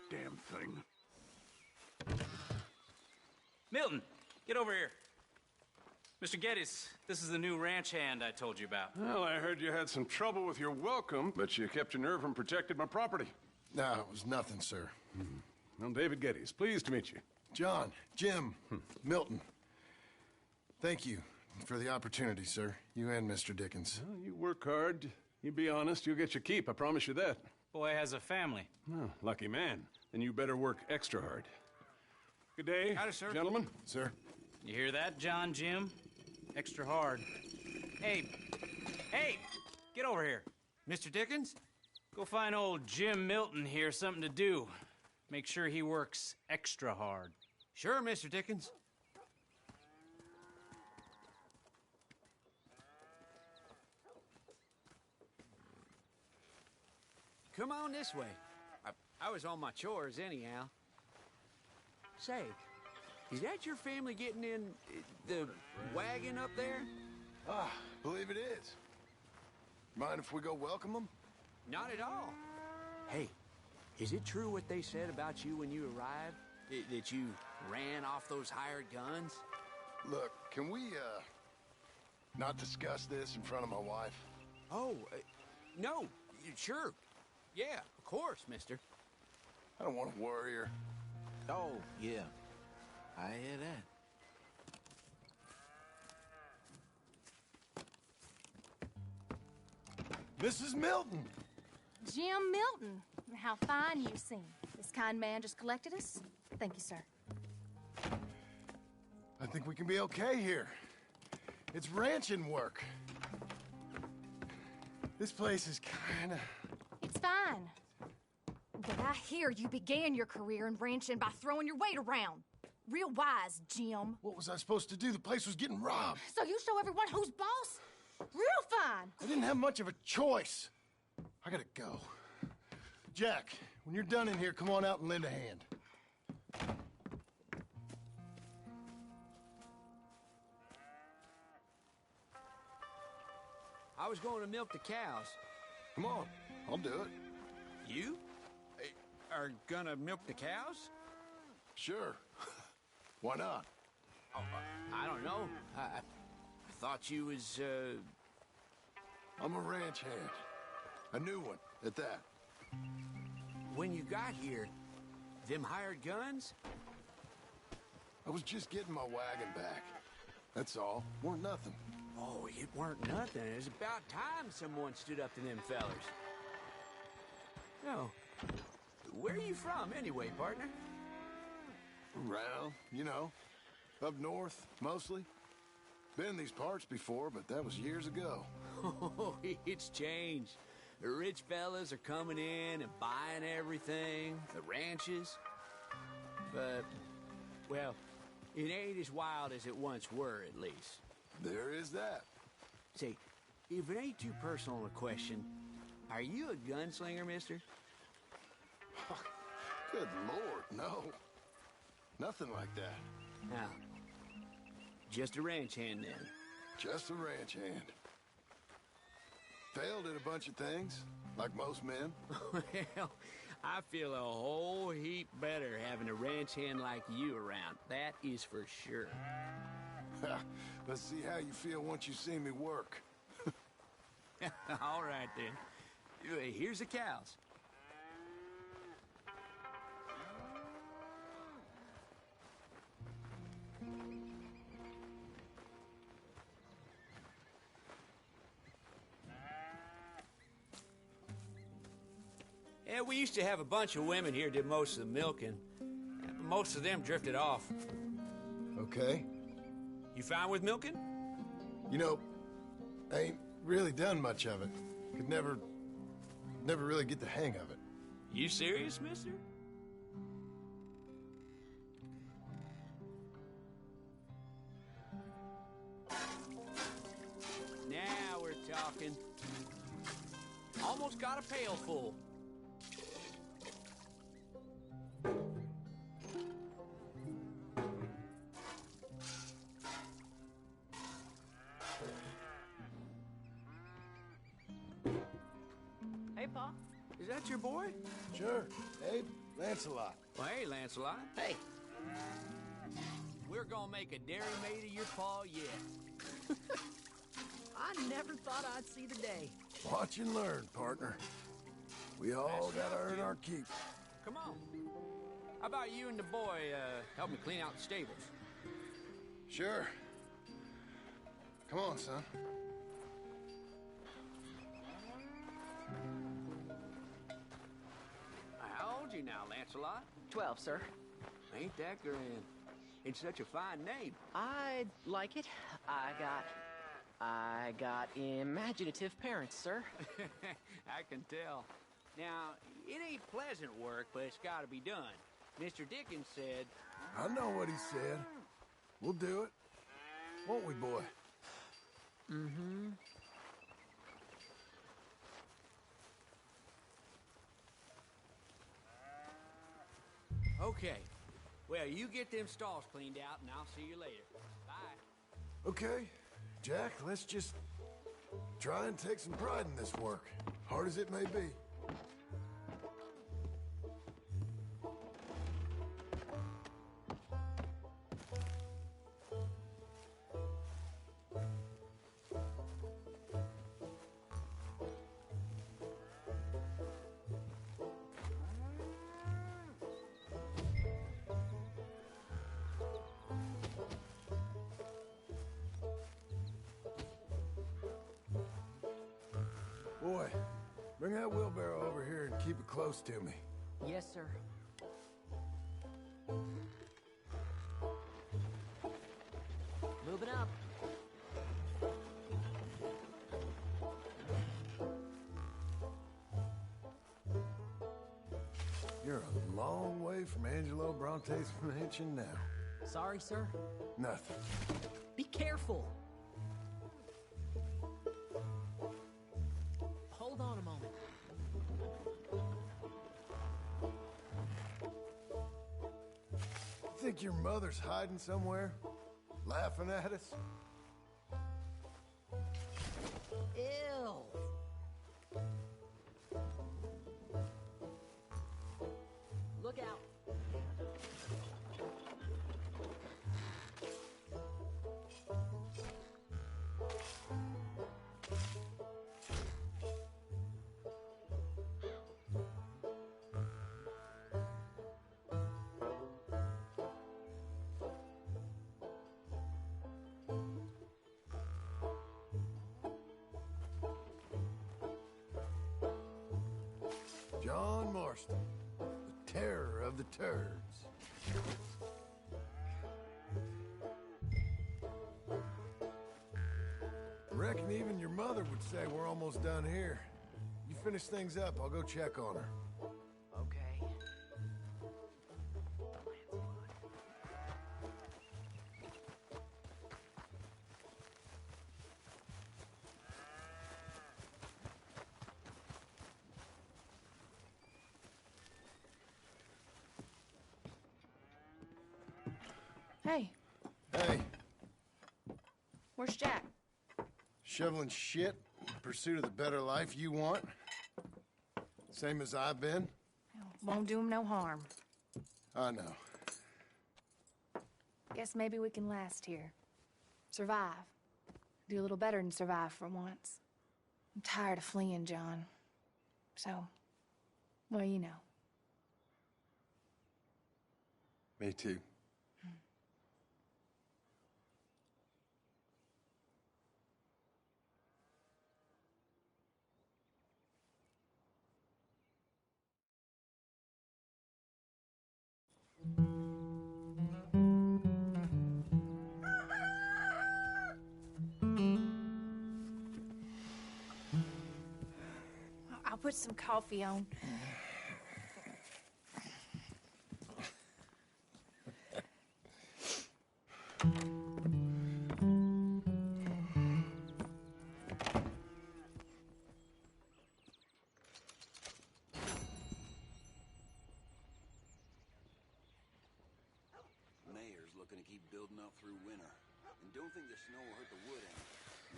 Damn thing. Milton, get over here. Mr. Geddes, this is the new ranch hand I told you about. Well, I heard you had some trouble with your welcome, but you kept your nerve and protected my property. No, it was nothing, sir. I'm David Geddes. Pleased to meet you. John, Jim, Milton. Thank you for the opportunity, sir. You and Mr. Dickens. Well, you work hard. You be honest, you'll get your keep. I promise you that. Boy has a family. Oh, lucky man. Then you better work extra hard. Good day, Howdy, sir. gentlemen. Sir? You hear that, John, Jim? Extra hard. Hey, get over here. Mr. Dickens? Go find old Jim Milton here something to do. Make sure he works extra hard. Sure, Mr. Dickens. Come on this way. I was on my chores anyhow. Say, is that your family getting in the wagon up there? Believe it is. Mind if we go welcome them? Not at all. Hey, is it true what they said about you when you arrived? That you ran off those hired guns? Look, can we, not discuss this in front of my wife? Oh, no, sure. Yeah, of course, mister. I don't want to worry her. Oh, yeah. I hear that. Mrs. Milton! Jim Milton. How fine you seem. This kind man just collected us. Thank you, sir. I think we can be okay here. It's ranching work. This place is kinda... It's fine. But I hear you began your career in ranching by throwing your weight around. Real wise, Jim. What was I supposed to do? The place was getting robbed. So you show everyone who's boss? Real fine. I didn't have much of a choice. I gotta go. Jack, when you're done in here, come on out and lend a hand. I was going to milk the cows. Come on, I'll do it. You? Are gonna milk the cows? Sure. Why not? Oh, I don't know. I thought you was, I'm a ranch hand. A new one, at that. When you got here, them hired guns? I was just getting my wagon back. That's all. Weren't nothing. Oh, it weren't nothing. It was about time someone stood up to them fellers. No. Where are you from, anyway, partner? Around, you know. Up north, mostly. Been in these parts before, but that was years ago. Oh, it's changed. The rich fellas are coming in and buying everything, the ranches. But, well, it ain't as wild as it once were, at least. There is that. Say, if it ain't too personal a question, are you a gunslinger, mister? Good Lord, no. Nothing like that. Now, just a ranch hand then. Just a ranch hand. Failed at a bunch of things, like most men. Well, I feel a whole heap better having a ranch hand like you around. That is for sure. Let's see how you feel once you see me work. All right, then. Here's the cows. Yeah, we used to have a bunch of women here did most of the milking. Most of them drifted off. Okay. You fine with milking? You know, I ain't really done much of it. Could never really get the hang of it. You serious, mister? Now we're talking. Almost got a pail full. that your boy? Sure. Abe, Lancelot. Well, hey, Lancelot. Hey, We're gonna make a dairy maid of your paw yet. I never thought I'd see the day. Watch and learn, partner. We all gotta earn our keep. Come on. How about you and the boy help me clean out the stables? Sure. Come on, son. How old you now, Lancelot? 12, sir. Ain't that grand? It's such a fine name. I like it. I got imaginative parents, sir. I can tell. Now, it ain't pleasant work, but it's gotta be done. Mr. Dickens said... I know what he said. We'll do it. Won't we, boy? Mm-hmm. Okay. Well, you get them stalls cleaned out, and I'll see you later. Bye. Okay. Jack, let's just try and take some pride in this work, hard as it may be. Boy, bring that wheelbarrow over here and keep it close to me. Yes, sir. Moving up. You're a long way from Angelo Bronte's mansion now. Sorry, sir. Nothing. Be careful. Hold on a moment. Think your mother's hiding somewhere? Laughing at us? Ew. Look out. John Marston, the terror of the turds. I reckon even your mother would say we're almost done here. You finish things up, I'll go check on her. Okay. Hey, Hey, where's Jack? shoveling shit in pursuit of the better life you want? Same as I've been? Won't do him no harm. I know. Guess maybe we can last here. Survive. Do a little better than survive for once. I'm tired of fleeing, John. So, well, you know. Me too. I'll put some coffee on. Mayor's looking to keep building up through winter. And don't think the snow will hurt the wood any.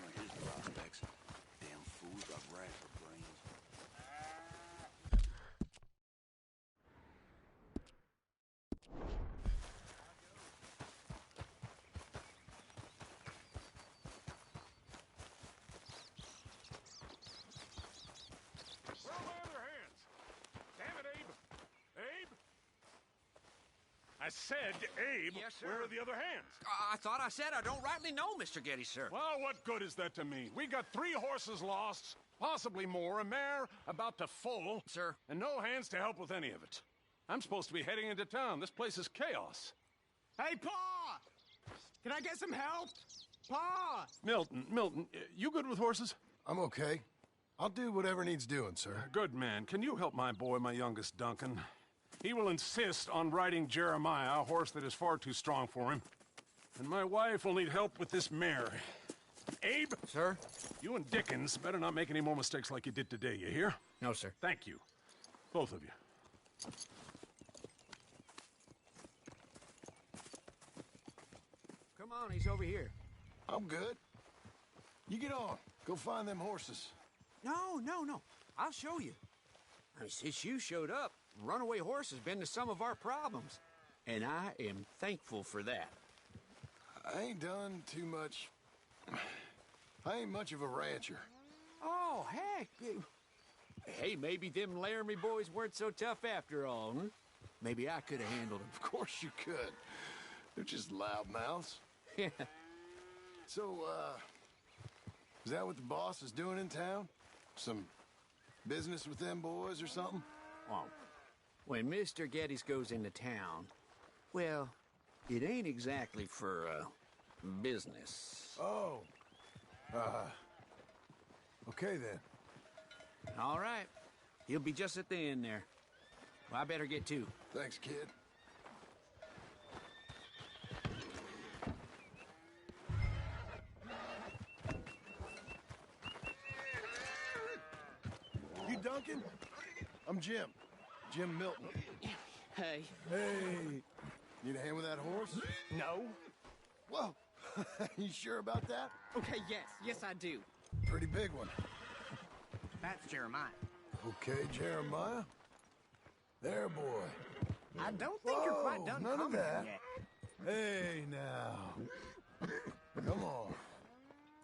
Not his prospects. Damn fool's got rats for brains. I said, Abe, Yes, sir. where are the other hands? I thought I said I don't rightly know, Mr. Getty, sir. Well, what good is that to me? We got 3 horses lost, possibly more, a mare about to foal. Sir. And no hands to help with any of it. I'm supposed to be heading into town. This place is chaos. Hey, Pa! Can I get some help? Pa! Milton, you good with horses? I'm okay. I'll do whatever needs doing, sir. Good man. Can you help my boy, my youngest Duncan? He will insist on riding Jeremiah, a horse that is far too strong for him. And my wife will need help with this mare. Abe? Sir? You and Dickens better not make any more mistakes like you did today, you hear? No, sir. Thank you. Both of you. Come on, he's over here. I'm good. You get on. Go find them horses. No. I'll show you. Since you showed up, runaway horse has been to some of our problems. And I am thankful for that. I ain't done too much. I ain't much of a rancher. Oh, heck. Hey, maybe them Laramie boys weren't so tough after all, hmm? Maybe I could have handled them. Of course you could. They're just loudmouths. Yeah. So, is that what the boss is doing in town? Some business with them boys or something? Oh, when Mr. Geddes goes into town, well, it ain't exactly for, business. Oh. Okay then. All right. He'll be just at the end there. Well, I better get to. Thanks, kid. You Duncan? I'm Jim. Jim Milton. Hey. Hey. Need a hand with that horse? No? Whoa. You sure about that? Okay, yes, I do. Pretty big one. That's Jeremiah. Okay, Jeremiah. There, boy. I don't think you're quite done none of commenting that. yet. Hey, now. Come on.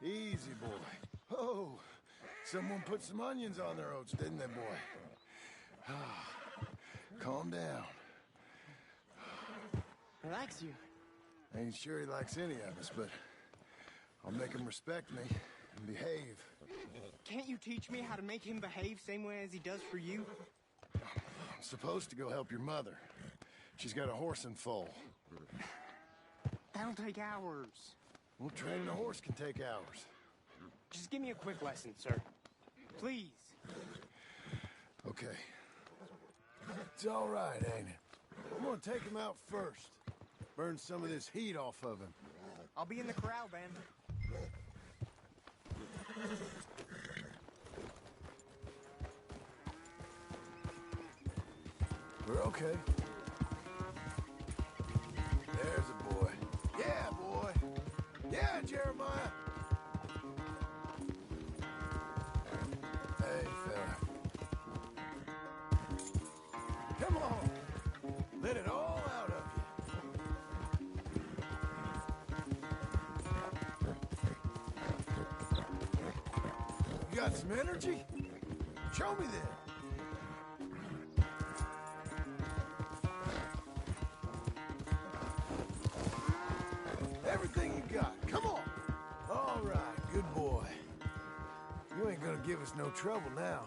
Easy, boy. Oh, someone put some onions on their oats, didn't they, boy? Calm down. Relax you. I ain't sure he likes any of us, but I'll make him respect me and behave. Can't you teach me how to make him behave same way as he does for you? I'm supposed to go help your mother. She's got a horse in foal. That'll take hours. Well, training a horse can take hours. Just give me a quick lesson, sir. Please. Okay. It's all right, ain't it? I'm gonna take him out first. Burn some of this heat off of him. I'll be in the corral then. We're okay. There's a boy. Yeah, boy. Yeah, Jeremiah. Hey, fella. Come on. Let it all out of you. You got some energy? Show me then. Everything you got. Come on. All right, good boy. You ain't gonna give us no trouble now.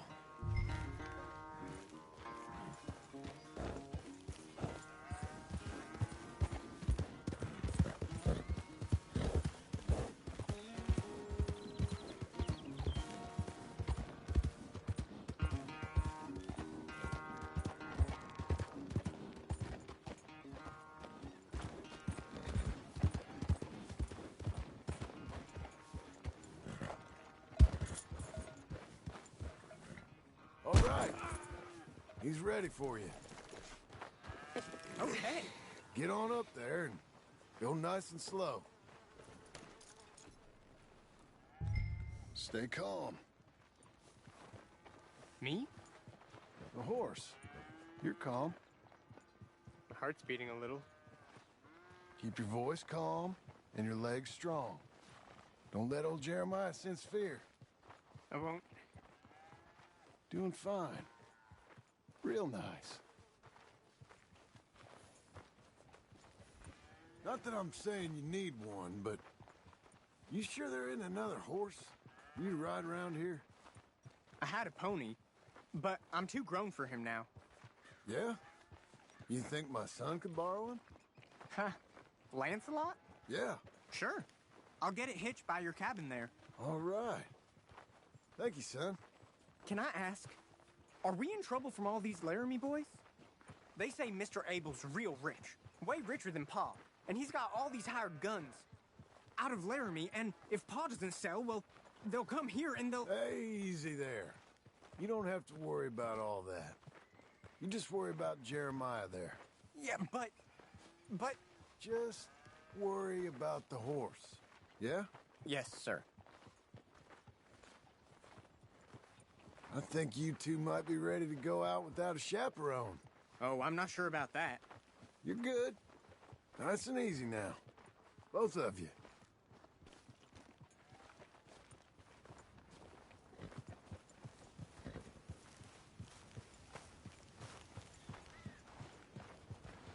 All right. He's ready for you. Okay. Get on up there and go nice and slow. Stay calm. Me? The horse. You're calm. My heart's beating a little. Keep your voice calm and your legs strong. Don't let old Jeremiah sense fear. I won't. Doing fine. Real nice. Not that I'm saying you need one, but you sure there isn't another horse for you to ride around here? I had a pony, but I'm too grown for him now. Yeah? You think my son could borrow one? Huh. Lancelot? Yeah. Sure. I'll get it hitched by your cabin there. All right. Thank you, son. Can I ask, are we in trouble from all these Laramie boys? They say Mr. Abel's real rich, way richer than Pa, and he's got all these hired guns out of Laramie, and if Pa doesn't sell, well, they'll come here and they'll... Easy there. You don't have to worry about all that. You just worry about Jeremiah there. Yeah, but... Just worry about the horse. Yeah? Yes, sir. I think you two might be ready to go out without a chaperone. Oh, I'm not sure about that. You're good. Nice and easy now. Both of you.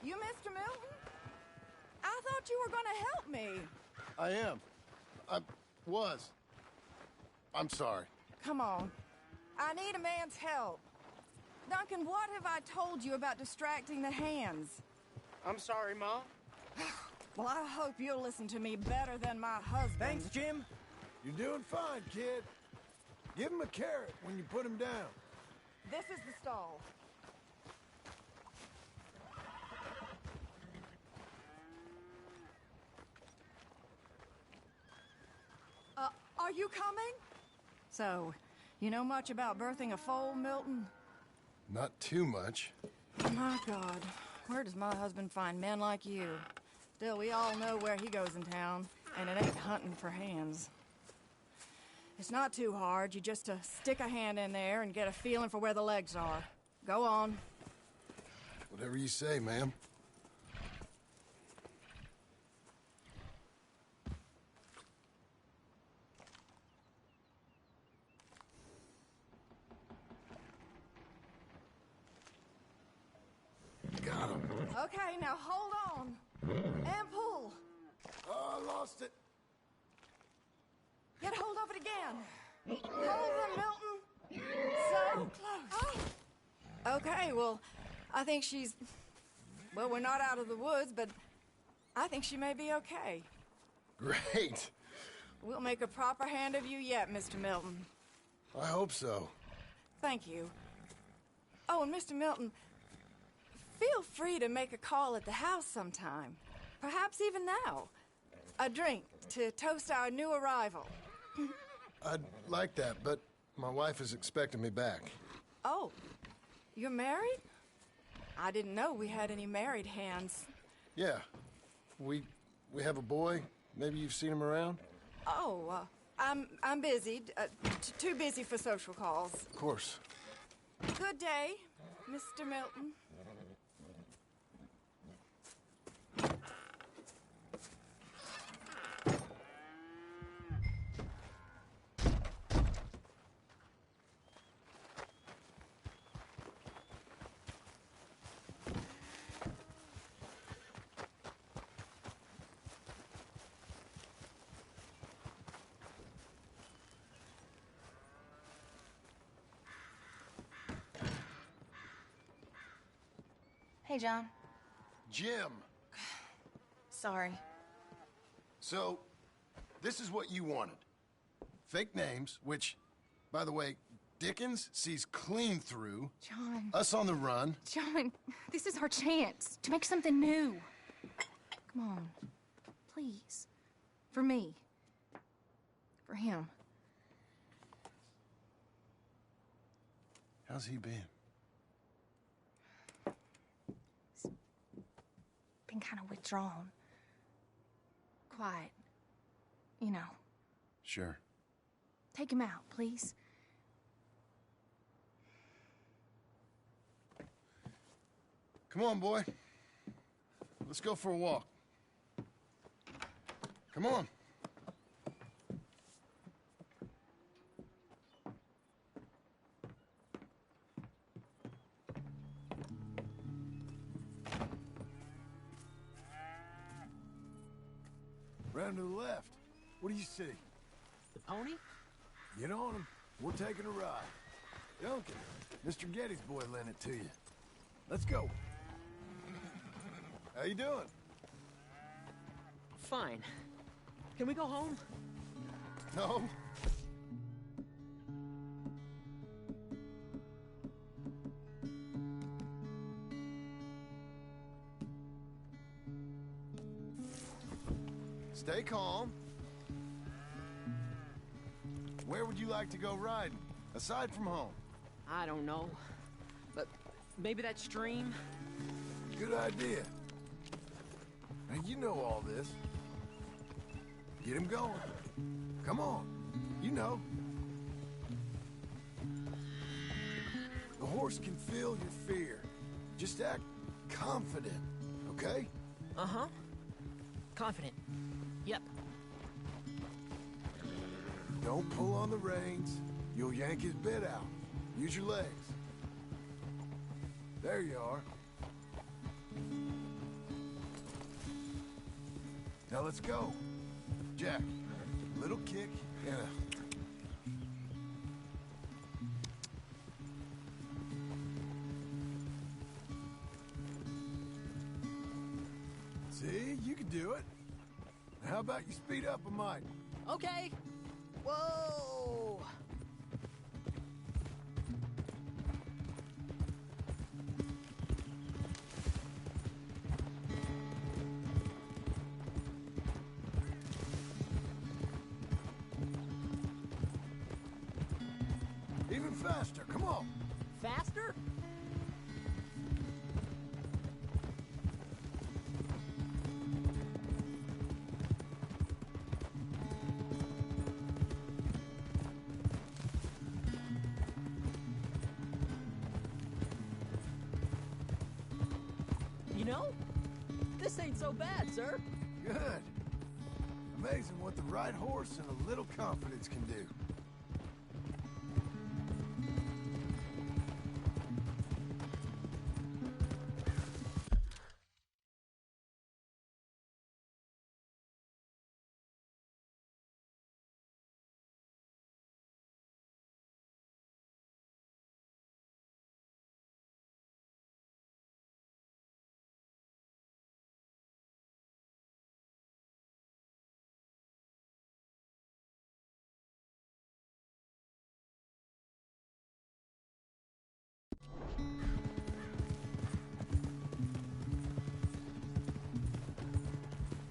You Mr. Milton? I thought you were gonna help me. I am. I was. I'm sorry. Come on. I need a man's help. Duncan, what have I told you about distracting the hands? I'm sorry, Mom. Well, I hope you'll listen to me better than my husband. Thanks, Jim. You're doing fine, kid. Give him a carrot when you put him down. This is the stall. Are you coming? So, you know much about birthing a foal, Milton? Not too much. My God, where does my husband find men like you? Still, we all know where he goes in town, and it ain't hunting for hands. It's not too hard. You just stick a hand in there and get a feeling for where the legs are. Go on. Whatever you say, ma'am. Got him. Okay, now hold on. And pull. Oh, I lost it. Get hold of it again. Hold them, Milton. So close. Oh. Okay, well, I think she's... Well, we're not out of the woods, but I think she may be okay. Great. We'll make a proper hand of you yet, Mr. Milton. I hope so. Thank you. Oh, and Mr. Milton, feel free to make a call at the house sometime. Perhaps even now. A drink to toast our new arrival. I'd like that, but my wife is expecting me back. Oh, you're married? I didn't know we had any married hands. Yeah. We have a boy. Maybe you've seen him around? Oh, I'm busy. Too busy for social calls. Of course. Good day, Mr. Milton. Hey, John. Jim. Sorry. So, this is what you wanted. Fake names, which, by the way, Dickens sees clean through. John. Us on the run. John, this is our chance to make something new. Come on. Please. For me. For him. How's he been? Been kind of withdrawn. Quiet. You know. Sure. Take him out, please. Come on, boy. Let's go for a walk. Come on. Round to the left. What do you see? The pony? Get on him. We're taking a ride. Duncan, Mr. Getty's boy lent it to you. Let's go. How you doing? Fine. Can we go home? No? Stay calm. Where would you like to go riding, aside from home? I don't know. But maybe that stream? Good idea. Now, you know all this. Get him going. Come on. You know. The horse can feel your fear. Just act confident, okay? Uh-huh. Confident. Yep. Don't pull on the reins. You'll yank his bit out. Use your legs. There you are. Now let's go. Jack, little kick and a... See, you can do it. Now, how about you speed up a mite? Okay. Whoa! Even faster, come on. Faster? You know, this ain't so bad, sir. Good. Amazing what the right horse and a little confidence can do.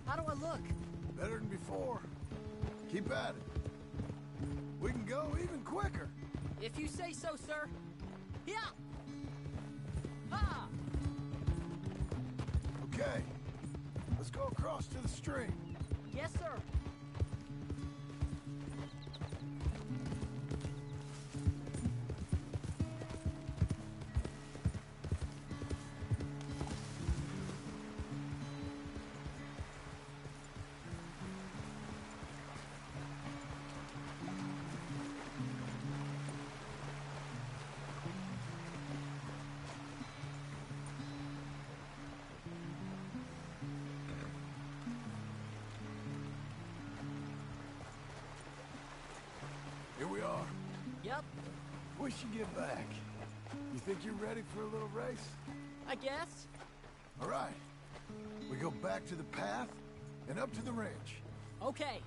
How do I look? Better than before. Keep at it. We can go even quicker. If you say so, sir. Yeah! Ha! Okay. Let's go across to the stream. Yes, sir. Here we are. Yep, We should get back. You think you're ready for a little race? I guess. All right. We go back to the path and up to the ranch. Okay,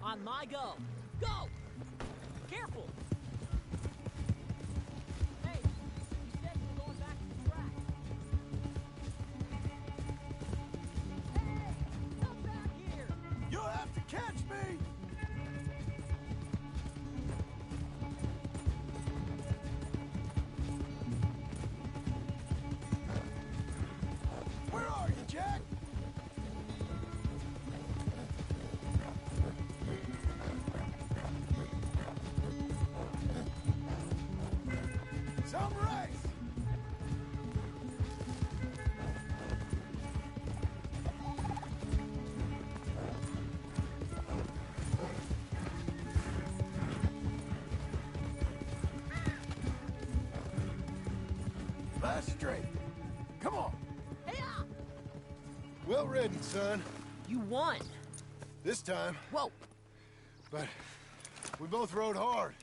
on my go. Go! Careful! Hey, you said you were going back to the track. Hey, come back here! You'll have to catch me! Where are you, Jack? Some race! Last straight. Come on. Hey-ya! Well ridden, son. You won. This time. Whoa! But we both rode hard.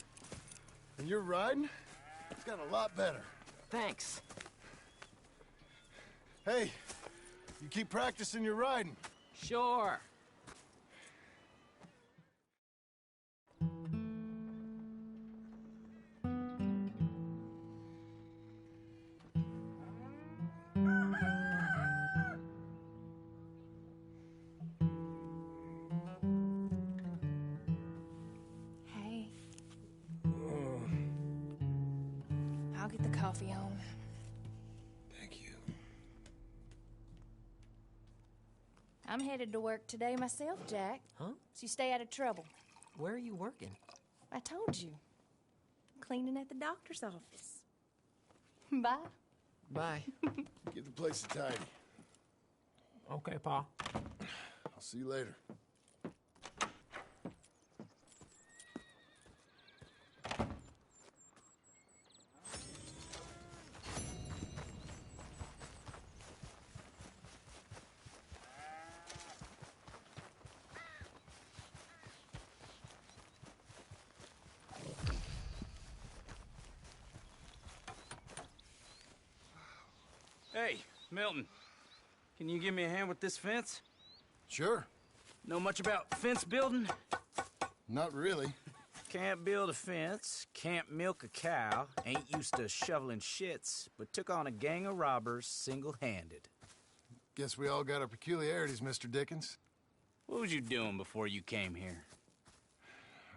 And your riding? It's got a lot better. Thanks. Hey, you keep practicing your riding. Sure. Hey. I'll get the coffee on. Thank you. I'm headed to work today myself, Jack. Huh? So you stay out of trouble. Where are you working? I told you. Cleaning at the doctor's office. Bye. Bye. Get the place tidy. Okay, Pa. I'll see you later. Hey, Milton. Can you give me a hand with this fence? Sure. Know much about fence building? Not really. Can't build a fence, can't milk a cow, ain't used to shoveling shits, but took on a gang of robbers single-handed. Guess we all got our peculiarities, Mr. Dickens. What was you doing before you came here?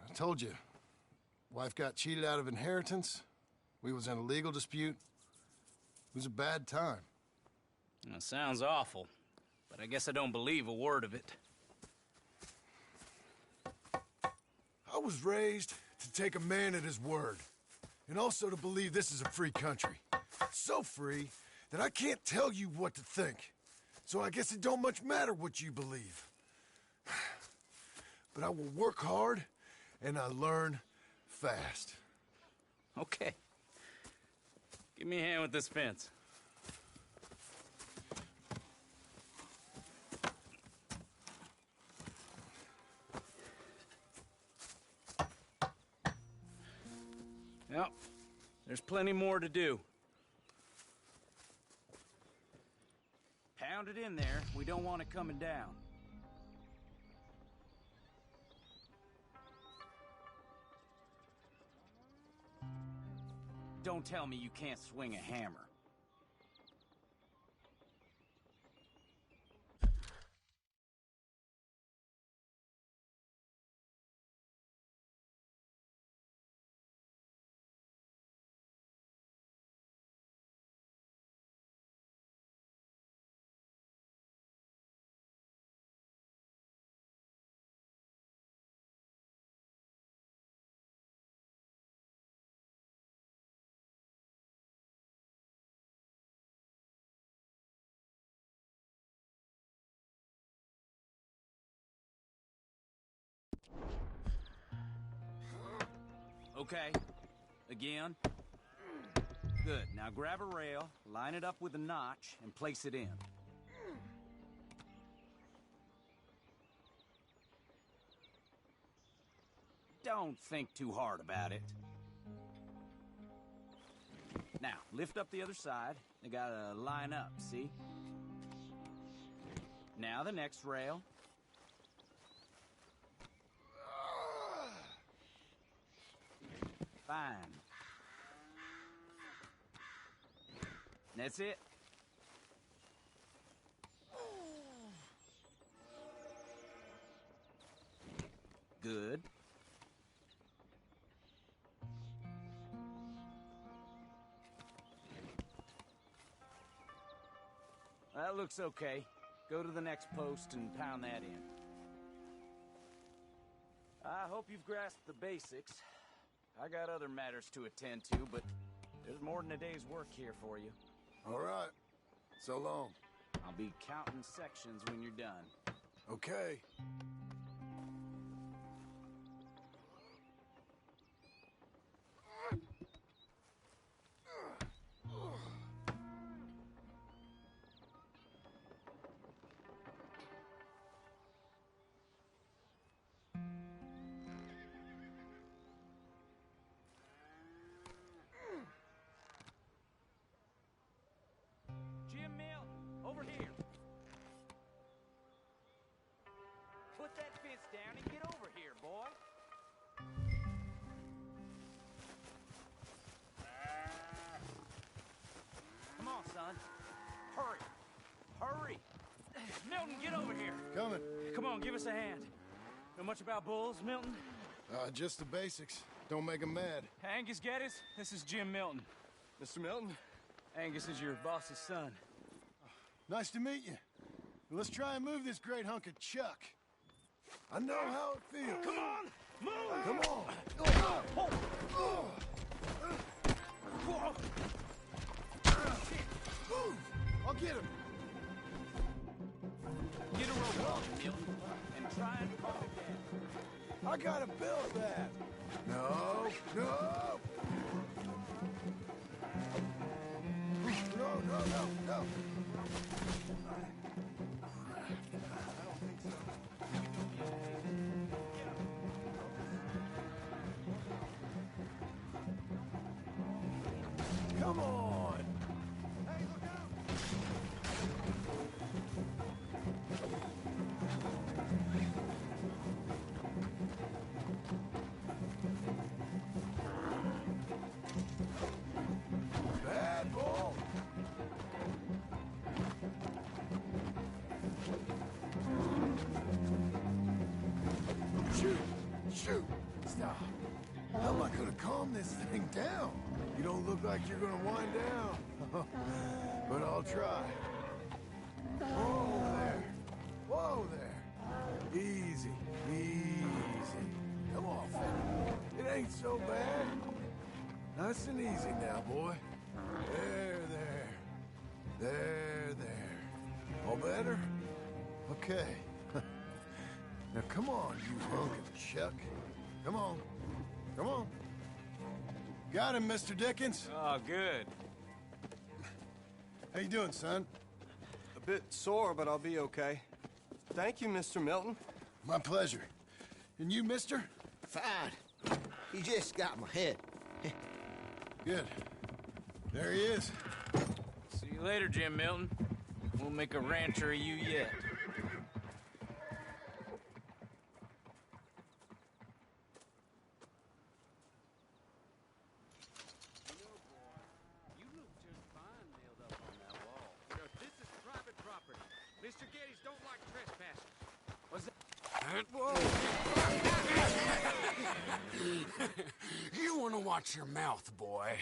I told you. Wife got cheated out of inheritance. We was in a legal dispute. It was a bad time. That sounds awful, but I guess I don't believe a word of it. I was raised to take a man at his word, and also to believe this is a free country. So free that I can't tell you what to think. So I guess it don't much matter what you believe. But I will work hard, and I learn fast. Okay. Give me a hand with this fence. Yep, there's plenty more to do. Pound it in there. We don't want it coming down. Don't tell me you can't swing a hammer. Okay. Again. Good. Now grab a rail, line it up with a notch, and place it in. Don't think too hard about it. Now, lift up the other side. They gotta line up, see? Now the next rail. Fine. That's it. Good. That looks okay. Go to the next post and pound that in. I hope you've grasped the basics. I got other matters to attend to, but there's more than a day's work here for you. All right. So long. I'll be counting sections when you're done. Okay. Put that fence down and get over here, boy. Come on, son. Hurry. Hurry. Milton, get over here. Coming. Come on, give us a hand. Know much about bulls, Milton? Just the basics. Don't make 'em mad. Angus Geddes, this is Jim Milton. Mr. Milton, Angus is your boss's son. nice to meet you. Let's try and move this great hunk of chuck. I know how it feels. Come on, move! Come on. Move! I'll get him. Get a rope off, Milton, and try and calm it down. I gotta build that. No, no. No. Come on! Hey, look out! Bad ball! Shoot! Stop! How am I gonna calm this thing down? You don't look like you're gonna wind down. But I'll try. Whoa there. Easy. Come on, fella. It ain't so bad. Nice and easy now, boy. There. All better? Okay. Now come on, you hunk of chuck. Come on. Got him, Mr. Dickens. Oh, good. How you doing, son? A bit sore, but I'll be okay. Thank you, Mr. Milton. My pleasure. And you, mister? Fine. He just got my head. Good. There he is. See you later, Jim Milton. We'll make a rancher of you yet. Mr. Geddes don't like trespassers. What's that? You want to watch your mouth, boy.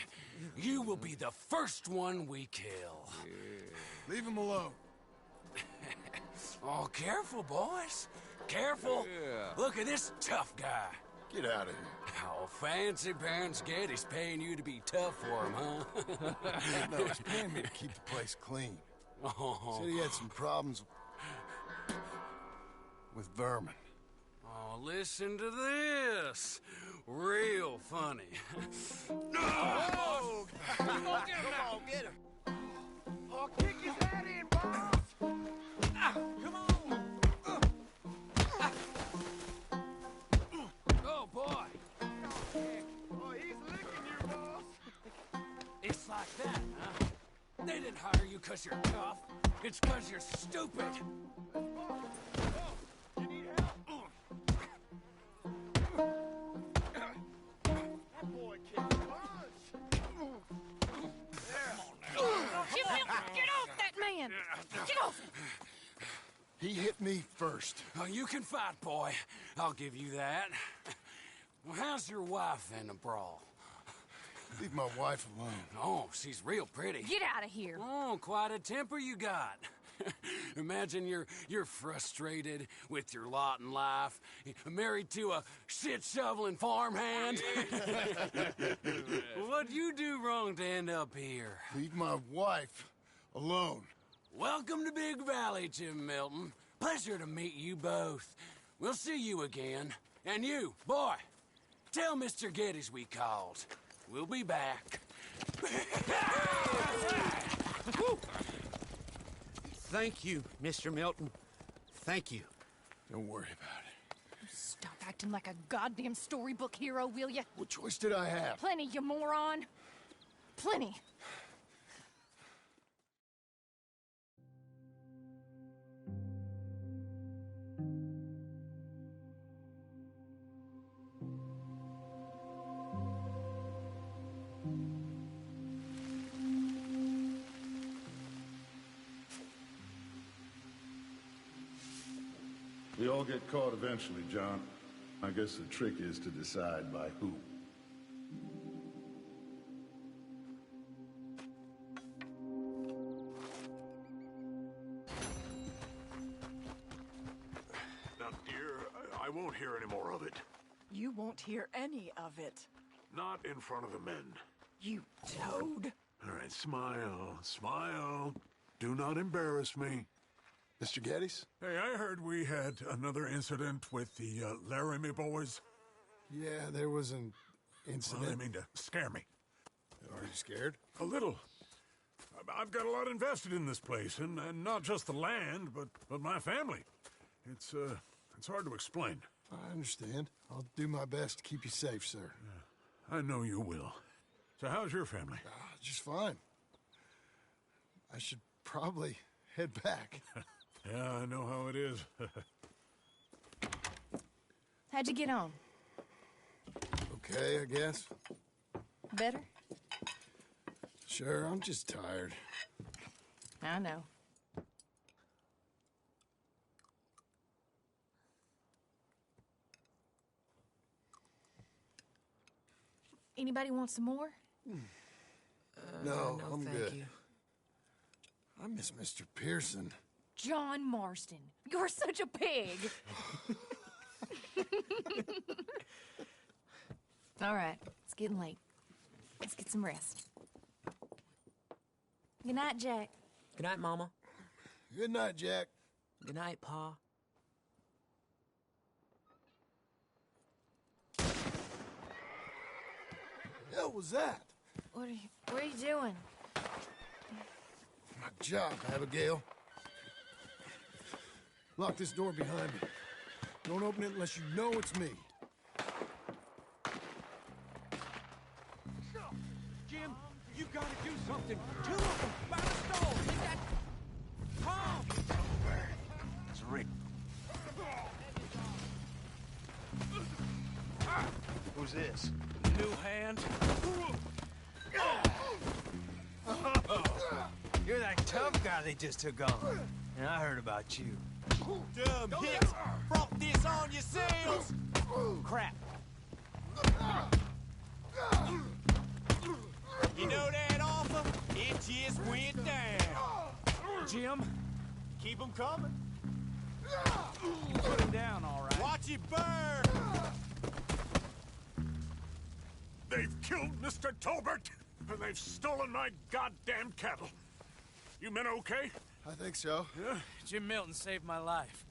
You will be the first one we kill. Leave him alone. Oh, careful, boys. Careful. Look at this tough guy. Get out of here. Oh, fancy pants Geddes paying you to be tough for him, huh? No, he's paying me to keep the place clean. Oh. Said he had some problems with vermin. Oh, listen to this. Real funny. Oh! Come on, get him. I'll kick his head in, boss! Come on! Oh, boy. Oh, he's licking you, boss! It's like that, huh? They didn't hire you because you're tough. It's because you're stupid. You need help? That boy can punch! Jim Milton, get off that man! Get off! He hit me first. Oh, you can fight, boy. I'll give you that. Well, how's your wife in the brawl? Leave my wife alone. Oh, she's real pretty. Get out of here! Oh, quite a temper you got. Imagine you're frustrated with your lot in life, married to a shit-shoveling farmhand. What'd you do wrong to end up here? Leave my wife alone. Welcome to Big Valley, Jim Milton. Pleasure to meet you both. We'll see you again. And you, boy, tell Mr. Geddes we called. We'll be back. Thank you, Mr. Milton. Thank you. Don't worry about it. Stop acting like a goddamn storybook hero, will ya? What choice did I have? Plenty, you moron. Plenty. We all get caught eventually, John. I guess the trick is to decide by who. Now, dear, I won't hear any more of it. You won't hear any of it. Not in front of the men. You toad. All right, smile, smile. Do not embarrass me. Mr. Geddes? Hey, I heard we had another incident with the Laramie boys. Yeah, there was an incident. Well, I mean to scare me. Are you scared? A little. I've got a lot invested in this place, and not just the land, but my family. It's hard to explain. I understand. I'll do my best to keep you safe, sir. Yeah, I know you will. So how's your family? Just fine. I should probably head back. Yeah, I know how it is. How'd you get on? Okay, I guess. Better? Sure, I'm just tired. I know. Anybody want some more? No, I'm thank good. you. I miss Mr. Pearson. John Marston, you're such a pig. All right, it's getting late. Let's get some rest. Good night, Jack. Good night, Mama. Good night, Jack. Good night, Pa. Hell was that? What are you doing? My job, Abigail. Lock this door behind me. Don't open it unless you know it's me. Jim, you gotta do something. Two of them by the stove. Is that Tom? It's Rick. Who's this? New hand. You're that tough guy they just took on. And I heard about you. Dumb hicks brought this on yourselves. Crap. You know that offer? It just went down. Jim, keep them coming. Put him down, all right. Watch it burn. They've killed Mr. Tolbert, and they've stolen my goddamn cattle. You men okay? I think so. Yeah? Jim Milton saved my life.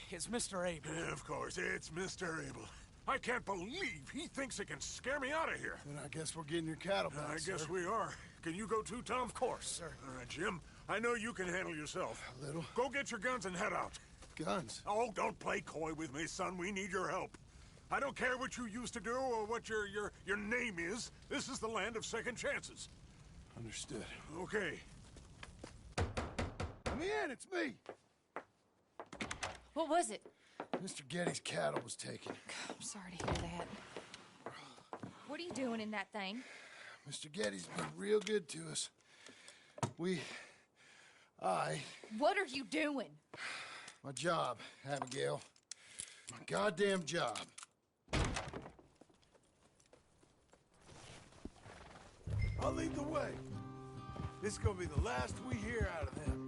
It's Mr. Abel. Yeah, of course, it's Mr. Abel. I can't believe he thinks he can scare me out of here. Then I guess we're getting your cattle back, I guess sir. we are. Can you go too, Tom? Of course, sir. All right, Jim, I know you can handle yourself. A little. Go get your guns and head out. Guns? Oh, don't play coy with me, son. We need your help. I don't care what you used to do or what your name is. This is the land of second chances. Understood. Okay. Let me in, it's me. What was it? Mr. Geddes' cattle was taken. I'm sorry to hear that. What are you doing in that thing? Mr. Geddes been real good to us. What are you doing? My job, Abigail. My goddamn job. I'll lead the way. This is gonna be the last we hear out of them.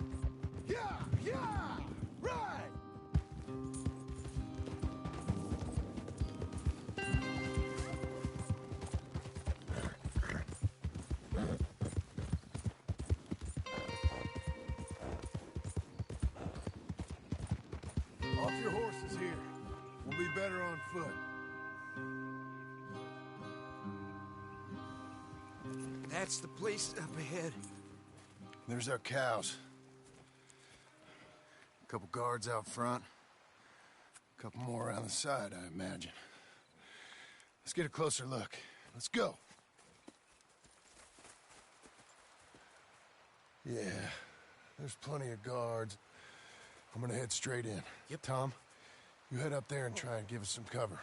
Yeah, right! Off your horses here. We'll be better on foot. That's the place up ahead. There's our cows. A couple guards out front. A couple more around the side, I imagine. Let's get a closer look. Let's go. Yeah, there's plenty of guards. I'm gonna head straight in. Yep. Tom, you head up there and try and give us some cover.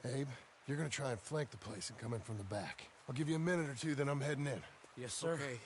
Abe, you're gonna try and flank the place and come in from the back. I'll give you a minute or two, then I'm heading in. Yes, sir. Okay.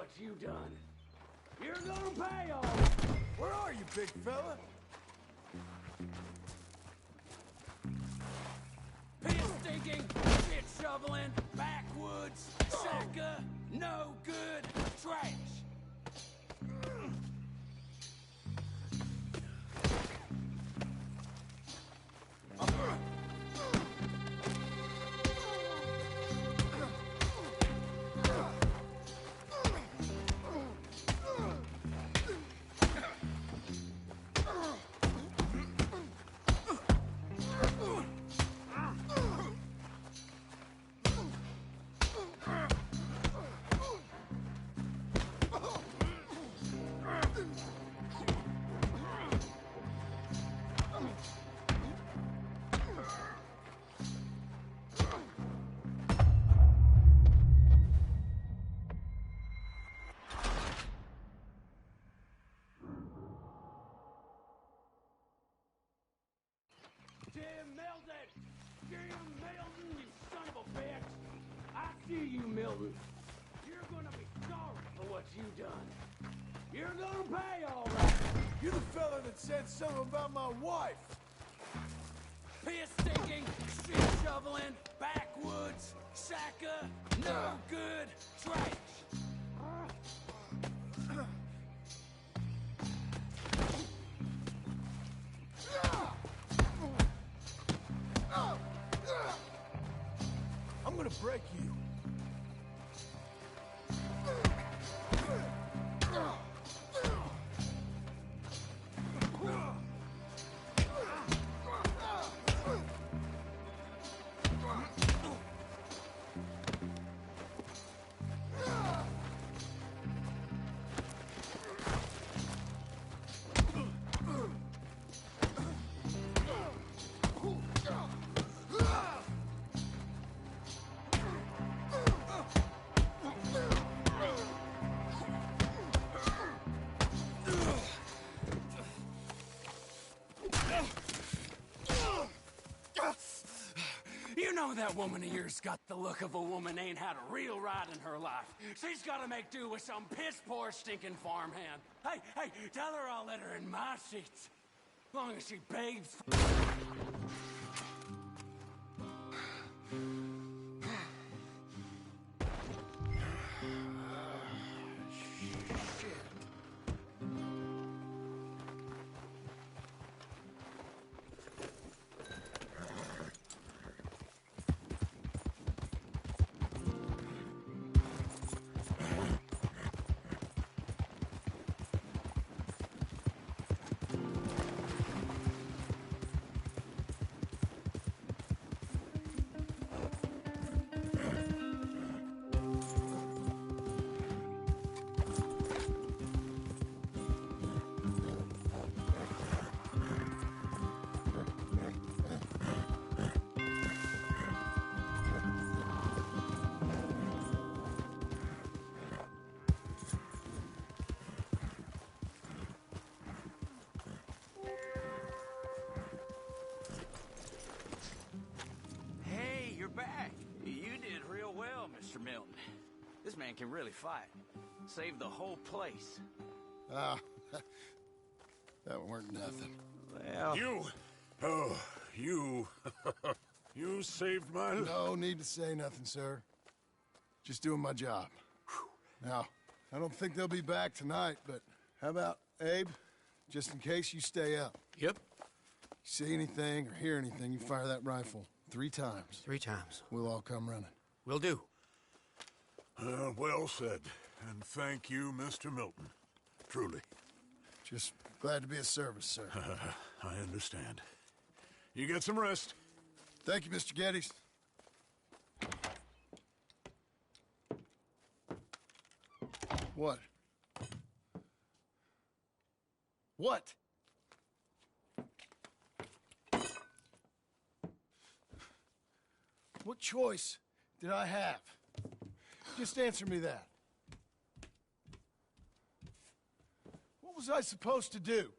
what you done. You're gonna pay all right. Where are you, big fella? Piss stinking, shit shoveling, backwoods, sucker, no good, trash. You, Milton. You're gonna be sorry for what you done. You're gonna pay all right. You're the fella that said something about my wife. Piss stinking, shit shoveling, backwoods, sacker, no good, trash. I'm gonna break you. You know that woman of yours got the look of a woman ain't had a real ride in her life. She's gotta make do with some piss-poor stinking farmhand. Hey, tell her I'll let her in my seats. As long as she begs. Back. You did real well, Mr. Milton. This man can really fight. Saved the whole place. Ah, that weren't nothing. Well... You! Oh, you... you saved my life. No need to say nothing, sir. Just doing my job. Now, I don't think they'll be back tonight, but how about, Abe? Just in case you stay up. Yep. See anything or hear anything, you fire that rifle 3 times. 3 times. We'll all come running. Will do. Well said. And thank you, Mr. Milton. Truly. Just glad to be of service, sir. I understand. You get some rest. Thank you, Mr. Geddes. What? What? What choice did I have? Just answer me that. What was I supposed to do?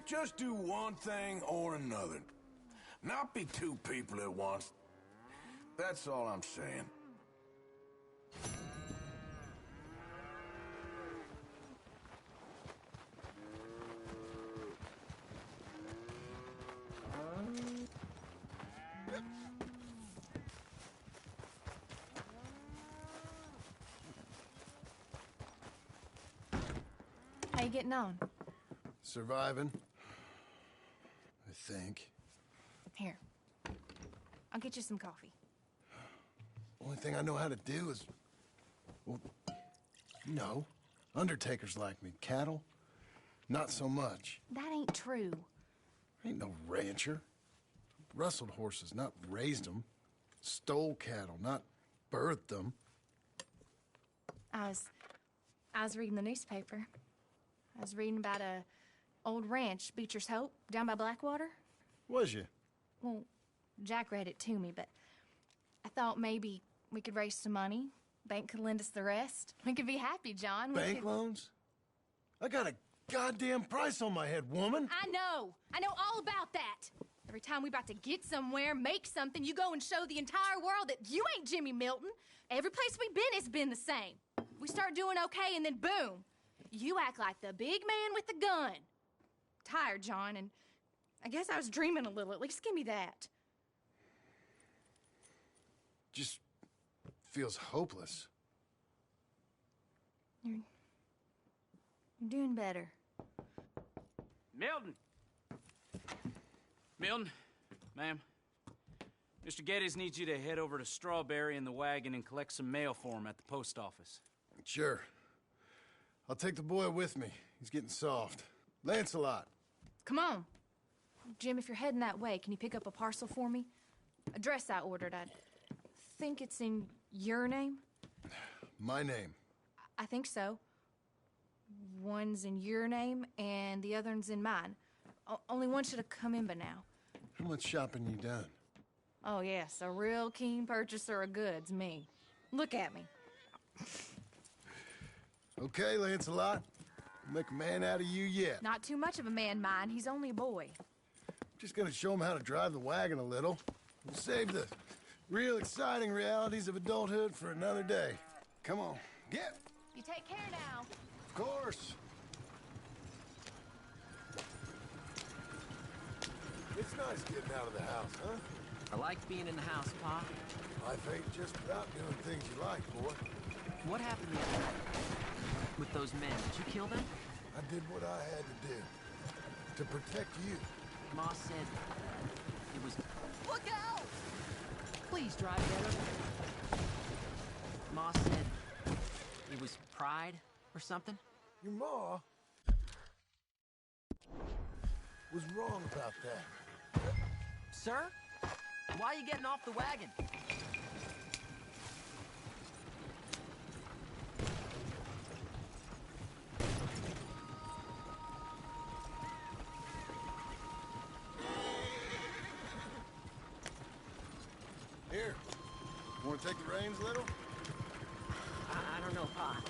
just do one thing or another. Not be two people at once. That's all I'm saying. How you getting on? Surviving. I think. Here. I'll get you some coffee. Only thing I know how to do is... Well, you know, undertakers like me. Cattle, not so much. That ain't true. I ain't no rancher. Rustled horses, not raised them. Stole cattle, not birthed them. I was reading the newspaper. I was reading about a old ranch, Beecher's Hope, down by Blackwater. Was you? Well, Jack read it to me, but I thought maybe we could raise some money. Bank could lend us the rest. We could be happy, John. Bank loans? I got a goddamn price on my head, woman. I know all about that. Every time we about to get somewhere, make something, you go and show the entire world that you ain't Jimmy Milton. Every place we've been has been the same. We start doing okay, and then boom. You act like the big man with the gun. Tired, John, and I guess I was dreaming a little. At least give me that. Just feels hopeless. You're doing better. Milton! Milton, ma'am. Mr. Geddes needs you to head over to Strawberry in the wagon and collect some mail for him at the post office. Sure. I'll take the boy with me. He's getting soft. Lancelot. Come on. Jim, if you're heading that way, can you pick up a parcel for me? A dress I ordered. I think it's in your name? My name. I think so. One's in your name, and the other one's in mine. Only one should have come in by now. How much shopping you done? Oh, yes, a real keen purchaser of goods, me. Look at me. Okay, Lancelot. I'll make a man out of you yet. Not too much of a man, mine. He's only a boy. Just gonna show him how to drive the wagon a little. We'll save the real exciting realities of adulthood for another day. Come on, get. You take care now. Of course. It's nice getting out of the house, huh? I like being in the house, Pa. Life ain't just about doing things you like, boy. What happened the other night with those men? Did you kill them? I did what I had to do to protect you. Ma said it was... Look out! Please drive better. Ma said it was pride or something? Your ma was wrong about that. Sir? Why are you getting off the wagon? Here, want to take the reins a little? I don't know, Pa.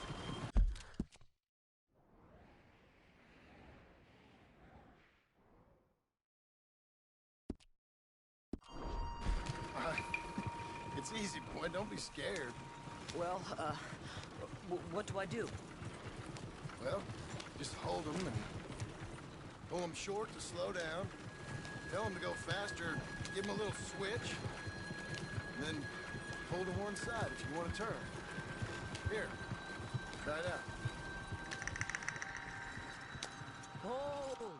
It's easy, boy. Don't be scared. Well, what do I do? Well, just hold them and pull them short to slow down. Tell them to go faster. Give them a little switch. And then pull to one side if you want to turn. Here, try it out. Hold!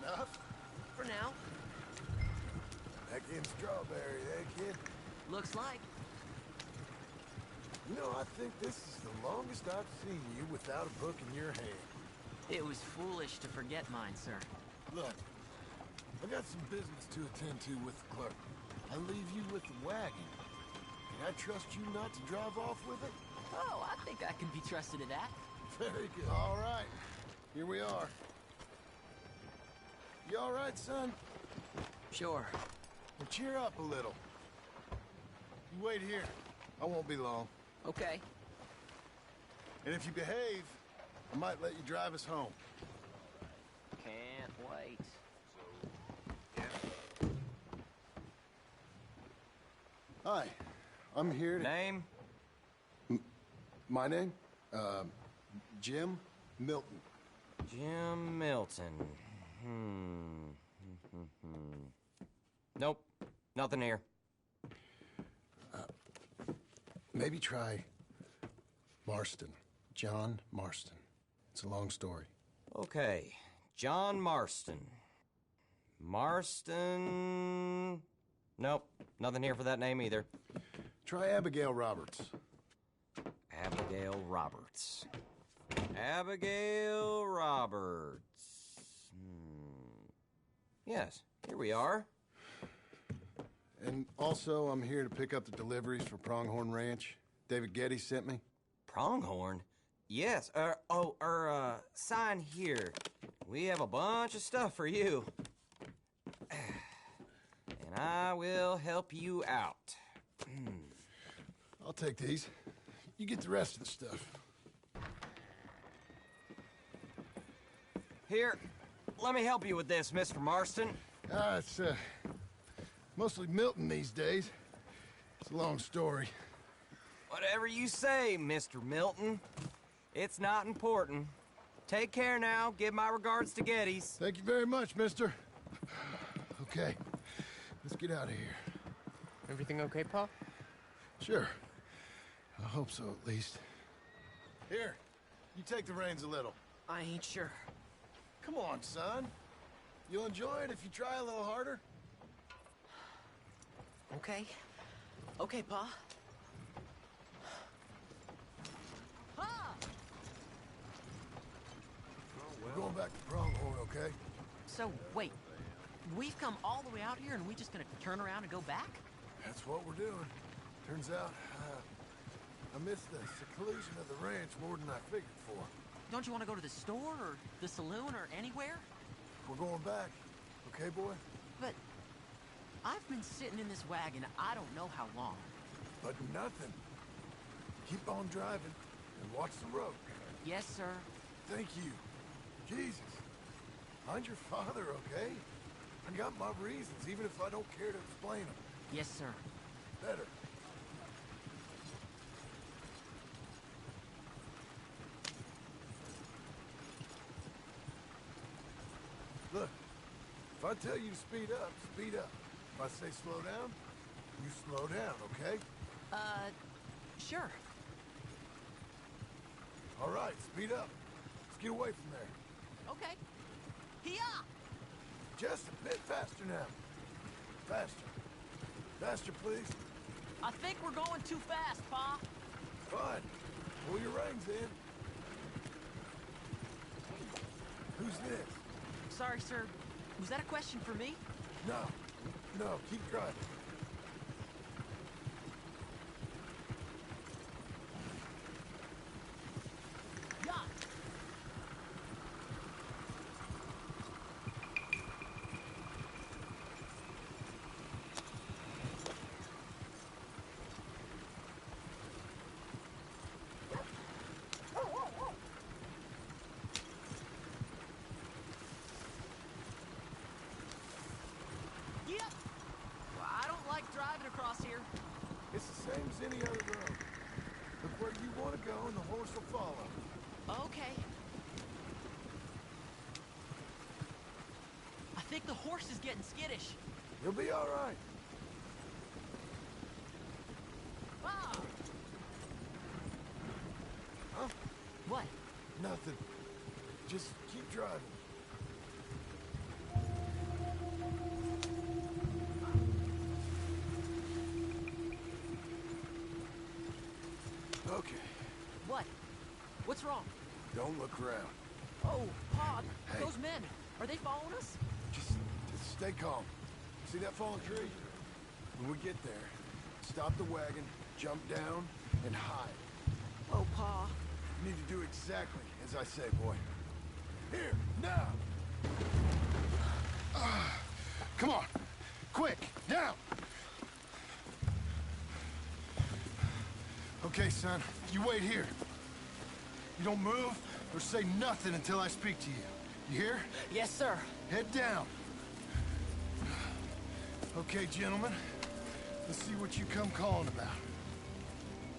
Enough? For now. Back in Strawberry, eh, kid? Looks like. You know, I think this is the longest I've seen you without a book in your hand. It was foolish to forget mine, sir. Look, I got some business to attend to with the clerk. I leave you with the wagon. Can I trust you not to drive off with it? Oh, I think I can be trusted in that. Very good. All right. Here we are. You all right, son? Sure. Well, cheer up a little. You wait here. I won't be long. Okay. And if you behave, I might let you drive us home. Can't wait. Hi. I'm here to... Name? My name? Jim Milton. Jim Milton. Nope. Nothing here. Maybe try Marston. John Marston. It's a long story. Okay. John Marston. Marston... Nope. Nothing here for that name either. Try Abigail Roberts. Abigail Roberts. Abigail Roberts. Yes, here we are. And also, I'm here to pick up the deliveries for Pronghorn Ranch. David Getty sent me. Pronghorn? Yes, sign here. We have a bunch of stuff for you. And I will help you out. I'll take these. You get the rest of the stuff. Here, let me help you with this, Mr. Marston. It's, mostly Milton these days. It's a long story. Whatever you say, Mr. Milton. It's not important. Take care now. Give my regards to Geddes. Thank you very much, mister. Okay, let's get out of here. Everything okay, Pa? Sure. I hope so, at least. Here, you take the reins a little. I ain't sure. Come on, son. You'll enjoy it if you try a little harder. Okay. Okay, Pa. We're going back to Pronghorn, okay? So, wait. We've come all the way out here and we just gonna turn around and go back? That's what we're doing. Turns out, I missed the seclusion of the ranch more than I figured for. Don't you want to go to the store or the saloon or anywhere? We're going back, okay, boy? But I've been sitting in this wagon I don't know how long. But nothing. Keep on driving and watch the road. Yes, sir. Thank you. Jesus. Find your father, okay? I got my reasons, even if I don't care to explain them. Yes, sir. Better. Look, if I tell you to speed up, speed up. If I say slow down, you slow down, okay? Sure. All right, speed up. Let's get away from there. Okay. Hee-yah! Just a bit faster now. Faster. Faster, please. I think we're going too fast, Pa. Fine. Pull your reins in. Who's this? Sorry, sir. Was that a question for me? No. No, keep driving. Yeah. Yep. Well, I don't like driving across here. It's the same as any other road. Look where you want to go and the horse will follow. Okay. I think the horse is getting skittish. You'll be all right. Ah! Huh? What? Nothing. Just keep driving. Okay. What? What's wrong? Don't look around. Oh, Pa, Hey. those men. Are they following us? Just stay calm. See that fallen tree? When we get there, stop the wagon, jump down, and hide. Oh, Pa. You need to do exactly as I say, boy. Here, now! Come on, quick, now! Okay, son, you wait here. You don't move or say nothing until I speak to you. You hear? Yes, sir. Head down. Okay, gentlemen. Let's see what you come calling about.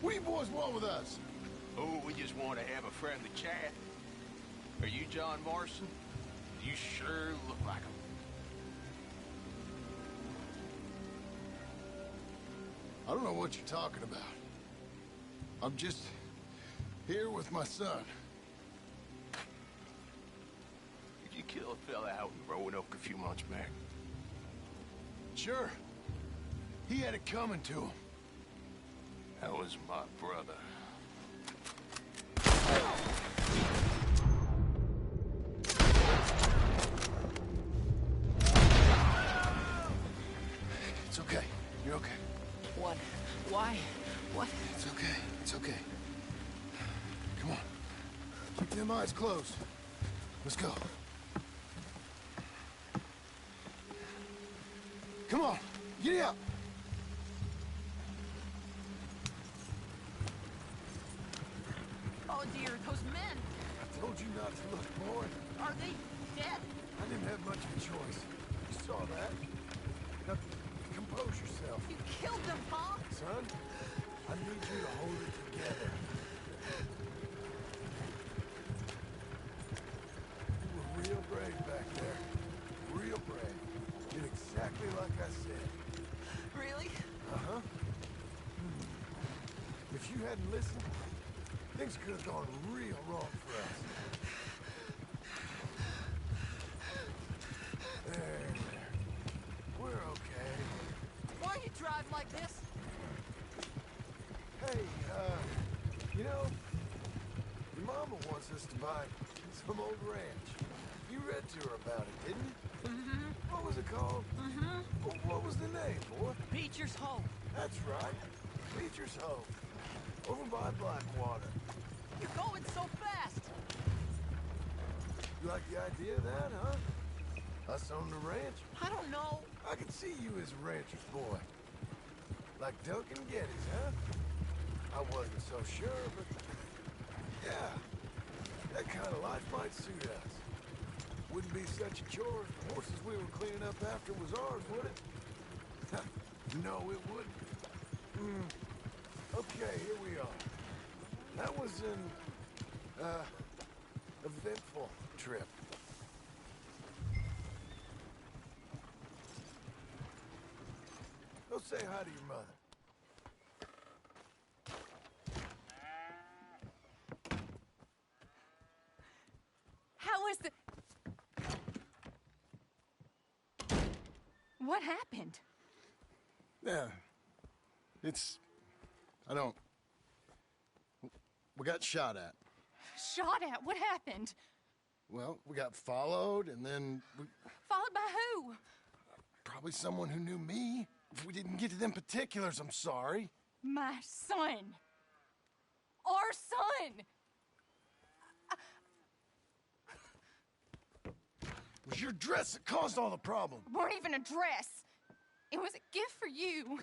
What do you boys want with us? Oh, we just want to have a friendly chat. Are you John Morrison? You sure look like him. I don't know what you're talking about. I'm just here with my son. Did you kill a fella out in Roanoke a few months back? Sure. He had it coming to him. That was my brother. It's okay. You're okay. What? Why? What? It's okay. It's okay. Come on. Keep them eyes closed. Let's go. Come on. Giddy up. Oh, dear, those men. I told you not to look, boy. Are they dead? I didn't have much of a choice. You saw that. Now, compose yourself. You killed them, Pa. Son, I need you to hold it together. You were real brave back there. Real brave. Did exactly like I said. Really? Uh-huh. If you hadn't listened, things could have gone real wrong for us. There. We're okay. Why are you driving like this? Hey, you know, your mama wants us to buy some old ranch. You read to her about it, didn't you? Mm-hmm. What was it called? Mm-hmm. What was the name, boy? Beecher's Home. That's right. Beecher's Home. Over by Blackwater. You're going so fast. You like the idea of that, huh? Us on the ranch? I don't know. I could see you as a rancher's boy. Like Duncan Geddes, huh? I wasn't so sure, but... yeah. That kind of life might suit us. Wouldn't be such a chore if the horses we were cleaning up after was ours, would it? No, it wouldn't. Okay, here we are. That was an, eventful trip. Go say hi to your mother. How was the... What happened? Yeah. I don't... We got shot at. Shot at? What happened? Well, we got followed, and then we... Followed by who? Probably someone who knew me. If we didn't get to them particulars, I'm sorry. My son. Our son. It was your dress that caused all the problem. It weren't even a dress. It was a gift for you.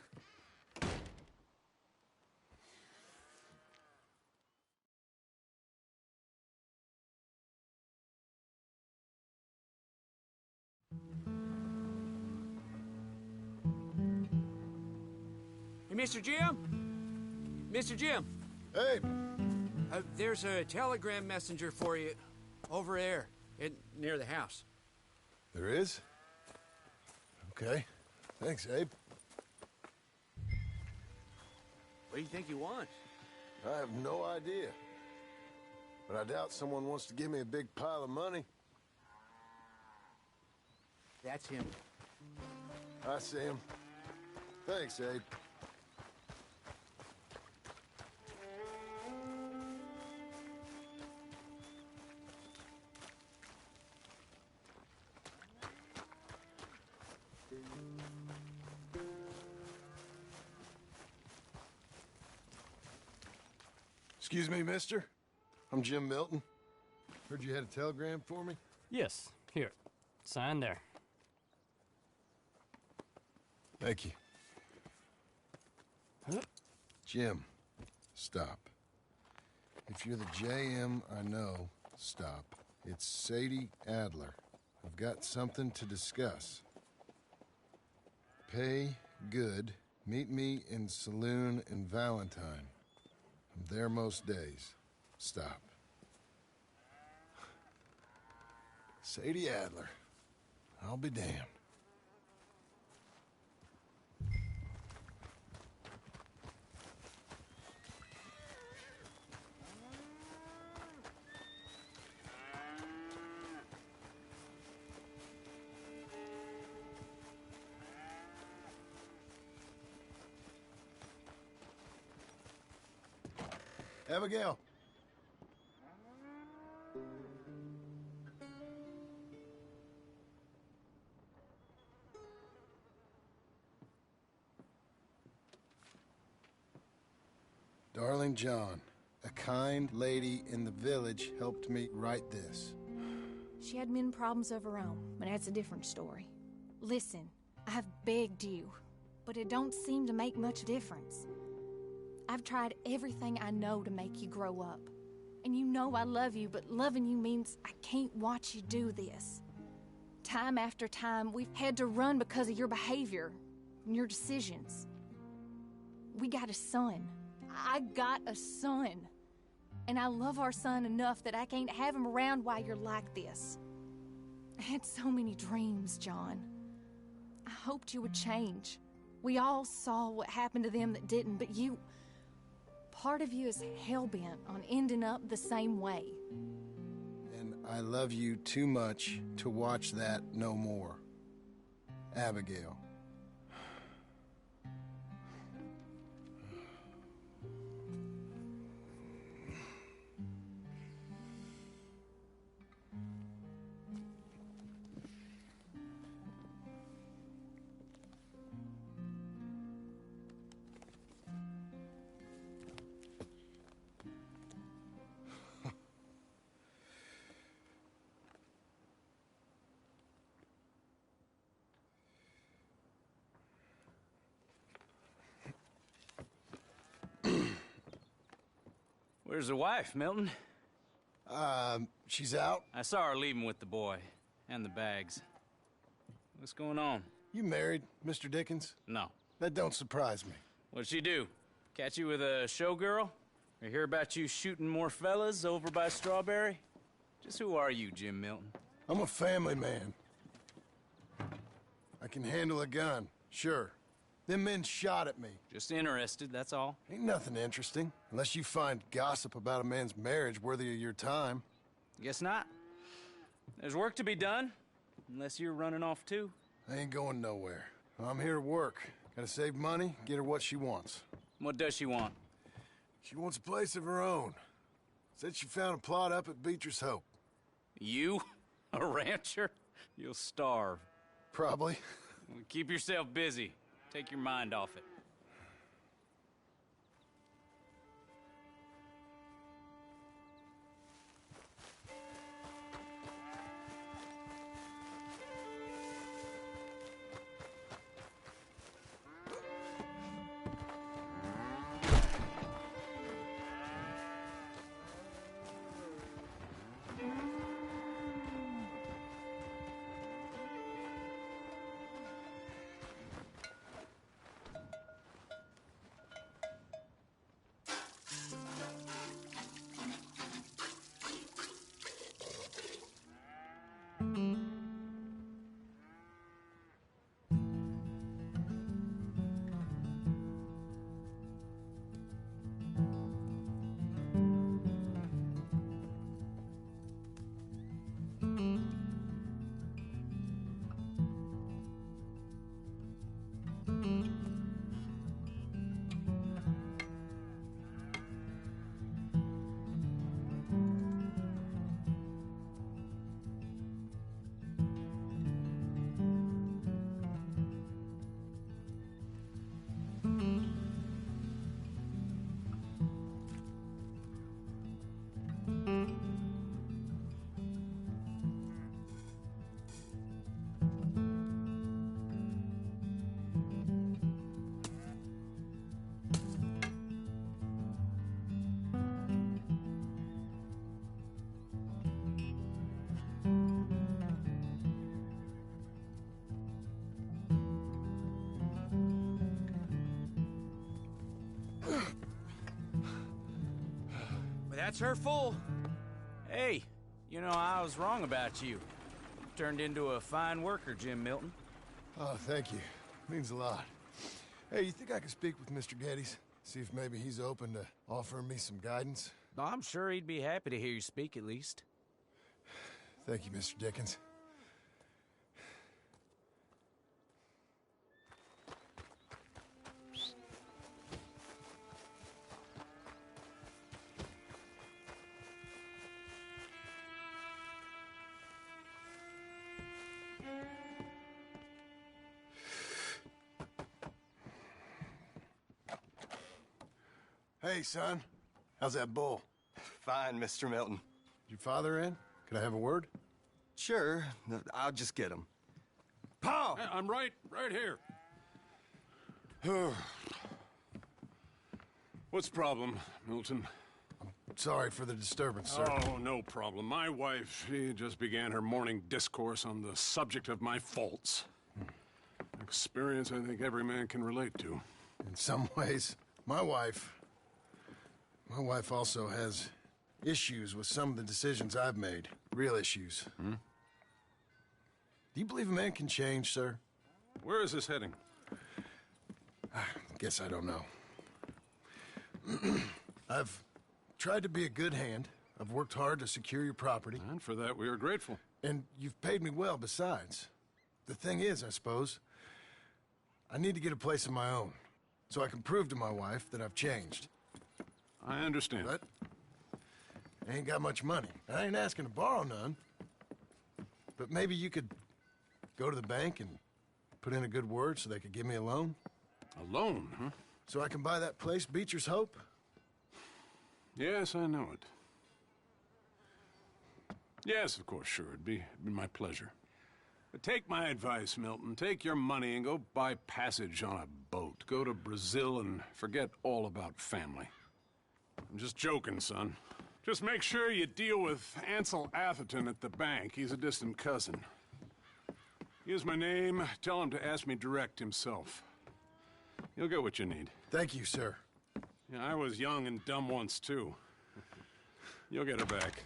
Hey, Mr. Jim? Mr. Jim? Hey. There's a telegram messenger for you over there near the house. There is? Okay. Thanks, Abe. What do you think he wants? I have no idea. But I doubt someone wants to give me a big pile of money. That's him. I see him. Thanks, Abe. Excuse me, mister. I'm Jim Milton. Heard you had a telegram for me? Yes. Here. Sign there. Thank you. Huh? Jim, stop. If you're the JM I know, stop. It's Sadie Adler. I've got something to discuss. Pay good. Meet me in saloon in Valentine. I'm there most days. Stop. Sadie Adler. I'll be damned. Abigail. Darling John, a kind lady in the village helped me write this. She had men problems of her own, but that's a different story. Listen, I have begged you, but it don't seem to make much difference. I've tried everything I know to make you grow up. And you know I love you, but loving you means I can't watch you do this. Time after time, we've had to run because of your behavior and your decisions. We got a son. I got a son. And I love our son enough that I can't have him around while you're like this. I had so many dreams, John. I hoped you would change. We all saw what happened to them that didn't, but you... Part of you is hell-bent on ending up the same way. And I love you too much to watch that no more. Abigail. Where's the wife, Milton? She's out. I saw her leaving with the boy. And the bags. What's going on? You married, Mr. Dickens? No. That don't surprise me. What'd she do? Catch you with a showgirl? Or hear about you shooting more fellas over by Strawberry? Just who are you, Jim Milton? I'm a family man. I can handle a gun, sure. Them men shot at me. Just interested, that's all. Ain't nothing interesting, unless you find gossip about a man's marriage worthy of your time. Guess not. There's work to be done, unless you're running off too. I ain't going nowhere. I'm here to work. Gotta save money, get her what she wants. What does she want? She wants a place of her own. Said she found a plot up at Beecher's Hope. You? A rancher? You'll starve. Probably. Well, keep yourself busy. Take your mind off it. That's her full. Hey, you know, I was wrong about you. Turned into a fine worker, Jim Milton. Oh, thank you. Means a lot. Hey, you think I could speak with Mr. Geddes? See if maybe he's open to offering me some guidance? I'm sure he'd be happy to hear you speak, at least. Thank you, Mr. Dickens. Hey, son. How's that bull? Fine, Mr. Milton. Your father in? Can I have a word? Sure. I'll just get him. Paul! Hey, I'm right here. What's the problem, Milton? Sorry for the disturbance, sir. Oh, no problem. My wife, she just began her morning discourse on the subject of my faults. Experience I think every man can relate to. In some ways, my wife also has issues with some of the decisions I've made. Real issues. Hmm? Do you believe a man can change, sir? Where is this heading? Guess I don't know. I've tried to be a good hand. I've worked hard to secure your property. And for that, we are grateful. And you've paid me well besides. The thing is, I suppose, I need to get a place of my own, so I can prove to my wife that I've changed. I understand. But I ain't got much money. I ain't asking to borrow none. But maybe you could go to the bank and put in a good word so they could give me a loan? A loan, huh? So I can buy that place, Beecher's Hope? Yes, I know it. Yes, of course, sure. It'd be my pleasure. But take my advice, Milton. Take your money and go buy passage on a boat. Go to Brazil and forget all about family. I'm just joking, son. Just make sure you deal with Ansel Atherton at the bank. He's a distant cousin. Use my name. Tell him to ask me direct himself. You'll get what you need. Thank you, sir. Yeah, I was young and dumb once, too. You'll get her back.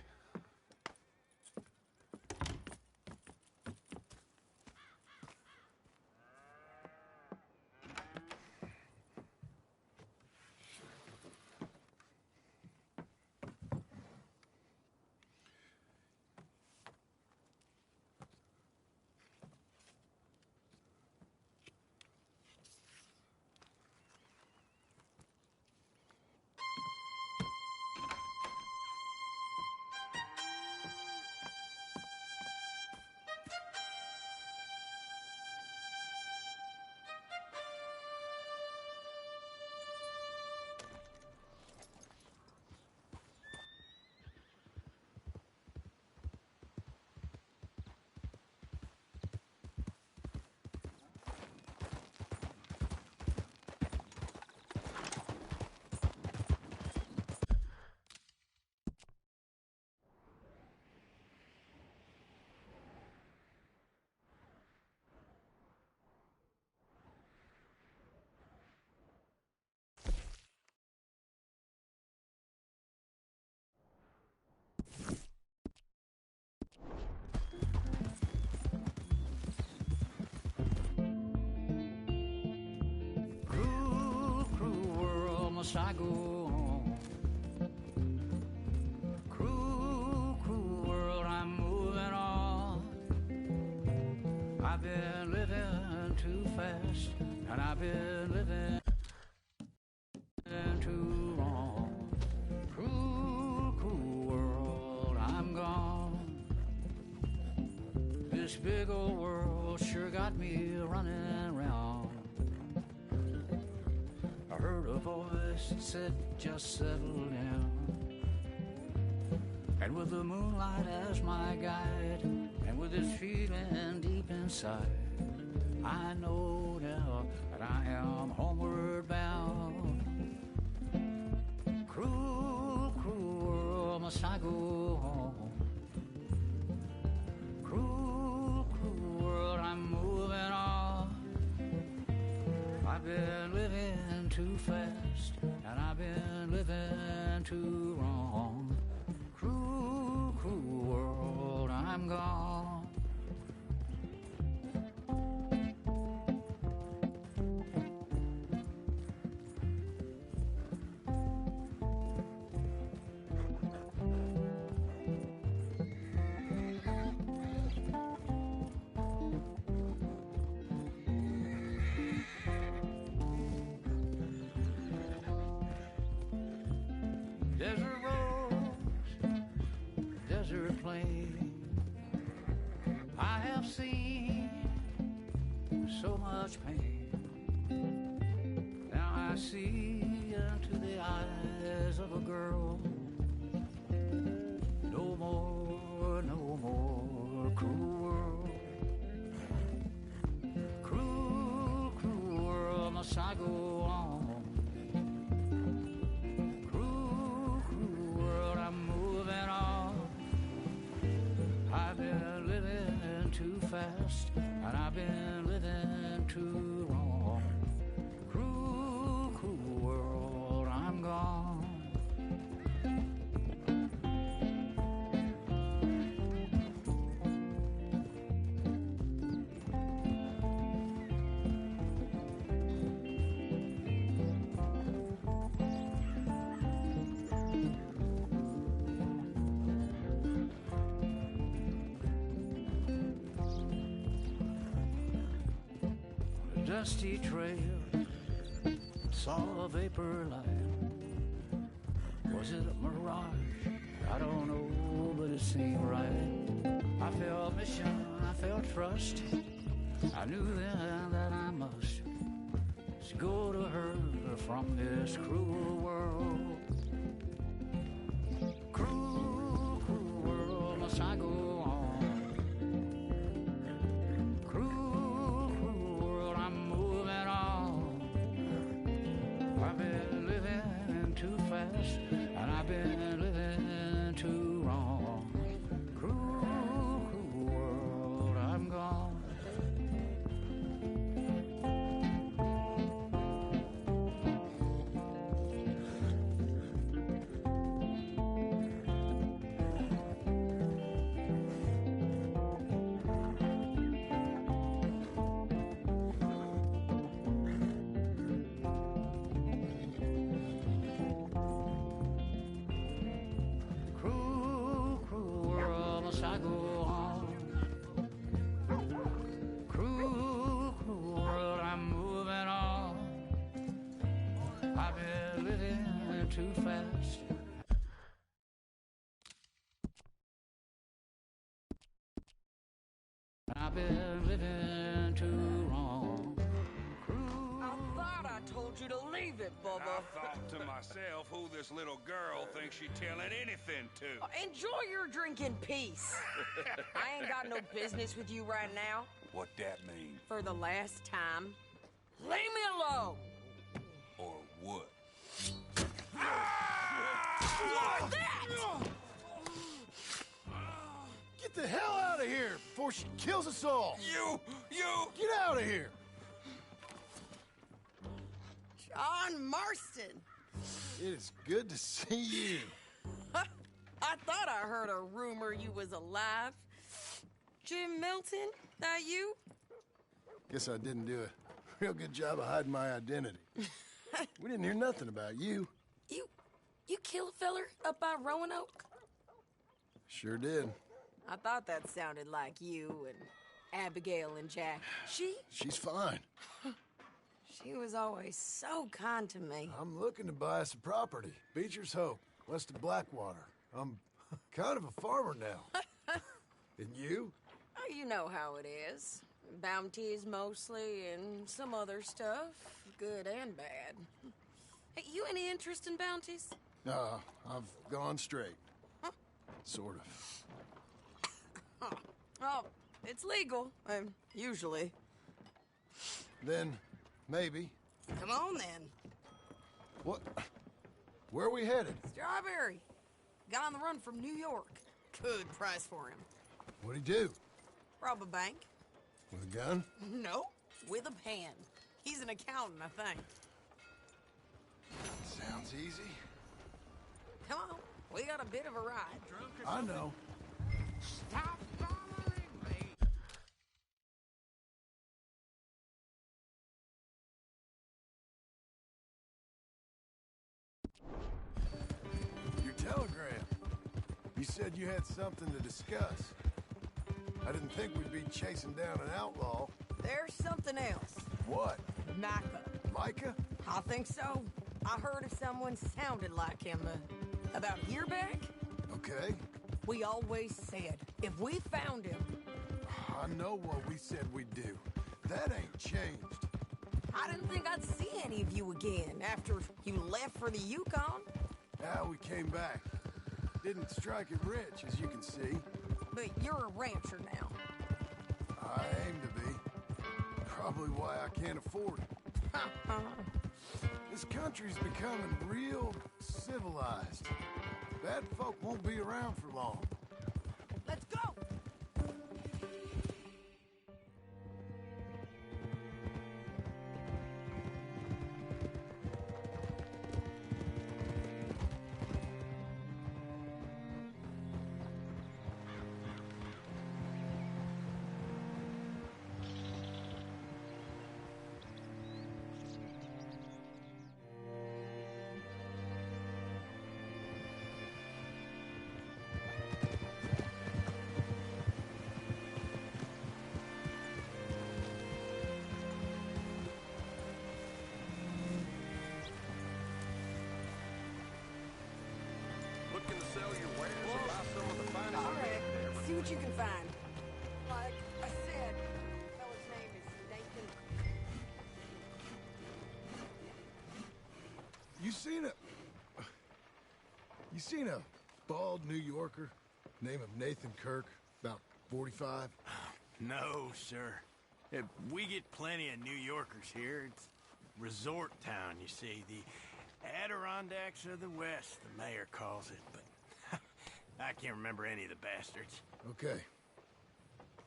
Must I go on? Cruel, cruel world, I'm moving on. I've been living too fast, and I've been living too long. Cruel, cruel world, I'm gone. This big old world sure got me running round. I heard a voice that said, just settle down. And with the moonlight as my guide, and with this feeling deep inside, I know now that I am homeward bound. Cruel, cruel world, must I go home? Cruel, cruel world, I'm moving on. I've been living too fast, and I've been living too wrong. I'm gone. Desert rose, desert plain. I have seen so much pain. Now I see into the eyes of a girl. No more, no more cruel world. Cruel, cruel world, must I go on? Too fast, and I've been living too wrong. Cruel, cruel world, I'm gone. Dusty trail, saw a vapor light. Was it a mirage? I don't know, but it seemed right. I felt mission, I felt trust. I knew then that I must go to her from this cruel world. Cruel, cruel world, must I go? And I've been living too wrong. Cruel, cruel world, I'm gone. I go on. Cruel, cruel world, I'm moving on. I've been living too fast. I've been living too wrong. I thought I told you to leave it, Bubba. I thought to myself, who this little girl thinks she's telling anything to. Enjoy your drink in peace. I ain't got no business with you right now. What that mean? For the last time, leave me alone. Or what? What's that? Get the hell out of here before she kills us all! You! Get out of here! John Marston! It is good to see you. I thought I heard a rumor you was alive. Jim Milton, that you? Guess I didn't do a real good job of hiding my identity. We didn't hear nothing about you. You kill a feller up by Roanoke? Sure did. I thought that sounded like you and Abigail and Jack. She's fine. She was always so kind to me. I'm looking to buy us a property. Beecher's Hope, west of Blackwater. I'm kind of a farmer now. And you? Oh, you know how it is. Bounties mostly, and some other stuff, good and bad. Hey, you any interest in bounties? I've gone straight. Huh? Sort of. Huh. Oh, it's legal, usually. Then, maybe. Come on, then. What? Where are we headed? Strawberry. Got on the run from New York. Good price for him. What'd he do? Rob a bank. With a gun? No, with a pen. He's an accountant, I think. Sounds easy. Come on, we got a bit of a ride. I know. Stop, stop. You said you had something to discuss. I didn't think we'd be chasing down an outlaw. There's something else. What? Micah. Micah? I think so. I heard of someone sounded like him about a year back. Okay. We always said, if we found him... I know what we said we'd do. That ain't changed. I didn't think I'd see any of you again after you left for the Yukon. Yeah, we came back. Didn't strike it rich, as you can see. But you're a rancher now. I aim to be. Probably why I can't afford it. This country's becoming real civilized. Bad folk won't be around for long. Let's go! Looking to sell your wares and buy some of the finest All right, ever. see what you can find. Like I said, the fella's name is Nathan. You seen a bald New Yorker, name of Nathan Kirk, about 45? No, sir. We get plenty of New Yorkers here. It's resort town, you see. The Adirondacks of the West, the mayor calls it, but I can't remember any of the bastards. Okay.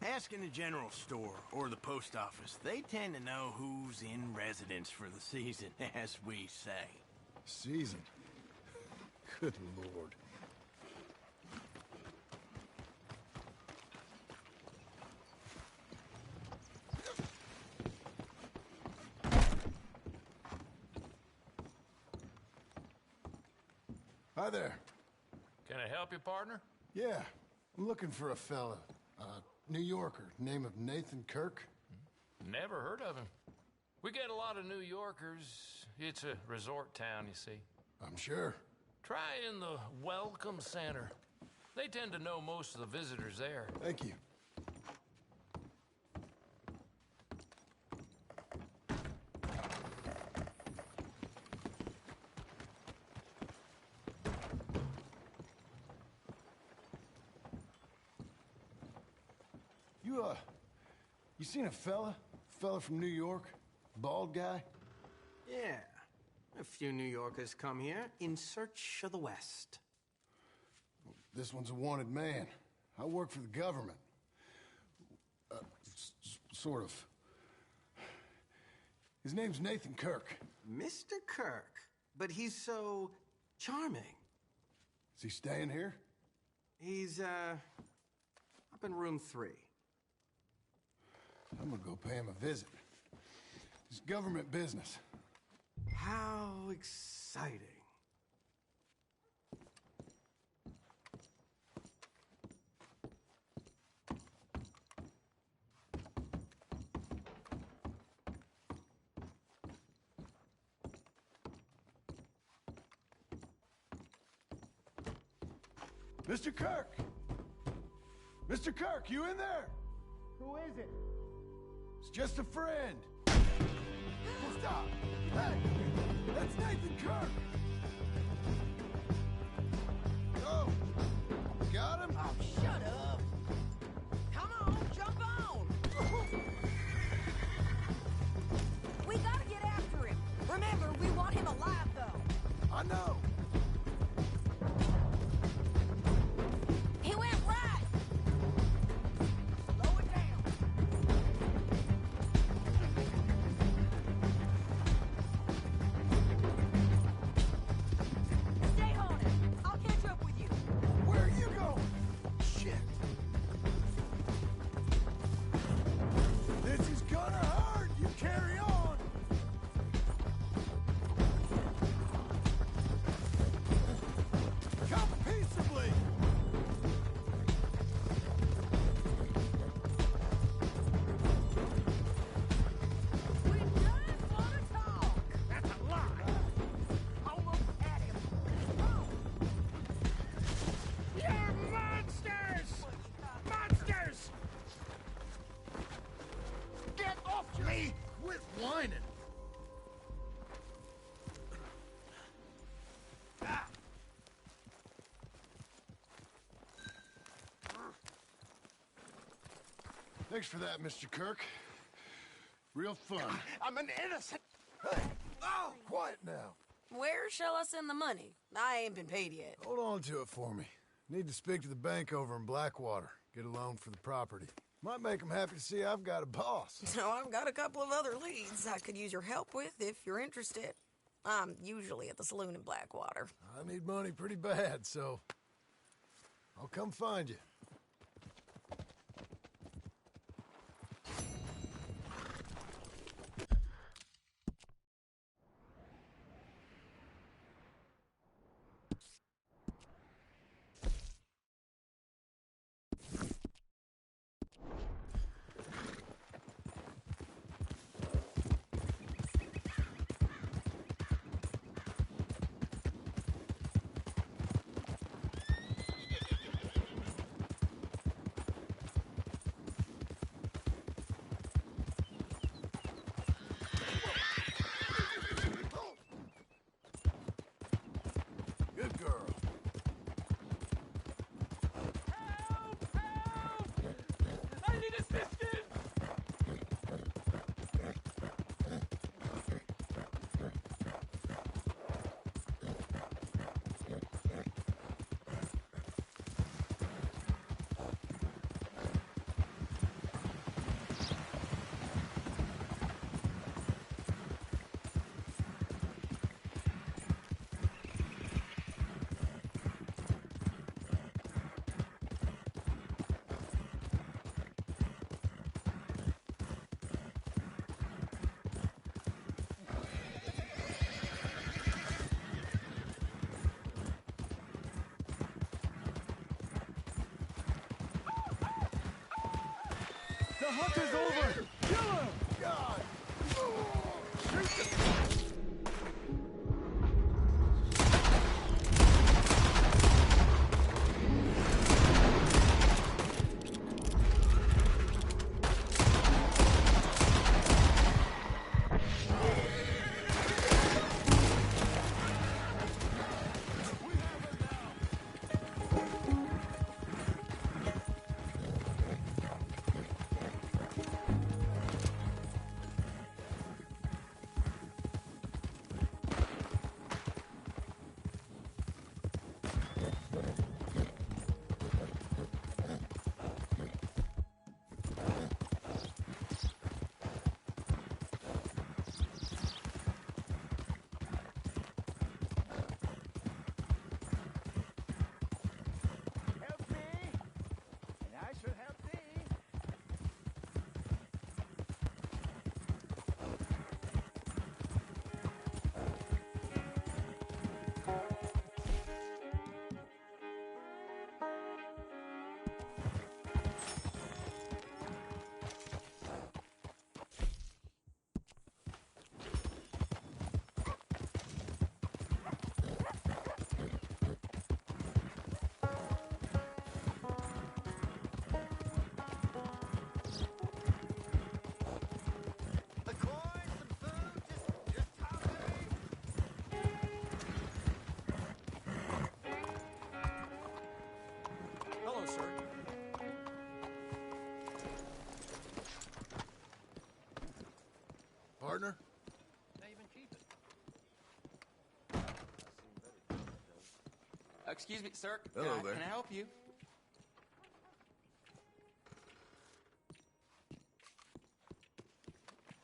Ask in the general store or the post office. They tend to know who's in residence for the season, as we say. Season? Good Lord. Hi there. Can I help you, partner? Yeah, I'm looking for a fella. New Yorker, name of Nathan Kirk. Never heard of him. We get a lot of New Yorkers. It's a resort town, you see. I'm sure. Try in the Welcome Center. They tend to know most of the visitors there. Thank you. You seen a fella? Fella from New York? Bald guy? Yeah. A few New Yorkers come here in search of the West. This one's a wanted man. I work for the government. Sort of. His name's Nathan Kirk. Mr. Kirk? But he's so charming. Is he staying here? He's, up in room 3. I'm gonna go pay him a visit. It's government business. How exciting. Mr. Kirk! Mr. Kirk, you in there? Who is it? It's just a friend. Stop! Hey! That's Nathan Kirk! Go! Got him? Oh, shut up! Come on, jump on! We gotta get after him. Remember, we want him alive, though. I know. He went right. Slow it down. Stay on it. I'll catch up with you. Thanks for that, Mr. Kirk. Real fun. I'm an innocent. Hey! Oh! Quiet now. Where shall I send the money? I ain't been paid yet. Hold on to it for me. Need to speak to the bank over in Blackwater. Get a loan for the property. Might make them happy to see I've got a boss. So I've got a couple of other leads I could use your help with if you're interested. I'm usually at the saloon in Blackwater. I need money pretty bad, so I'll come find you. Good girl. I need assistance! The hunt is over! Kill him! God! Shoot them! Hello, sir. Partner? Excuse me, sir. Hello there. Can I help you?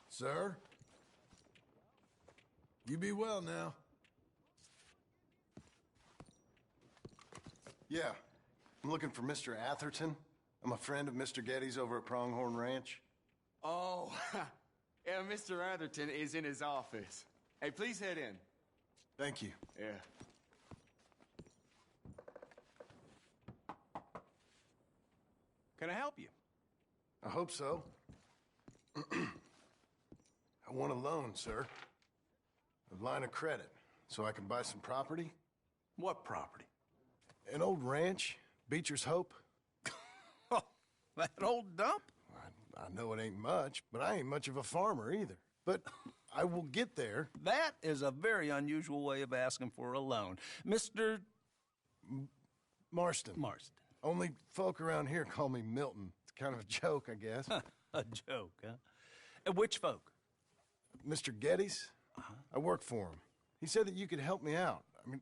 Sir? You be well now. Yeah, I'm looking for Mr. Atherton. I'm a friend of Mr. Getty's over at Pronghorn Ranch. Oh, yeah, Mr. Atherton is in his office. Hey, please head in. Thank you. Yeah. Can I help you? I hope so. I want a loan, sir. A line of credit, so I can buy some property. What property? An old ranch, Beecher's Hope. That old dump? I know it ain't much, but I ain't much of a farmer either. But I will get there. That is a very unusual way of asking for a loan. Mr. Marston. Marston. Only folk around here call me Milton. It's kind of a joke, I guess. A joke, huh? And which folk? Mr. Geddes? I work for him. He said that you could help me out. I mean,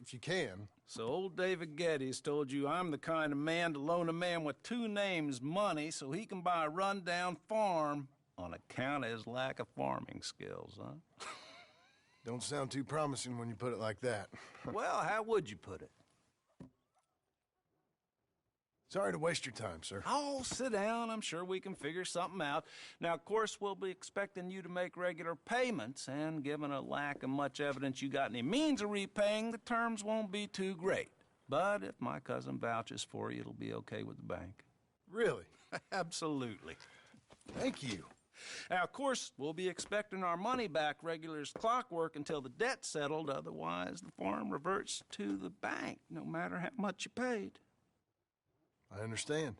if you can. So old David Geddes told you I'm the kind of man to loan a man with two names money so he can buy a rundown farm on account of his lack of farming skills, huh? Don't sound too promising when you put it like that. Well, how would you put it? Sorry to waste your time, sir. Oh, sit down. I'm sure we can figure something out. Now, of course, we'll be expecting you to make regular payments, and given a lack of much evidence you got any means of repaying, the terms won't be too great. But if my cousin vouches for you, it'll be okay with the bank. Really? Absolutely. Thank you. Now, of course, we'll be expecting our money back regular as clockwork until the debt's settled. Otherwise, the farm reverts to the bank, no matter how much you paid. I understand.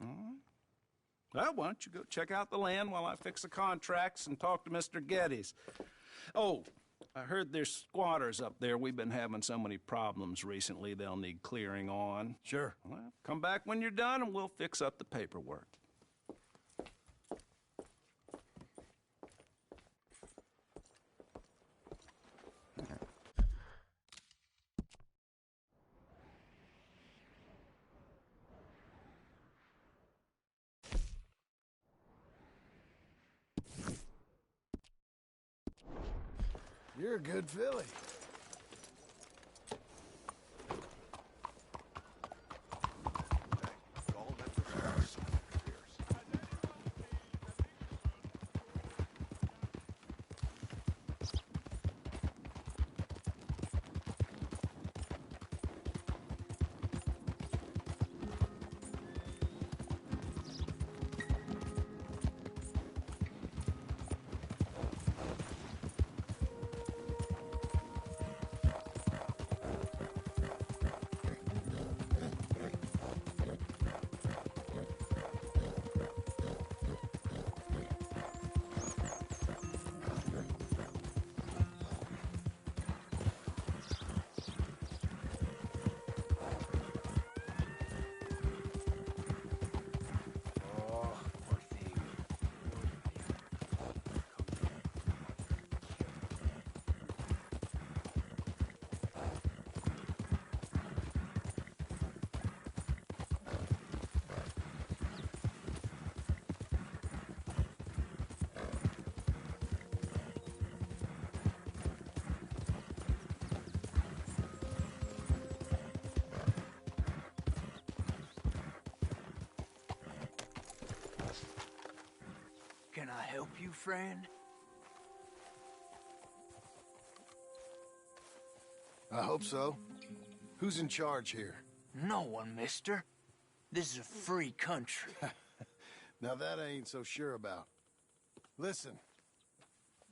All right. Well, why don't you go check out the land while I fix the contracts and talk to Mr. Geddes. Oh, I heard there's squatters up there. We've been having so many problems recently, they'll need clearing on. Sure. Well, come back when you're done and we'll fix up the paperwork. You're a good filly. Can I help you, friend? I hope so. Who's in charge here? No one, mister. This is a free country. Now that I ain't so sure about. Listen,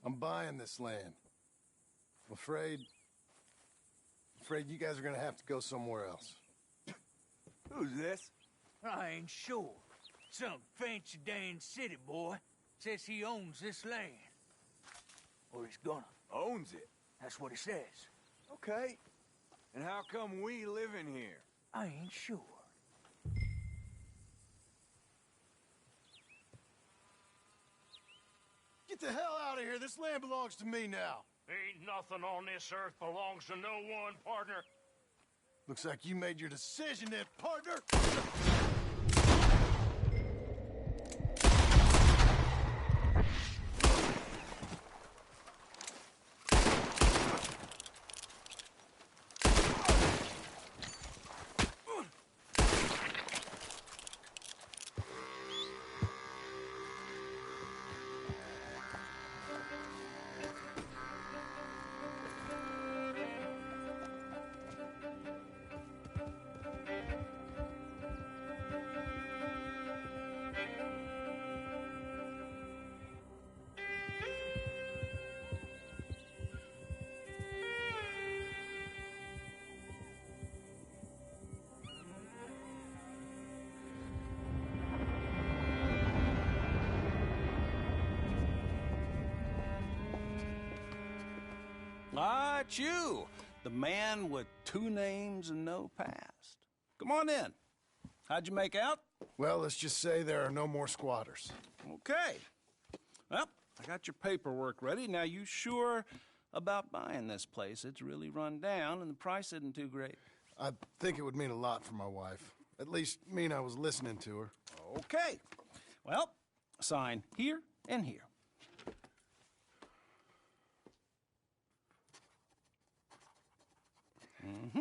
I'm buying this land. I'm afraid you guys are gonna have to go somewhere else. Who's this? I ain't sure. Some fancy Dan city boy says he owns this land. Or he's gonna. Owns it? That's what he says. Okay. And how come we live in here? I ain't sure. Get the hell out of here. This land belongs to me now. Ain't nothing on this earth belongs to no one, partner. Looks like you made your decision then, partner. Ah, it's you, the man with two names and no past. Come on in. How'd you make out? Well, let's just say there are no more squatters. Okay. Well, I got your paperwork ready. Now, you sure about buying this place? It's really run down, and the price isn't too great. I think it would mean a lot for my wife. At least mean I was listening to her. Okay. Well, sign here and here. Mm-hmm.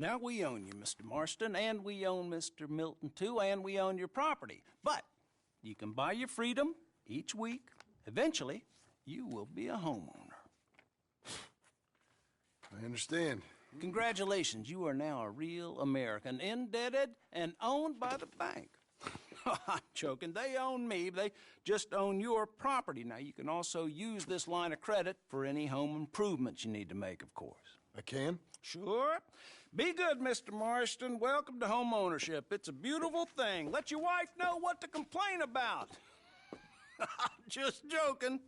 Now, we own you, Mr. Marston, and we own Mr. Milton, too, and we own your property. But you can buy your freedom each week. Eventually, you will be a homeowner. I understand. Congratulations, you are now a real American, indebted and owned by the bank. I'm joking. They own me. They just own your property. Now, you can also use this line of credit for any home improvements you need to make, of course. I can? Sure. Be good, Mr. Marston. Welcome to home ownership. It's a beautiful thing. Let your wife know what to complain about. Just joking.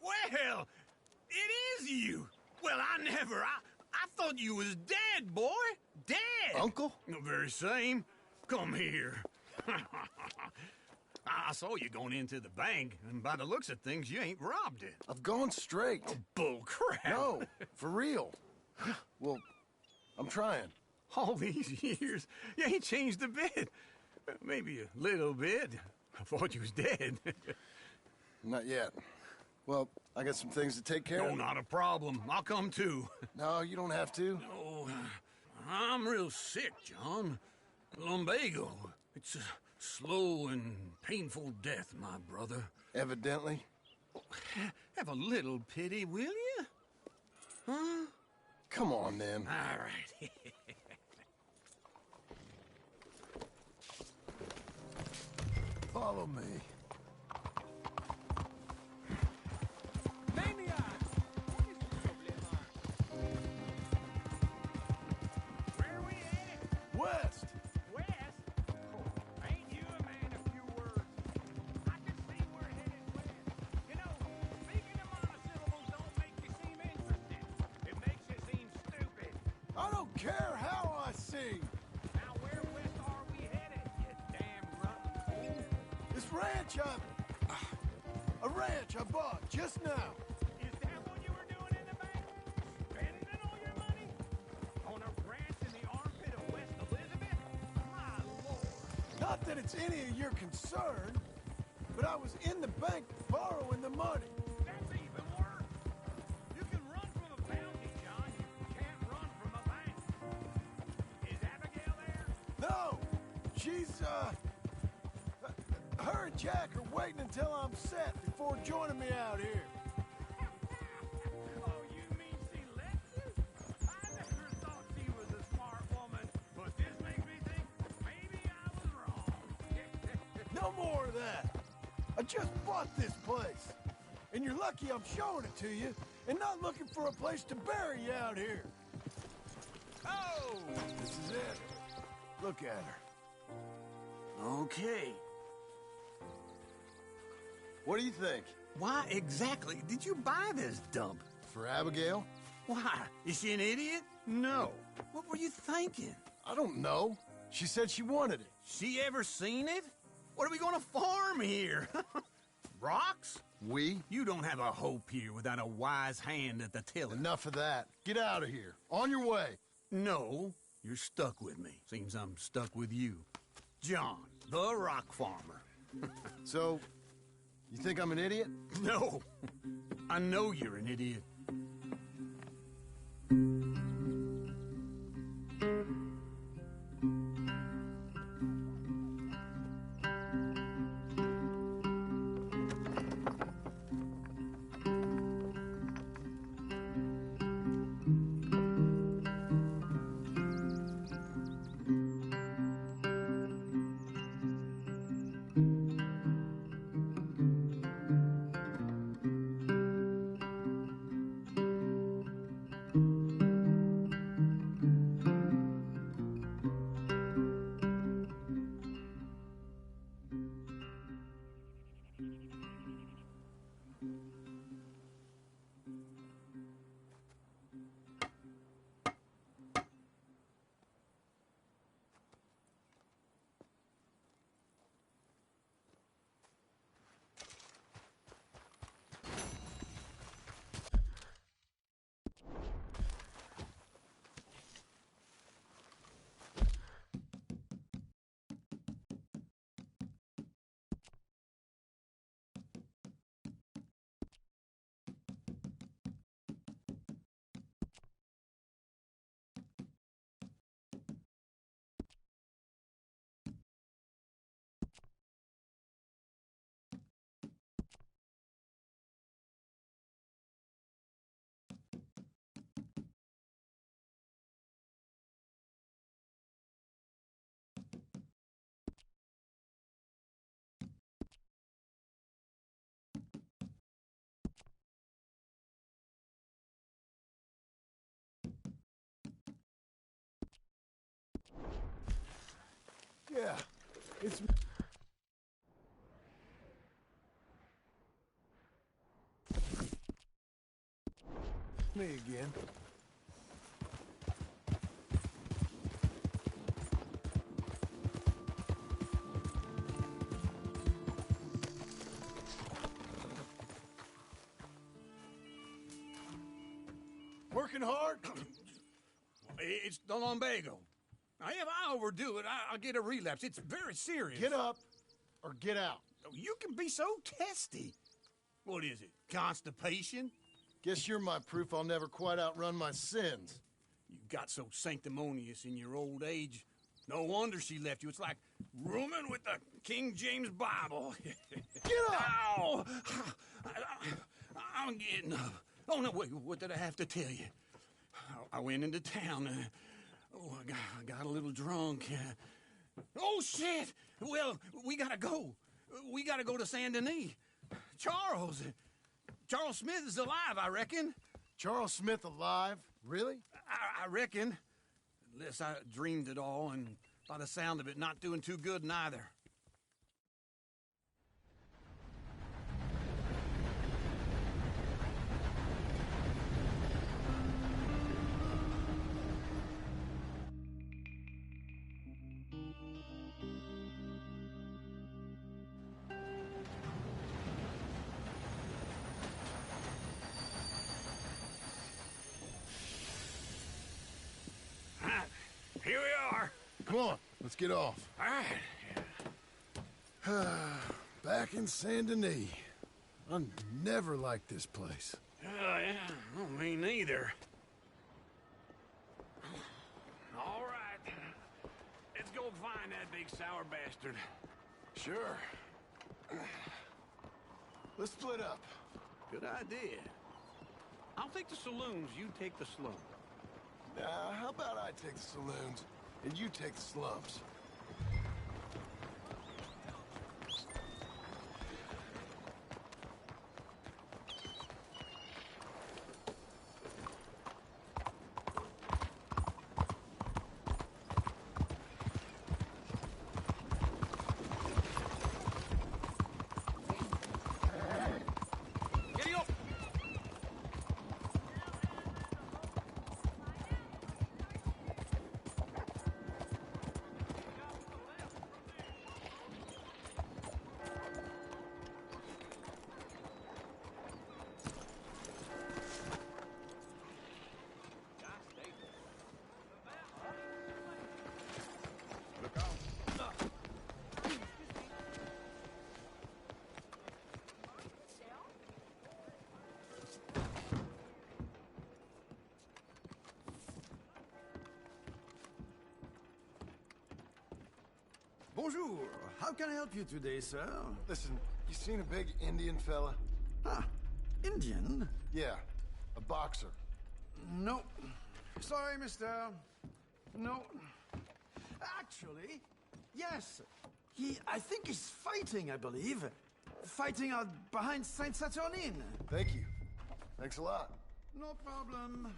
Well, it is you. Well, I thought you was dead, boy. Dead. Uncle? The very same. Come here. I saw you going into the bank, and by the looks of things, you ain't robbed it. I've gone straight. Oh, bull crap. No, for real. Well, I'm trying. All these years, you ain't changed a bit. Maybe a little bit. I thought you was dead. Not yet. Well, I got some things to take care of. No, not a problem. I'll come too. No, you don't have to. Oh, I'm real sick, John. Lumbago. It's a slow and painful death, my brother. Evidently. Have a little pity, will you? Huh? Come on, then. All right. Follow me. West! West? Oh, ain't you a man of few words? I can see we're headed west. You know, speaking of monosyllables don't make you seem interested. It makes you seem stupid. I don't care how I sing. Now where west are we headed, you damn rotten fool? This ranch a ranch I bought just now. Is that what you were doing in the bank? Spending all your money? On a ranch in the armpit of West Elizabeth? My lord. Not that it's any of your concern, but I was in the bank borrowing the money. That's even worse. You can run from a bounty, John. You can't run from a bank. Is Abigail there? No! She's, her and Jack are waiting until I'm set before joining me out here. Oh, you mean she left you? I never thought she was a smart woman, but this makes me think maybe I was wrong. No more of that. I just bought this place. And you're lucky I'm showing it to you and not looking for a place to bury you out here. Oh! This is it. Look at her. Okay. What do you think? Why exactly did you buy this dump? For Abigail? Why? Is she an idiot? No. What were you thinking? I don't know. She said she wanted it. She ever seen it? What are we gonna farm here? Rocks? We? You don't have a hope here without a wise hand at the tiller. Enough of that. Get out of here. On your way. No, you're stuck with me. Seems I'm stuck with you. John, the rock farmer. So, you think I'm an idiot? No. I know you're an idiot. Yeah, it's me again. Working hard? It's the lumbago. Now, if I overdo it, I'll get a relapse. It's very serious. Get up or get out. You can be so testy. What is it, constipation? Guess you're my proof I'll never quite outrun my sins. You got so sanctimonious in your old age. No wonder she left you. It's like rooming with the King James Bible. Get up! Ow! I'm getting up. Oh, no, wait, what did I have to tell you? I went into town. I got a little drunk. Oh, shit! Well, we gotta go. We gotta go to Saint Denis. Charles Smith is alive, I reckon. Charles Smith alive? Really? I reckon. Unless I dreamed it all, and by the sound of it, not doing too good neither. Here we are. Come on, let's get off. All right. Back in Saint Denis. I never liked this place. Yeah, oh, me neither. All right. Let's go find that big sour bastard. Sure. Let's split up. Good idea. I'll take the saloons, you take the slums. Now, how about I take the saloons, and you take the slums? Bonjour. How can I help you today, sir? Listen, you seen a big Indian fella? Ah, Indian? Yeah, a boxer. No. Sorry, mister. No. Actually, yes. I think he's fighting, I believe. Fighting out behind Saint Saturnine. Thank you. Thanks a lot. No problem.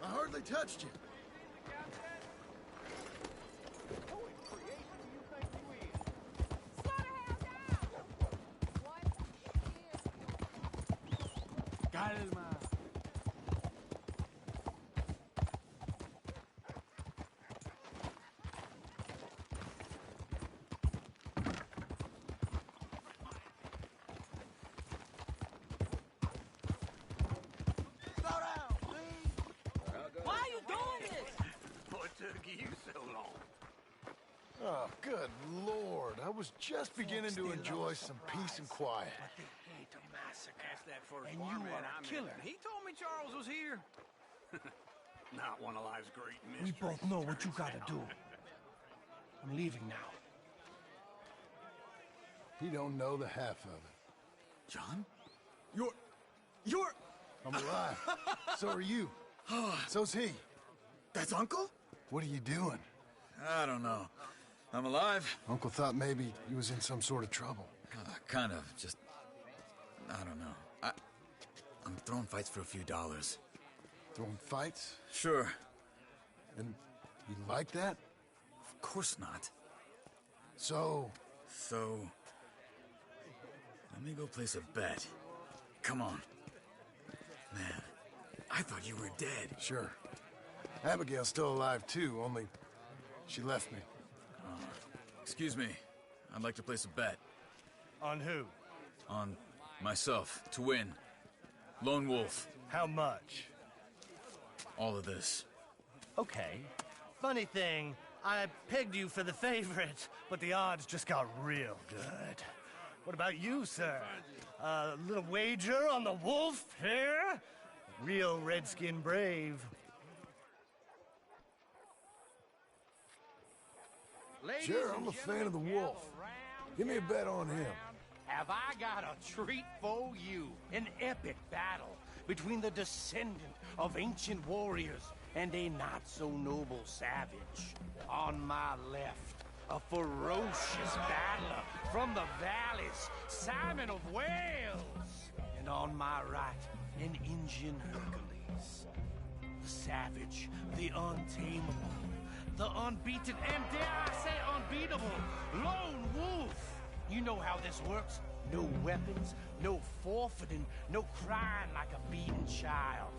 I hardly touched you. Calma. Why are you doing this? What took you so long? Oh, good Lord. I was just beginning to enjoy some peace and quiet. That's that first And barman you are a I met. killer. He told me Charles was here. Not one of life's great We mysteries. both know what you gotta do. I'm leaving now. He don't know the half of it. John? You're... I'm alive. So are you. So's he. That's Uncle? What are you doing? I don't know. I'm alive. Uncle thought maybe he was in some sort of trouble. Kind of. Just... I don't know. I'm throwing fights for a few dollars. Throwing fights? Sure. And you like that? Of course not. So, let me go place a bet. Come on. Man, I thought you were dead. Sure. Abigail's still alive, too, only she left me. Excuse me. I'd like to place a bet. On who? On myself, to win. Lone Wolf. How much? All of this. Okay. Funny thing, I pegged you for the favorite, but the odds just got real good. What about you, sir? A little wager on the wolf here? Real redskin brave. Sure, I'm a fan of the wolf. Give me a bet on him. Have I got a treat for you? An epic battle between the descendant of ancient warriors and a not-so-noble savage. On my left, a ferocious battler from the valleys, Simon of Wales. And on my right, an Indian Hercules. The savage, the untamable, the unbeaten, and dare I say unbeatable, Lone Wolf. You know how this works. No weapons, no forfeiting, no crying like a beaten child.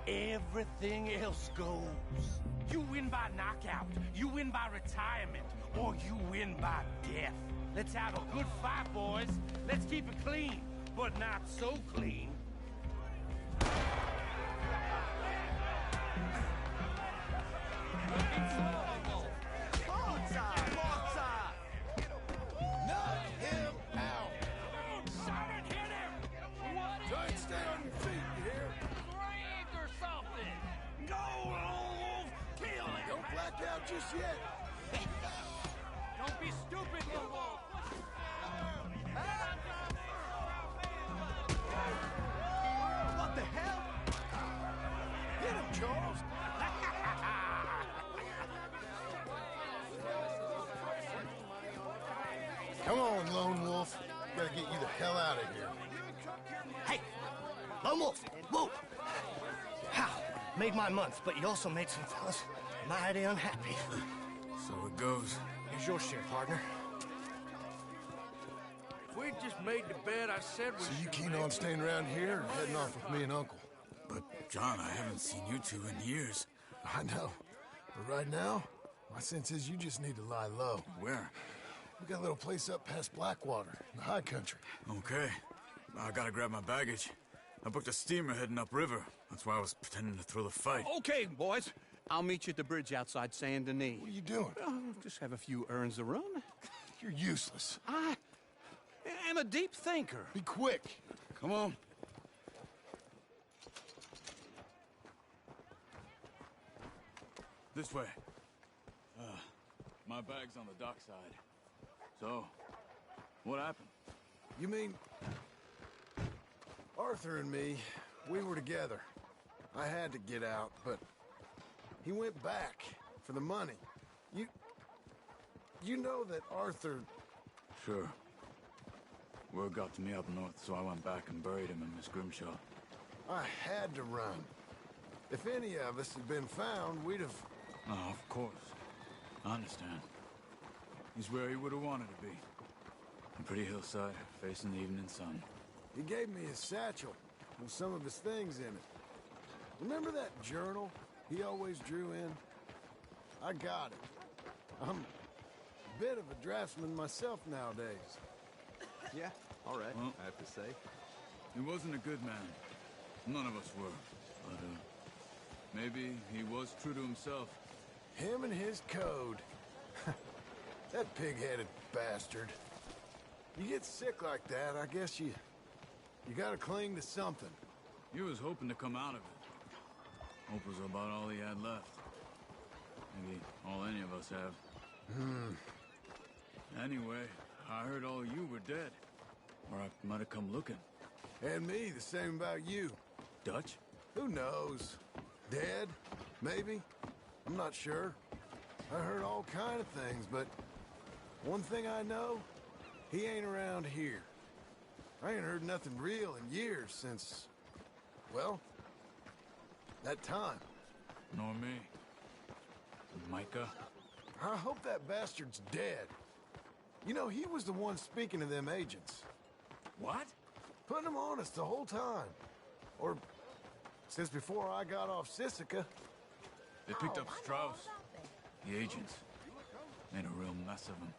Everything else goes. You win by knockout, you win by retirement, or you win by death. Let's have a good fight, boys. Let's keep it clean, but not so clean. Just yet. Don't be stupid, Lone Wolf. What the hell? Get him, Charles. Come on, Lone Wolf. Gotta get you the hell out of here. Hey, Lone Wolf. Whoa. How? Made my month, but you also made some fellas mighty unhappy. So it goes. Here's your share, partner. If we just made the bet I said we So you keen on staying around here or heading off with me and Uncle? But, John, I haven't seen you two in years. I know. But right now, my sense is you just need to lie low. Where? We got a little place up past Blackwater, in the high country. Okay. I gotta grab my baggage. I booked a steamer heading upriver. That's why I was pretending to throw the fight. Okay, boys. I'll meet you at the bridge outside Saint Denis. What are you doing? Just have a few errands to run. You're useless. I am a deep thinker. Be quick. Come on. This way. My bag's on the dockside. So, what happened? You mean... Arthur and me, we were together. I had to get out, but he went back for the money. You know that Arthur... Sure. Word got to me up north, so I went back and buried him in Miss Grimshaw. I had to run. If any of us had been found, we'd have... Oh, of course. I understand. He's where he would have wanted to be. A pretty hillside, facing the evening sun. He gave me his satchel with some of his things in it. Remember that journal he always drew in? I got it. I'm a bit of a draftsman myself nowadays. Yeah, all right, well, I have to say. He wasn't a good man. None of us were. But, maybe he was true to himself. Him and his code. That pig-headed bastard. You get sick like that, I guess you gotta cling to something. He was hoping to come out of it. Hope was about all he had left. Maybe all any of us have. Anyway, I heard all you were dead. Or I might have come looking. And me, the same about you. Dutch? Who knows? Dead? Maybe? I'm not sure. I heard all kind of things, but one thing I know, He ain't around here. I ain't heard nothing real in years since, well, that time. Nor me. Micah? I hope that bastard's dead. You know, he was the one speaking to them agents. What? Putting them on us the whole time. Or since before I got off Sisika. They picked up Strauss. The agents. Made a real mess of him.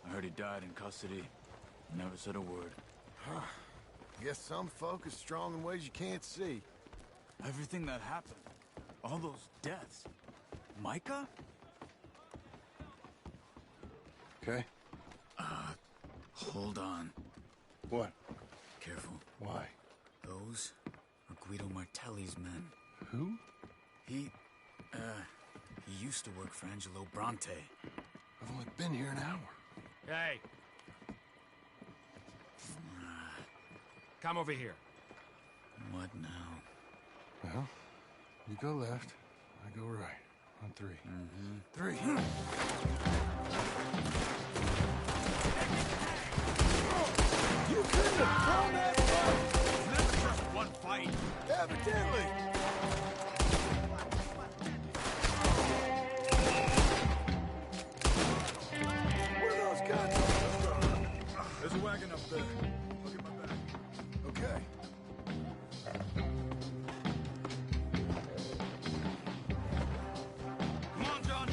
I heard he died in custody. Never said a word. Guess some folk is strong in ways you can't see. Everything that happened. All those deaths. Micah? Okay. Hold on. What? Careful. Why? Those are Guido Martelli's men. Who? He used to work for Angelo Bronte. I've only been here an hour. Hey. Come over here. What now? Well, you go left, I go right. On three. Three. You couldn't have thrown that fight! That's just one fight. Evidently! Where are those guns? There's a wagon up there. Look at my back. Okay. Come on, John.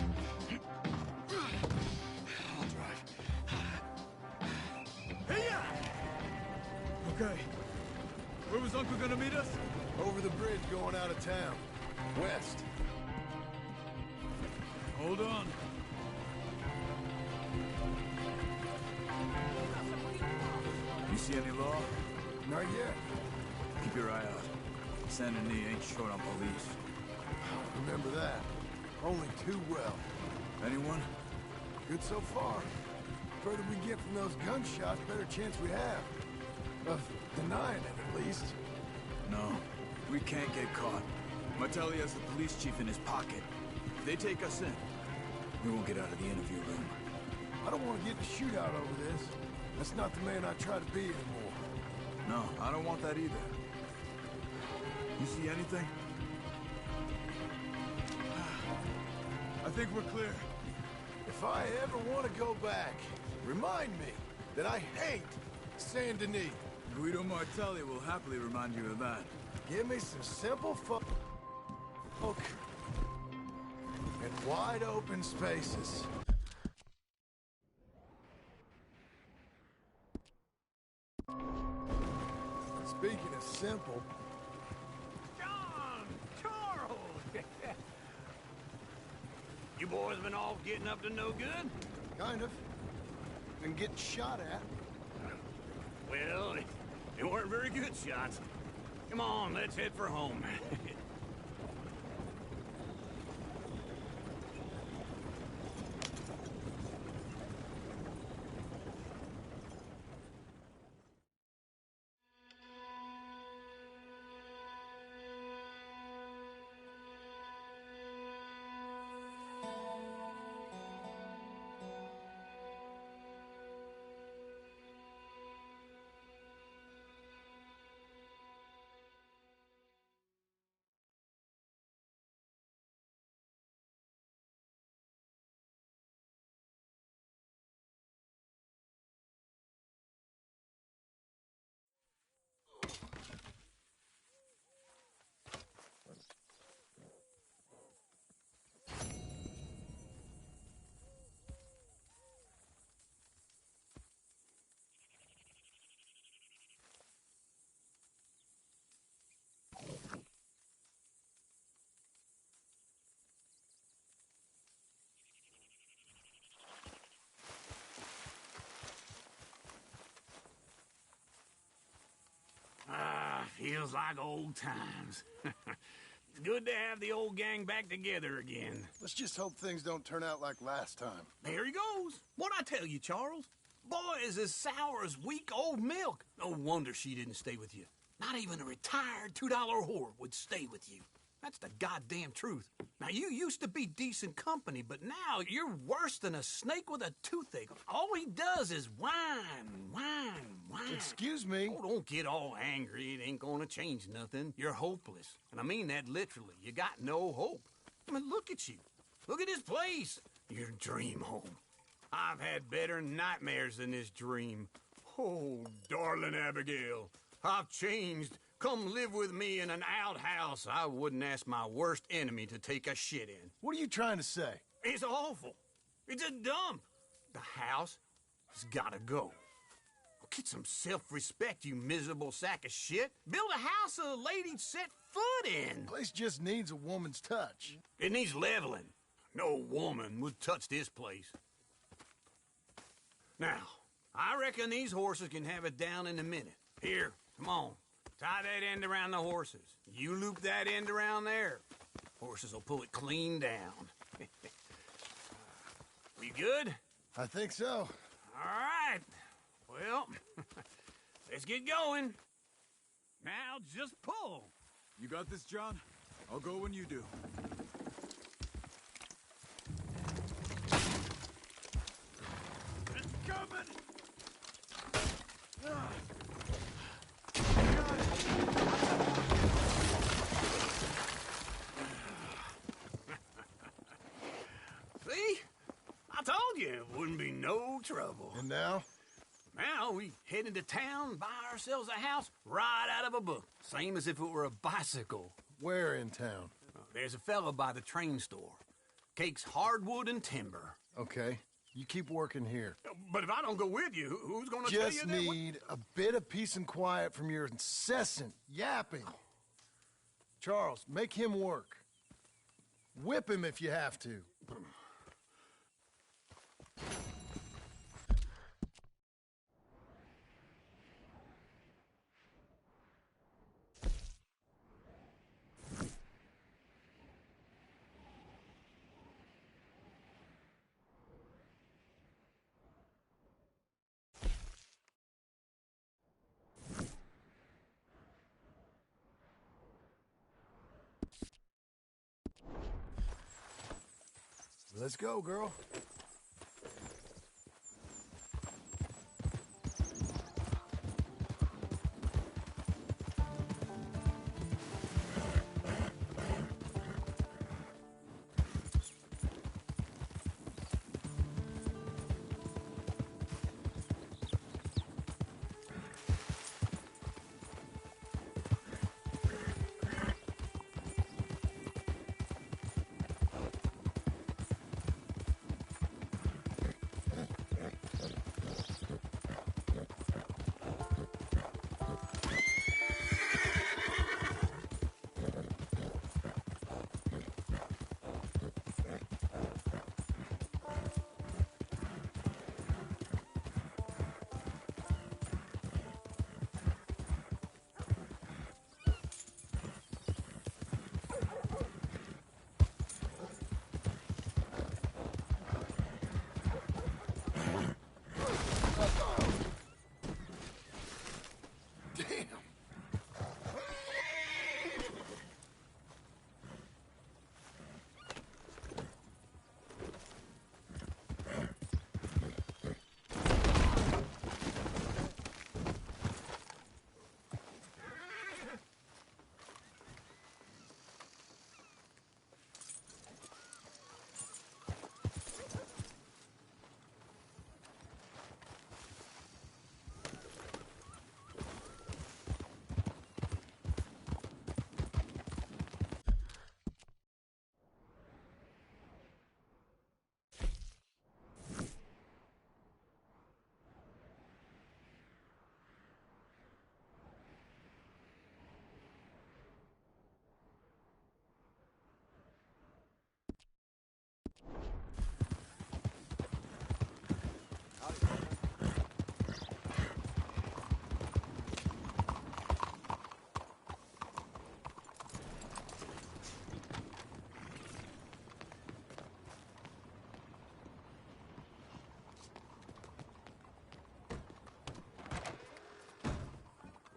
I'll drive. Hey-ya! Okay. Where was Uncle gonna meet us? Over the bridge going out of town. West. Hold on. You see any law? Not yet. Keep your eye out. Saint Denis ain't short on police. Remember that. Only too well. Anyone? Good so far. Further we get from those gunshots, better chance we have. Of denying it, at least. No. We can't get caught. Martelli has the police chief in his pocket. If they take us in, we won't get out of the interview room. I don't want to get in a shootout over this. That's not the man I try to be anymore. No, I don't want that either. You see anything? I think we're clear. If I ever want to go back, remind me that I hate Saint Denis. Guido Martelli will happily remind you of that. Give me some simple folk and wide open spaces. Speaking of simple, John! Charles! You boys been all getting up to no good? kind of, and getting shot at. Well, they weren't very good shots. Come on, let's head for home. Feels like old times. It's good to have the old gang back together again. Let's just hope things don't turn out like last time. There he goes. What'd I tell you, Charles? Boy is as sour as week old milk. No wonder she didn't stay with you. Not even a retired $2 whore would stay with you. That's the goddamn truth. Now, you used to be decent company, but now you're worse than a snake with a toothache. All he does is whine. Excuse me? Oh, don't get all angry. It ain't gonna change nothing. You're hopeless. And I mean that literally. You got no hope. I mean, look at you. Look at this place. Your dream home. I've had better nightmares than this dream. Oh, darling Abigail, I've changed. Come live with me in an outhouse I wouldn't ask my worst enemy to take a shit in. What are you trying to say? It's awful. It's a dump. The house has gotta go. Get some self-respect, you miserable sack of shit. Build a house a lady'd set foot in. The place just needs a woman's touch. It needs leveling. No woman would touch this place. Now, I reckon these horses can have it down in a minute. Here, come on. Tie that end around the horses. You loop that end around there. Horses will pull it clean down. We good? I think so. All right. Well, let's get going. Now just pull. You got this, John? I'll go when you do. It's coming! See? I told you it wouldn't be no trouble. And now? Now we head into town, buy ourselves a house right out of a book. Same as if it were a bicycle. Where in town? There's a fella by the train store. Cakes hardwood and timber. Okay. You keep working here. But if I don't go with you, who's gonna tell you Just that? need a bit of peace and quiet from your incessant yapping. Charles, make him work. Whip him if you have to. Let's go, girl.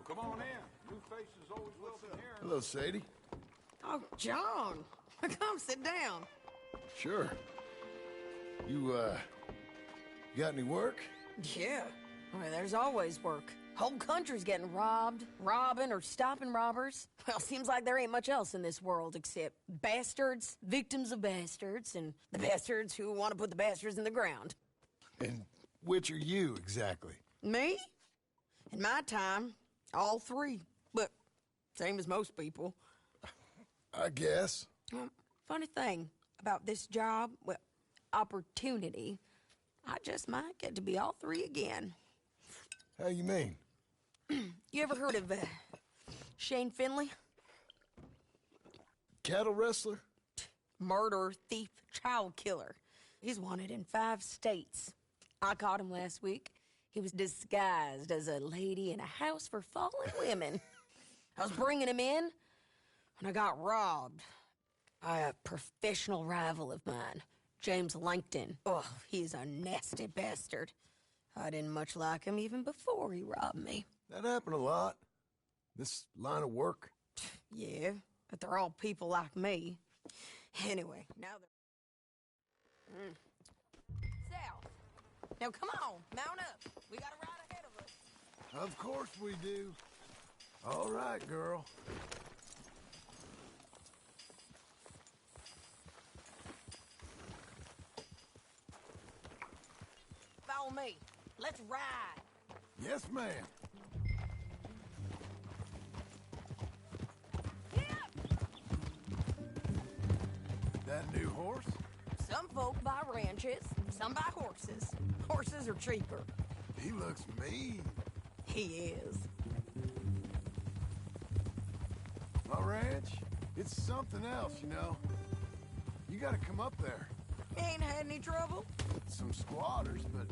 Come on in. New faces always welcome here. Hello, Sadie. Oh, John, come sit down. Sure. You got any work? Yeah. I mean, there's always work. Whole country's getting robbed, robbing, or stopping robbers. Well, seems like there ain't much else in this world except bastards, victims of bastards, and the bastards who want to put the bastards in the ground. And which are you, exactly? Me? In my time, all three. But same as most people. I guess. Funny thing about this job, well, opportunity, I just might get to be all three again. How you mean? You ever heard of Shane Finley? Cattle wrestler? Murderer, thief, child killer. He's wanted in 5 states. I caught him last week. He was disguised as a lady in a house for fallen women. I was bringing him in when I got robbed by a professional rival of mine, James Langton. Oh, he's a nasty bastard. I didn't much like him even before he robbed me. That happened a lot. This line of work. Yeah, but they're all people like me. Anyway, now they're... South. Now come on, mount up. We got a ride ahead of us. Of course we do. All right, girl. Follow me. Let's ride. Yes, ma'am. That new horse? Some folk buy ranches, some buy horses. Horses are cheaper. He looks mean. He is. My ranch, it's something else, you know. You gotta come up there. Ain't had any trouble? Some squatters, but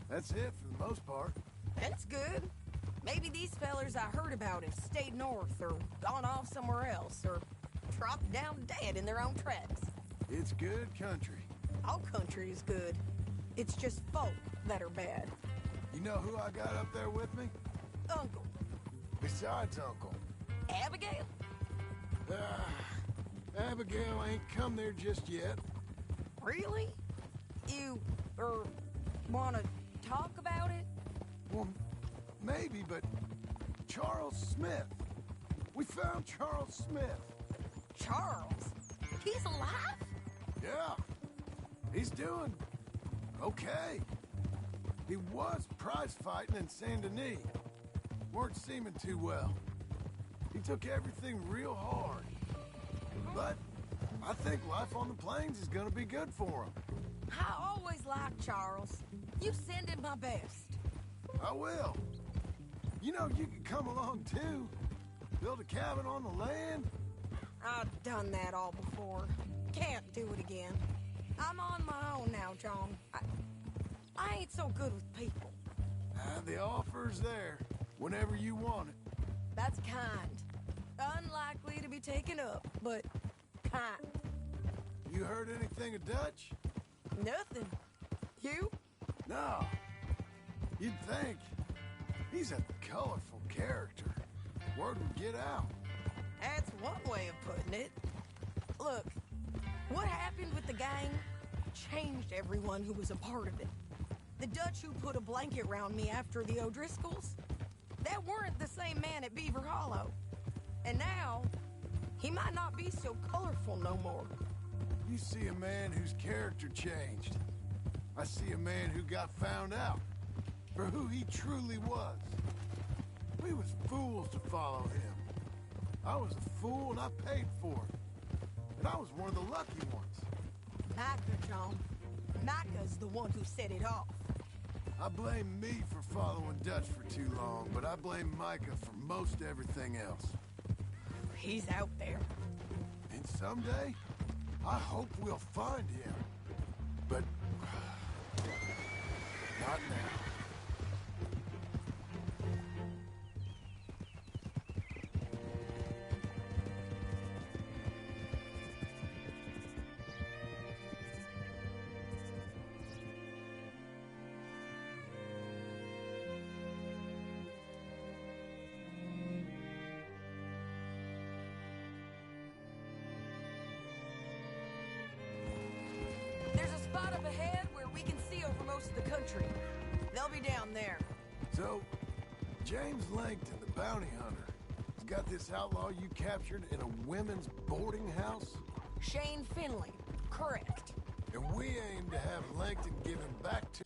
that's it for the most part. That's good. Maybe these fellers I heard about have stayed north or gone off somewhere else or dropped down dead in their own tracks. It's good country. All country is good. It's just folk that are bad. You know who I got up there with me? Uncle. Besides Uncle. Abigail? Abigail ain't come there just yet. Really? You, wanna talk about it? Well, maybe, but Charles Smith. We found Charles Smith. Charles? He's alive? Yeah. He's doing okay. He was prize fighting in Saint Denis. Weren't seeming too well. He took everything real hard. But I think life on the plains is gonna be good for him. I always liked Charles. You send him my best. I will. You know, you can come along too. Build a cabin on the land. I've done that all before. Can't do it again. I'm on my own now, John. I ain't so good with people. The offer's there whenever you want it. That's kind. Unlikely to be taken up, but kind. You heard anything of Dutch? Nothing. You? No. You'd think. He's a colorful character. Word would get out. That's one way of putting it. Look, what happened with the gang changed everyone who was a part of it. The Dutch who put a blanket round me after the O'Driscolls, that weren't the same man at Beaver Hollow. And now, he might not be so colorful no more. You see a man whose character changed. I see a man who got found out for who he truly was. We was fools to follow him. I was a fool and I paid for it. And I was one of the lucky ones. Micah, John. Micah's the one who set it off. I blame me for following Dutch for too long, but I blame Micah for most everything else. He's out there. And someday, I hope we'll find him. But not now. coast of the country. They'll be down there. So, James Langton, the bounty hunter, has got this outlaw you captured in a women's boarding house? Shane Finley. Correct. And we aim to have Langton given back to...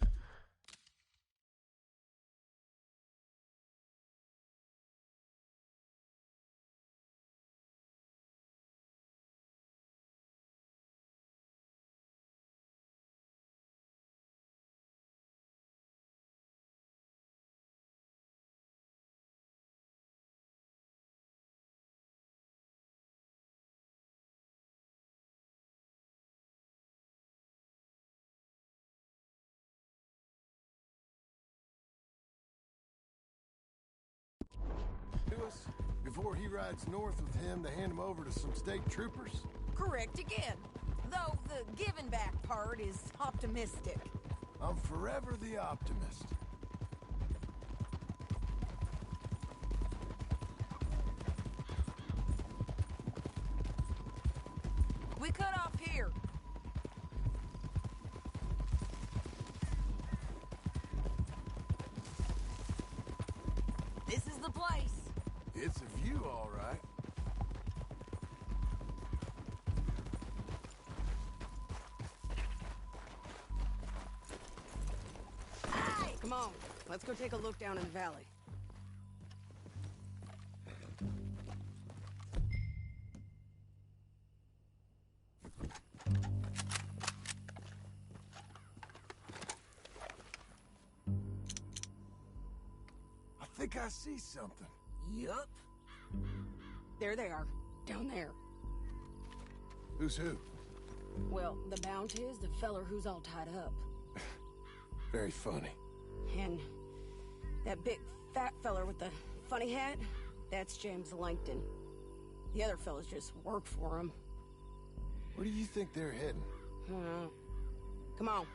to us before he rides north with him to hand him over to some state troopers? Correct again. Though the giving back part is optimistic. I'm forever the optimist. We cut off here. This is the place. It's a view, all right. Come on, let's go take a look down in the valley. I think I see something. Yup. There they are, down there. Who's who? Well, the Bounty is the feller who's all tied up. Very funny. And that big fat feller with the funny hat, that's James Langton. The other fellas just work for him. Where do you think they're heading? Come on,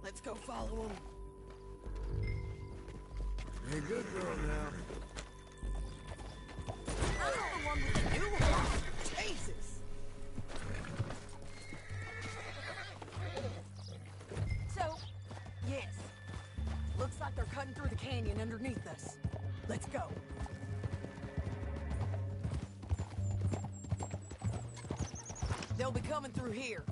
let's go follow them. You're a good girl now. I'm the one with the new horse. Jesus. So, yes. Looks like they're cutting through the canyon underneath us. Let's go. They'll be coming through here.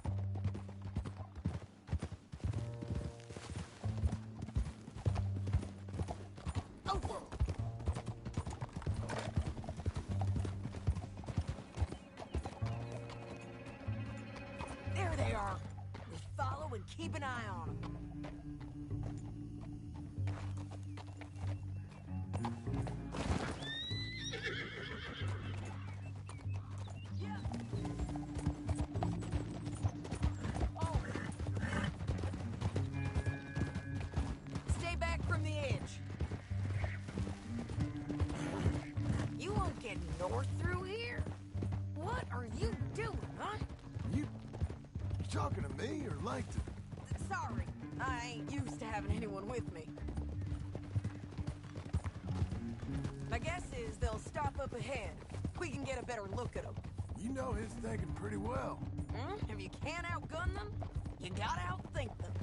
Over. There they are. We follow and keep an eye on them. Stay back from the edge. You won't get north through here. What are you doing, huh? You talking to me or Langton? Sorry, I ain't used to having anyone with me. My guess is they'll stop up ahead. We can get a better look at them. You know his thinking pretty well. If you can't outgun them, you gotta outthink them.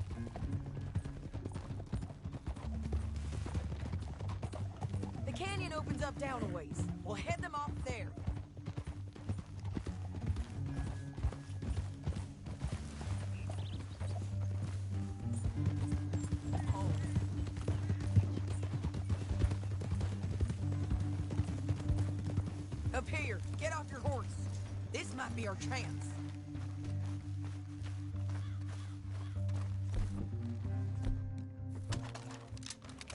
The canyon opens up down a ways. We'll head them off there. Up here, get off your horse. This might be our chance.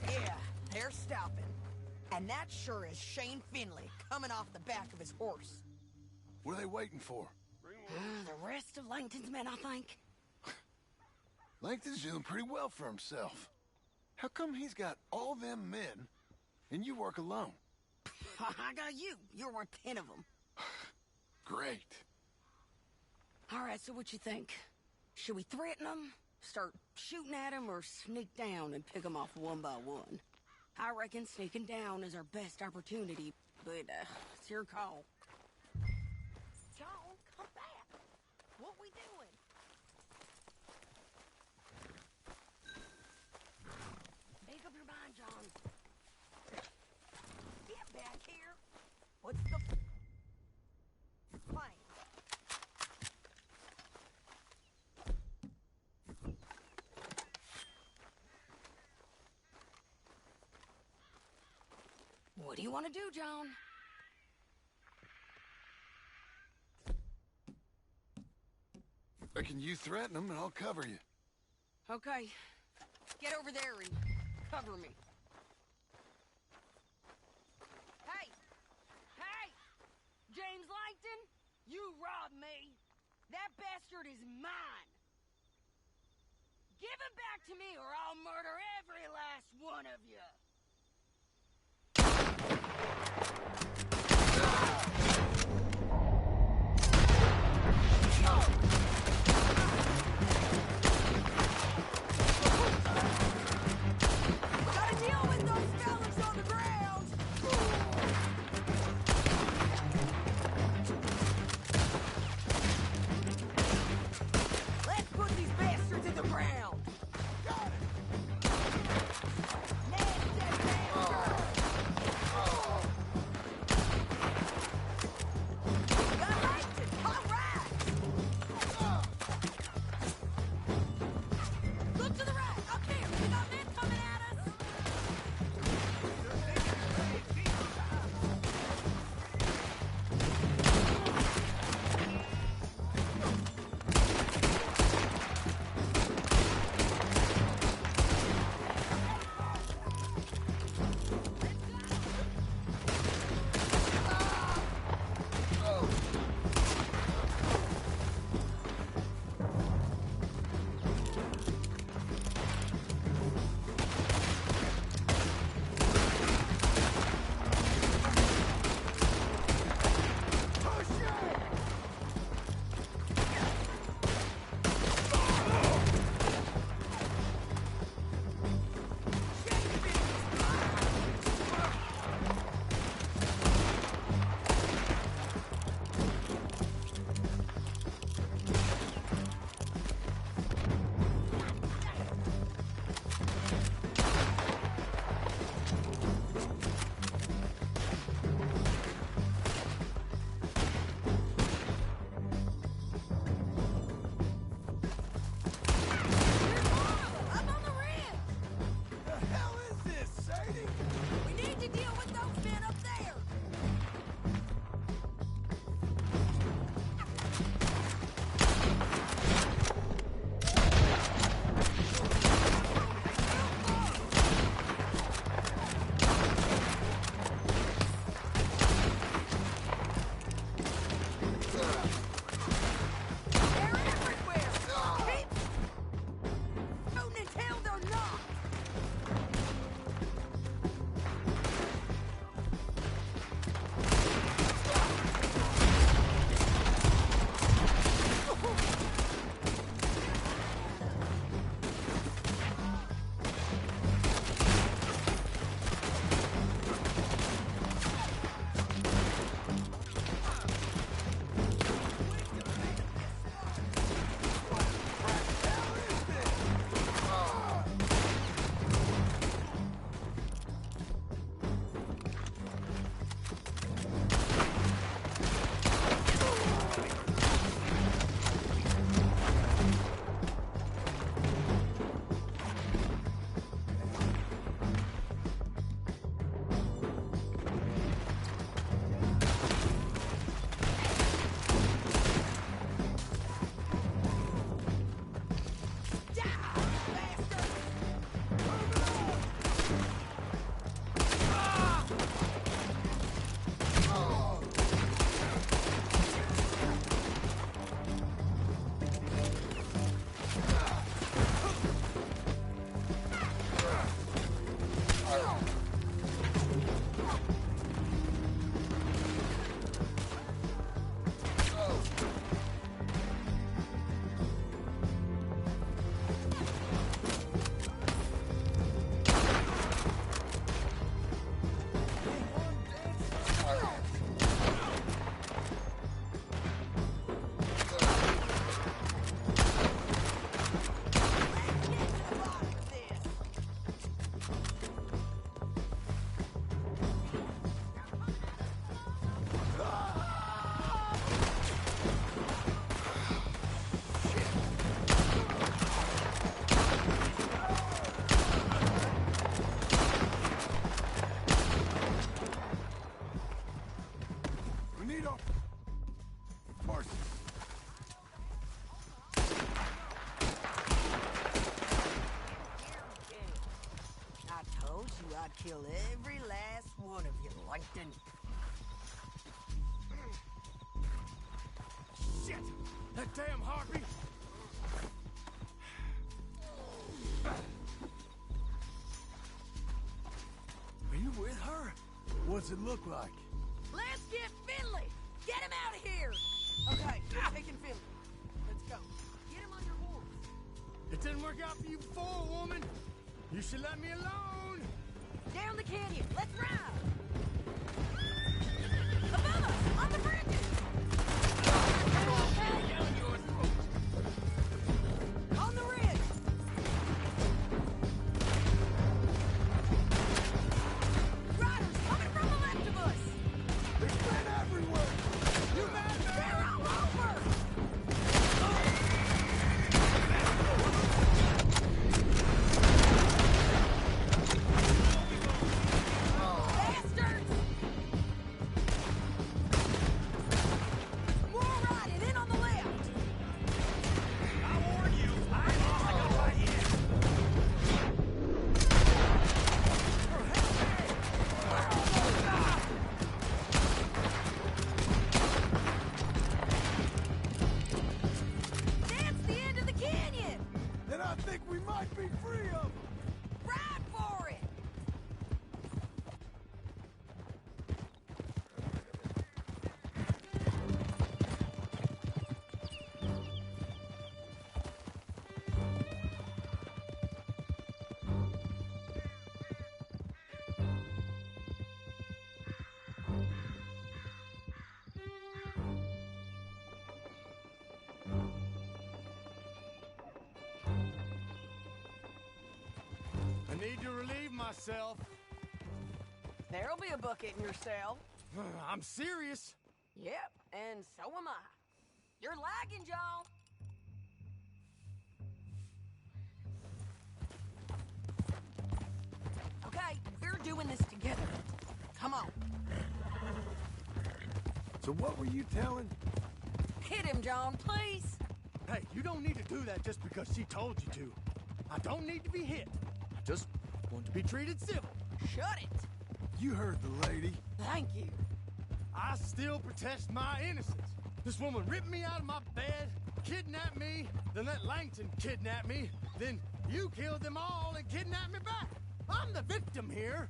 Yeah, they're stopping. And that sure is Shane Finley coming off the back of his horse. What are they waiting for? The rest of Langton's men, I think. Langton's doing pretty well for himself. How come he's got all them men and you work alone? I got you. You're worth 10 of them. Great. All right, so what you think? Should we threaten them, start shooting at them, or sneak down and pick them off one by one? I reckon sneaking down is our best opportunity, but it's your call. John, come back. What we doing? What do you want to do, John? Reckon you threaten them and I'll cover you. Okay. Get over there and cover me. Hey! Hey! James Langton, you robbed me. That bastard is mine. Give him back to me or I'll murder every last one of you. Gotta deal with those fellas on the ground. Let's put these bastards in the ground. Got it. you I'd kill every last one of you, Langton. Shit! That damn harpy! Are you with her? What's it look like? Let's get Finley! Get him out of here! Okay, you're taking Finley. Let's go. Get him on your horse. It didn't work out for you before, woman. You should let me alone. Down the canyon. Let's ride! Above us! On the bridges! On the ridge! Riders coming from the left of us! There's men everywhere! You mad? They're all over! Bastards! More riding in on the left! I warn you, I ain't gonna fight yet. That's the end of the canyon! Then I think we might be free of them. Ride for it! I need to relieve myself. There'll be a bucket in your cell. I'm serious. Yep, and so am I. You're lagging, John. Okay, we're doing this together. Come on. So what were you telling? Hit him, John, please. Hey, you don't need to do that just because she told you to. I don't need to be hit. I just want to be treated civil. Shut it. You heard the lady. Thank you. I still protest my innocence. This woman ripped me out of my bed, kidnapped me, then let Langton kidnap me, then you killed them all and kidnapped me back. I'm the victim here.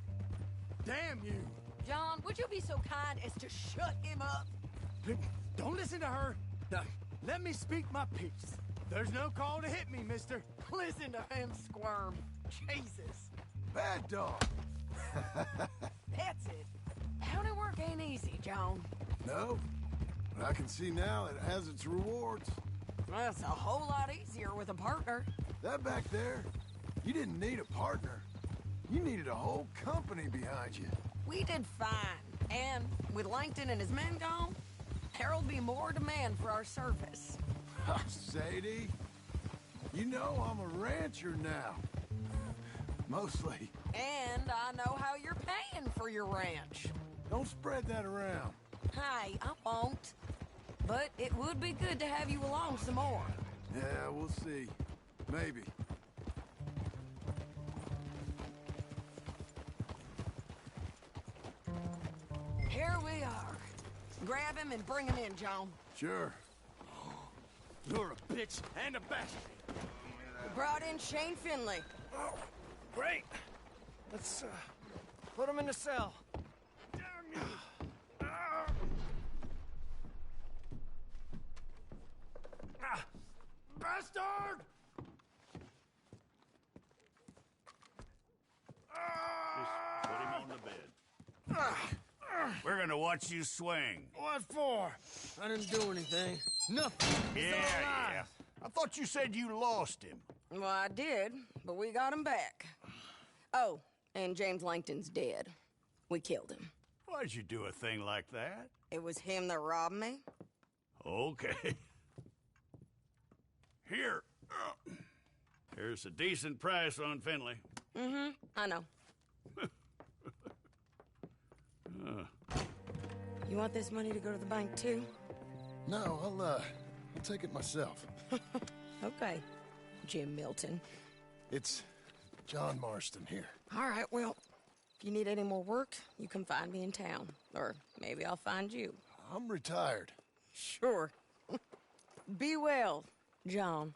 Damn you. John, would you be so kind as to shut him up? Don't listen to her. Now, let me speak my piece. There's no call to hit me, mister. Listen to him squirm. Jesus. Bad dog. That's it. Bounty work ain't easy, John. No, but I can see now it has its rewards. That's a whole lot easier with a partner. That back there, you didn't need a partner. You needed a whole company behind you. We did fine. And with Langton and his men gone, there'll be more demand for our service. Sadie, you know I'm a rancher now. Mostly. And I know how you're paying for your ranch. Don't spread that around. Hey, I won't. But it would be good to have you along some more. Yeah, we'll see. Maybe. Here we are. Grab him and bring him in, John. Sure. You're a bitch and a bastard. We brought in Shane Finley. Oh, great. Let's, put him in the cell. Damn you. Bastard! Just put him on the bed. We're gonna watch you swing. What for? I didn't do anything. Nothing. He's Yeah, alive. yeah. I thought you said you lost him. Well, I did, but we got him back. Oh, and James Langton's dead. We killed him. Why'd you do a thing like that? It was him that robbed me. Okay. Here. Here's a decent price on Finley. Mm-hmm, I know. You want this money to go to the bank, too? No, I'll take it myself. Okay, Jim Milton. It's John Marston here. All right, well, If you need any more work, you can find me in town. Or maybe I'll find you. I'm retired. Sure. Be well, John.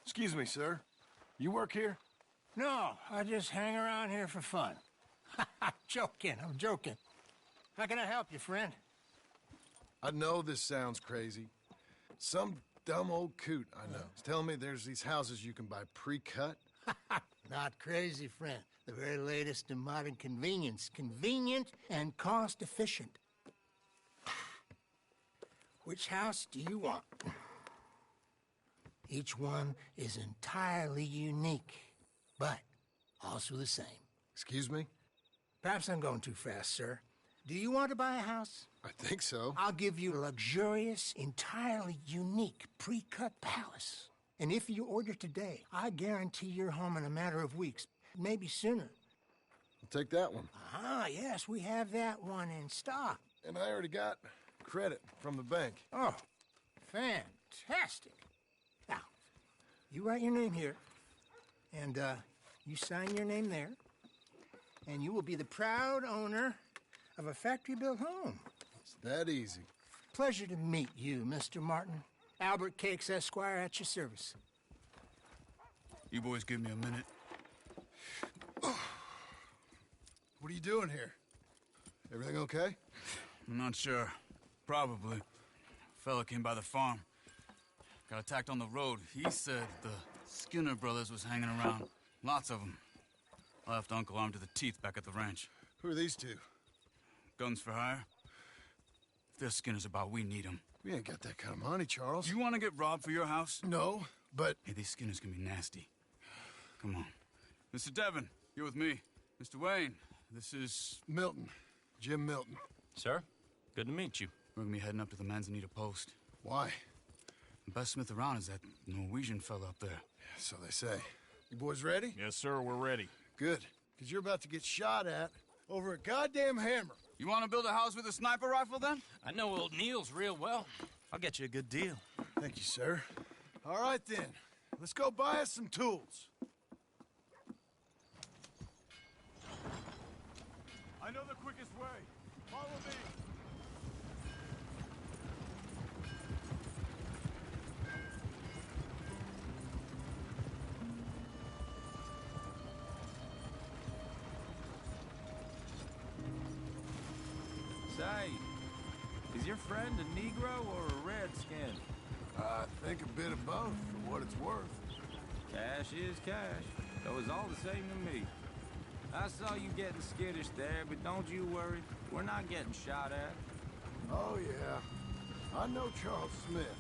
Excuse me, sir. You work here? No, I just hang around here for fun. I'm joking. How can I help you, friend? I know this sounds crazy. Some dumb old coot I know is telling me there's these houses you can buy pre-cut. Not crazy, friend. The very latest in modern convenience. Convenient and cost-efficient. Which house do you want? Each one is entirely unique, but also the same. Excuse me? Perhaps I'm going too fast, sir. Do you want to buy a house? I think so. I'll give you a luxurious, entirely unique pre-cut palace. And if you order today, I guarantee you're home in a matter of weeks, maybe sooner. I'll take that one. Ah, yes, we have that one in stock. And I already got credit from the bank. Oh, fantastic. Now, you write your name here, and you sign your name there, and you will be the proud owner of a factory-built home. It's that easy. Pleasure to meet you, Mr. Martin. Albert Cakes, Esquire, at your service. You boys give me a minute. What are you doing here? Everything okay? I'm not sure. Probably. Fella came by the farm. Got attacked on the road. He said the Skinner brothers was hanging around. Lots of them. I left Uncle armed to the teeth back at the ranch. Who are these two? Guns for hire. If there's Skinner's about, we need them. We ain't got that kind of money, Charles. You want to get robbed for your house? No, but... Hey, these Skinners can be nasty. Come on. Mr. Devon, you're with me. Mr. Wayne, this is... Milton. Jim Milton. Sir, good to meet you. We're gonna be heading up to the Manzanita post. Why? The best smith around is that Norwegian fella up there. Yeah, so they say. You boys ready? Yes, sir, we're ready. Good, because you're about to get shot at over a goddamn hammer. You want to build a house with a sniper rifle, then? I know old Neil's real well. I'll get you a good deal. Thank you, sir. All right, then. Let's go buy us some tools. I know the quickest way. Follow me. Say, is your friend a Negro or a Redskin? I think a bit of both, for what it's worth. Cash is cash, though it's all the same to me. I saw you getting skittish there, but don't you worry. We're not getting shot at. Oh, yeah. I know Charles Smith.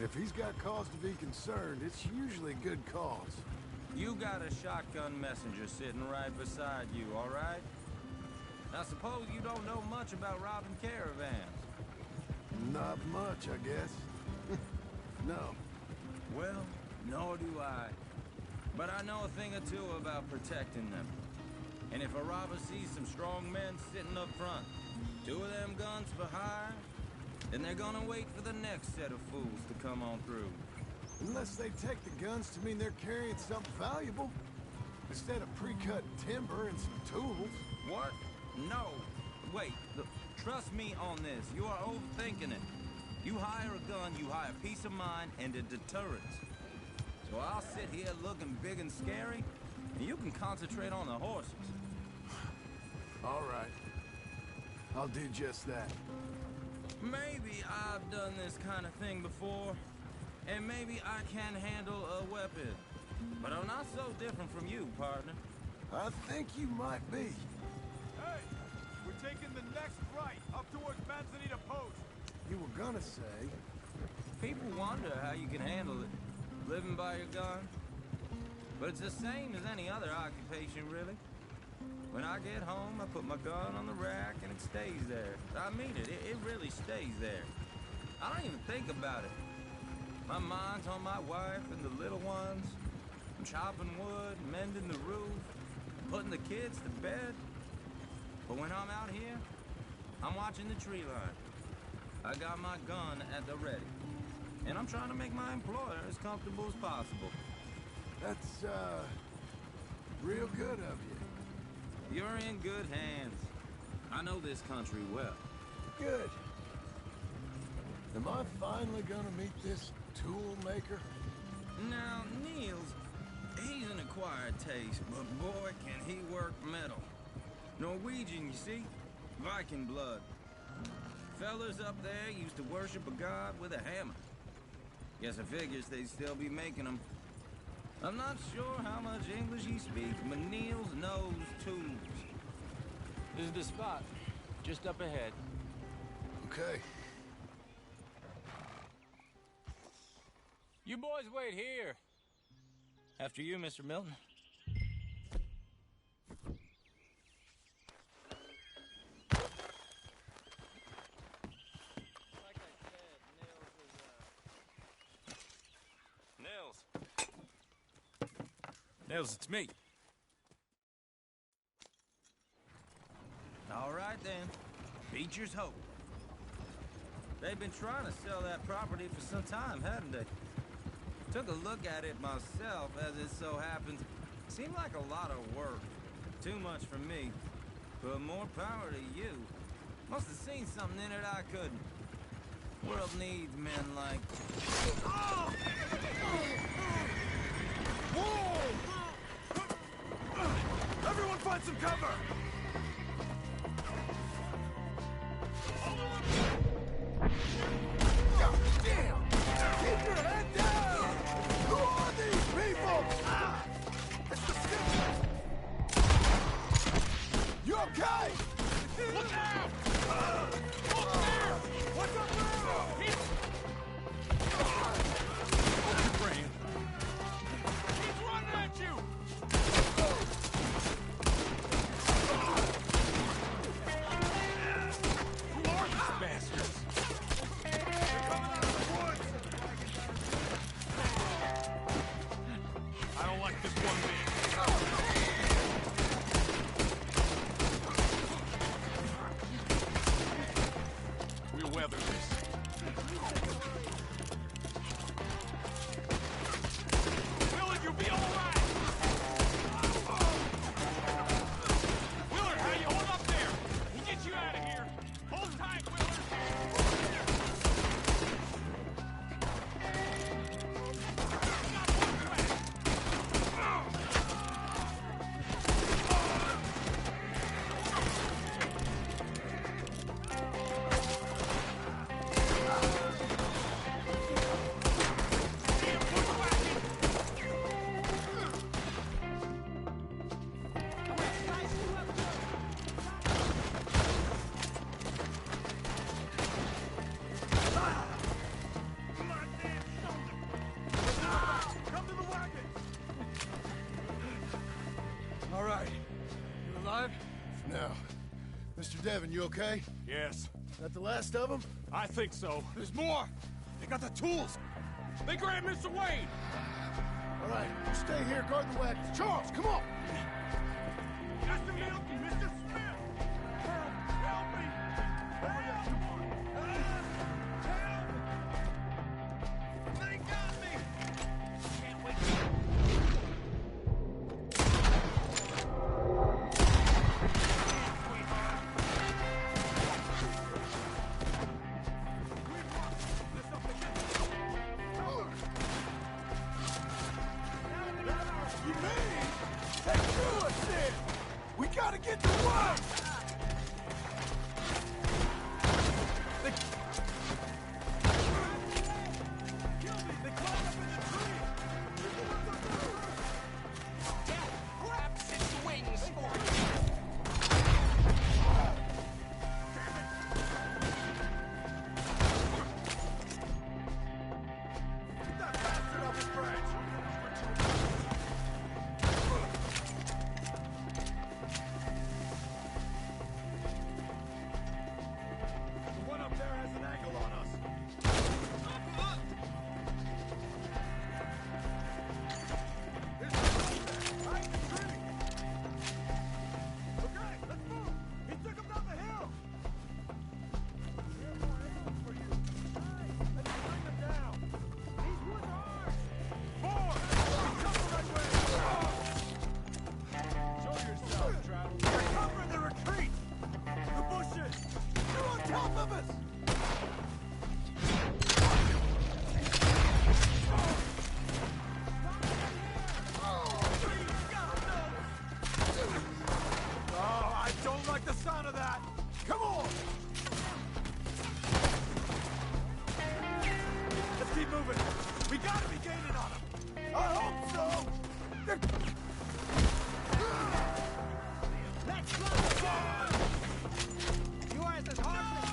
If he's got cause to be concerned, it's usually a good cause. You got a shotgun messenger sitting right beside you, all right? I suppose you don't know much about robbing caravans. Not much, I guess. No. Well, nor do I. But I know a thing or two about protecting them. And if a robber sees some strong men sitting up front, 2 of them guns for hire, then they're gonna wait for the next set of fools to come on through. Unless they take the guns to mean they're carrying something valuable. Instead of pre-cut timber and some tools. What? No. Wait, look, trust me on this. You are overthinking it. You hire a gun, you hire peace of mind and a deterrence. So I'll sit here looking big and scary, and you can concentrate on the horses. All right. I'll do just that. Maybe I've done this kind of thing before, and maybe I can handle a weapon. But I'm not so different from you, partner. I think you might be. Hey! We're taking the next right, up towards Manzanita Post. You were gonna say... People wonder how you can handle it, living by your gun. But it's the same as any other occupation, really. When I get home, I put my gun on the rack and it stays there. I mean it, it really stays there. I don't even think about it. My mind's on my wife and the little ones. I'm chopping wood, mending the roof, putting the kids to bed. But when I'm out here, I'm watching the tree line. I got my gun at the ready. And I'm trying to make my employer as comfortable as possible. That's, real good of you. You're in good hands. I know this country well. Good. Am I finally gonna meet this tool maker? Now, Niels, he's an acquired taste, but boy, can he work metal. Norwegian, you see? Viking blood. Fellas up there used to worship a god with a hammer. Guess I figures they'd still be making them. I'm not sure how much English he speaks, but Niels knows tools. This is the spot, just up ahead. Okay. You boys wait here. After you, Mr. Milton. Nils, it's me. All right, then. Beecher's hope. They've been trying to sell that property for some time, hadn't they? Took a look at it myself, as it so happens. Seemed like a lot of work. Too much for me. But more power to you. Must have seen something in it I couldn't. World needs men like... Oh! Whoa! Everyone find some cover! God damn! Keep your head down! Who are these people? Ah! It's the Skippers! You okay? Look out! Look there! What's up there? He's running at you! Who are these bastards? They're coming out of the woods! I don't like this one bit. We'll weather this. Willard, you'll be all right! Willard, how you hold up there? We'll get you out of here. Hold tight, come to the wagon! All right. You alive? Now, Mr. Devon, you okay? Yes. That the last of them? I think so. There's more! They got the tools! They grabbed Mr. Wayne! All right, you stay here, guard the wagons. Charles, come on! Mr. Milton! Mr. Smith! Help me! Hurry up! Help! They got me! Can't wait. You mean? Take two! top of us! Oh, I don't like the sound of that! Come on! Let's keep moving. We gotta be gaining on them. I hope so! Let's go! You are as hard as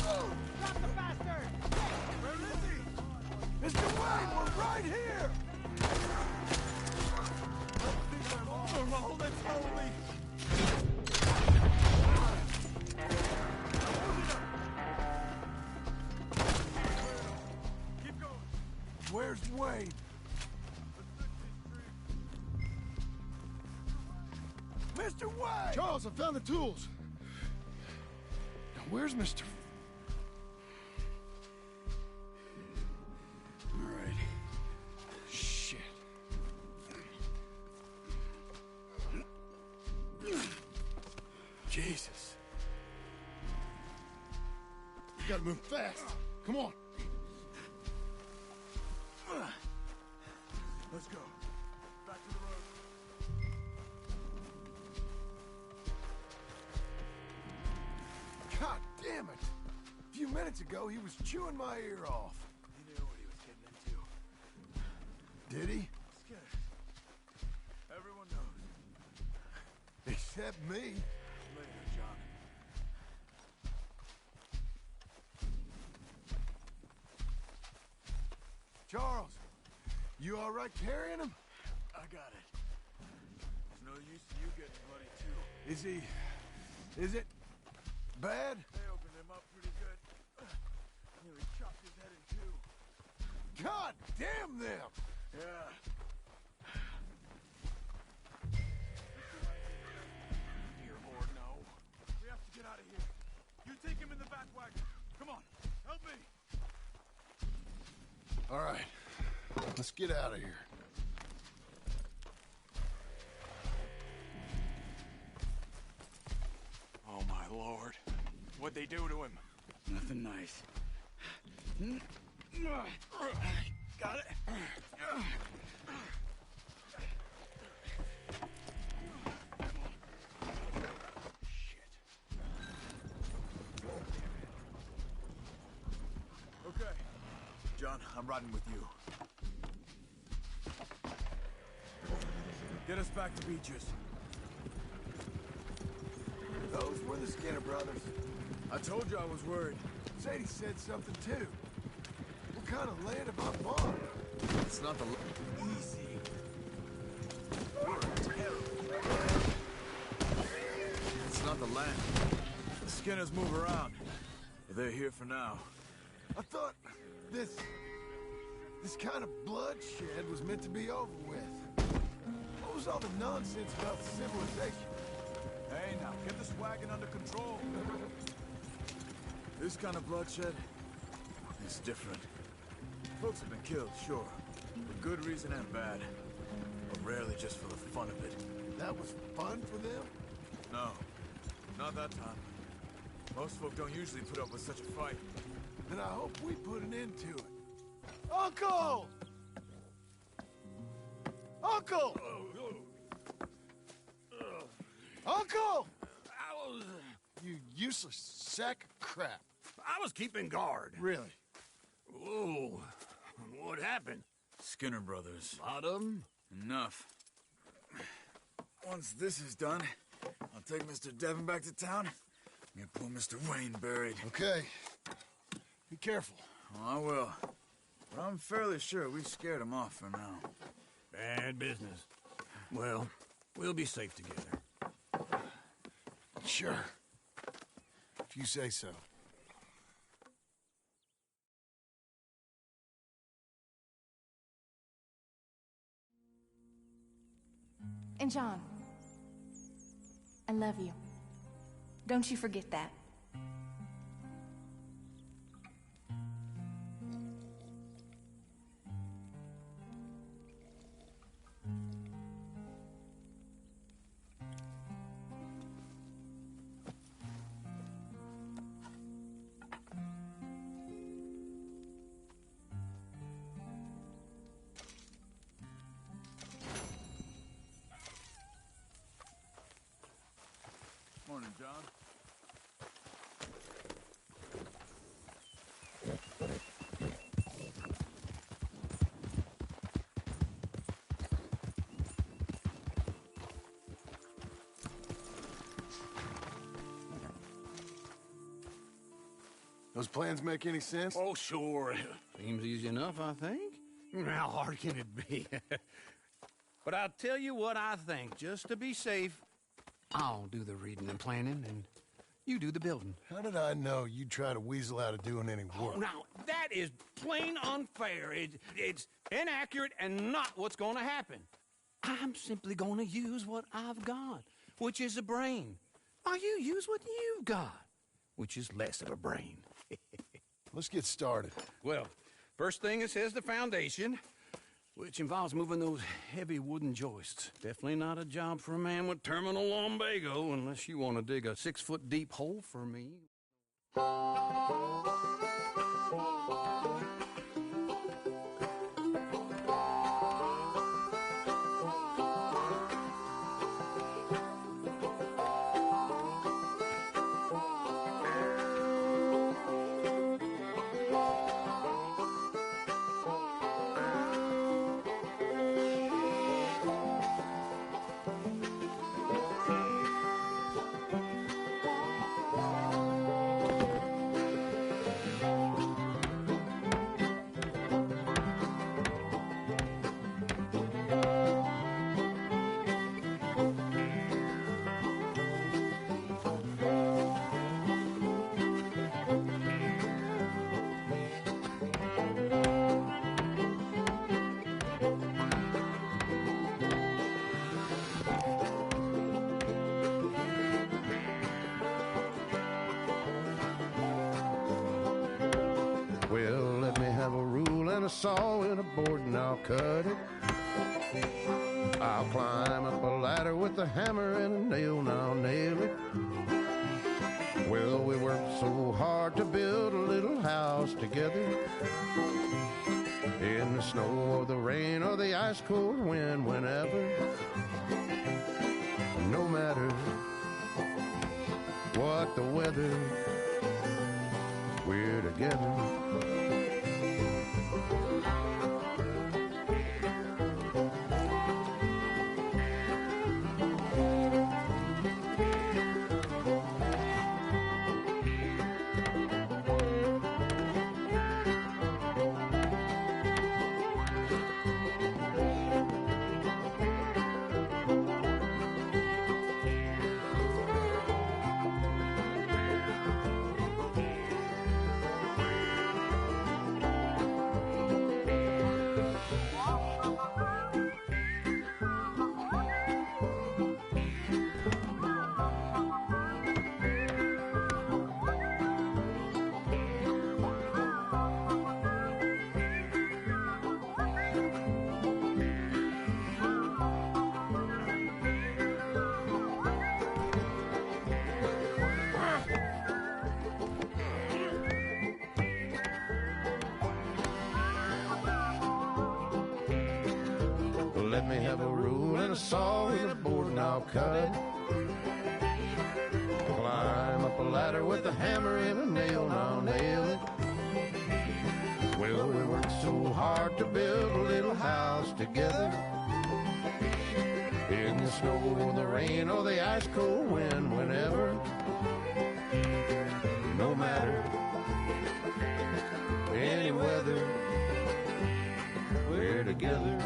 go! Drop the bastard! Where is he? Mr. Wayne, we're right here! Oh, let's holy! Keep going. Where's Wayne? Mr. Wayne! Charles, I found the tools. Now, where's Mr. All right. Shit. Jesus. You gotta move fast. Come on. Let's go. Back to the road. God damn it! A few minutes ago, he was chewing my ear off. He knew what he was getting into. Did he? Skinner. Everyone knows. Except me. Later, John. Charles, you all right carrying him? I got it. There's no use in you getting bloody too. Is it bad? They opened him up pretty good. Nearly chopped his head in two. God damn them! Yeah. Dear Lord, no. We have to get out of here. You take him in the back wagon. Come on, help me. All right, let's get out of here. Oh, my Lord. What'd they do to him? Nothing nice. Got it. Okay. John, I'm riding with you. Get us back to Beaches. Those were the Skinner brothers. I told you I was worried. Sadie said something too. What kind of land have I bought? It's not the... Easy. It's not the land. The Skinners move around. They're here for now. I thought this kind of bloodshed was meant to be over with. What was all the nonsense about civilization? Hey, now, get this wagon under control. This kind of bloodshed is different. Folks have been killed, sure. For good reason and bad. But rarely just for the fun of it. That was fun for them? No, not that time. Most folk don't usually put up with such a fight. Then I hope we put an end to it. Uncle! Uncle! Uncle! You useless sack of crap. I was keeping guard. Really? Whoa. What happened? Skinner brothers. A lot of them? Enough. Once this is done, I'll take Mr. Devon back to town and get poor Mr. Wayne buried. Okay. Be careful. Oh, I will. But I'm fairly sure we scared him off for now. Bad business. Well, we'll be safe together. Sure. If you say so. And John, I love you. Don't you forget that. Morning, John. Those plans make any sense? Oh, sure. Seems easy enough, I think. How hard can it be? But I'll tell you what I think. Just to be safe, I'll do the reading and planning, and you do the building. How did I know you'd try to weasel out of doing any work? Oh, now, that is plain unfair. It's inaccurate and not what's going to happen. I'm simply going to use what I've got, which is a brain. While you use what you've got, which is less of a brain. Let's get started. Well, first thing it says the foundation, which involves moving those heavy wooden joists. Definitely not a job for a man with terminal lumbago, unless you want to dig a 6-foot deep hole for me. Well, let me have a rule and a saw and a board and I'll cut it. I'll climb up a ladder with a hammer and a nail and I'll nail it. Well, we worked so hard to build a little house together. In the snow or the rain or the ice cold wind, whenever. No matter what the weather, we're together. Let me have a rule and a saw and a board and I'll cut it. Climb up a ladder with a hammer and a nail and I'll nail it. Well, we worked so hard to build a little house together. In the snow or the rain or the ice cold wind, whenever. No matter any weather, we're together.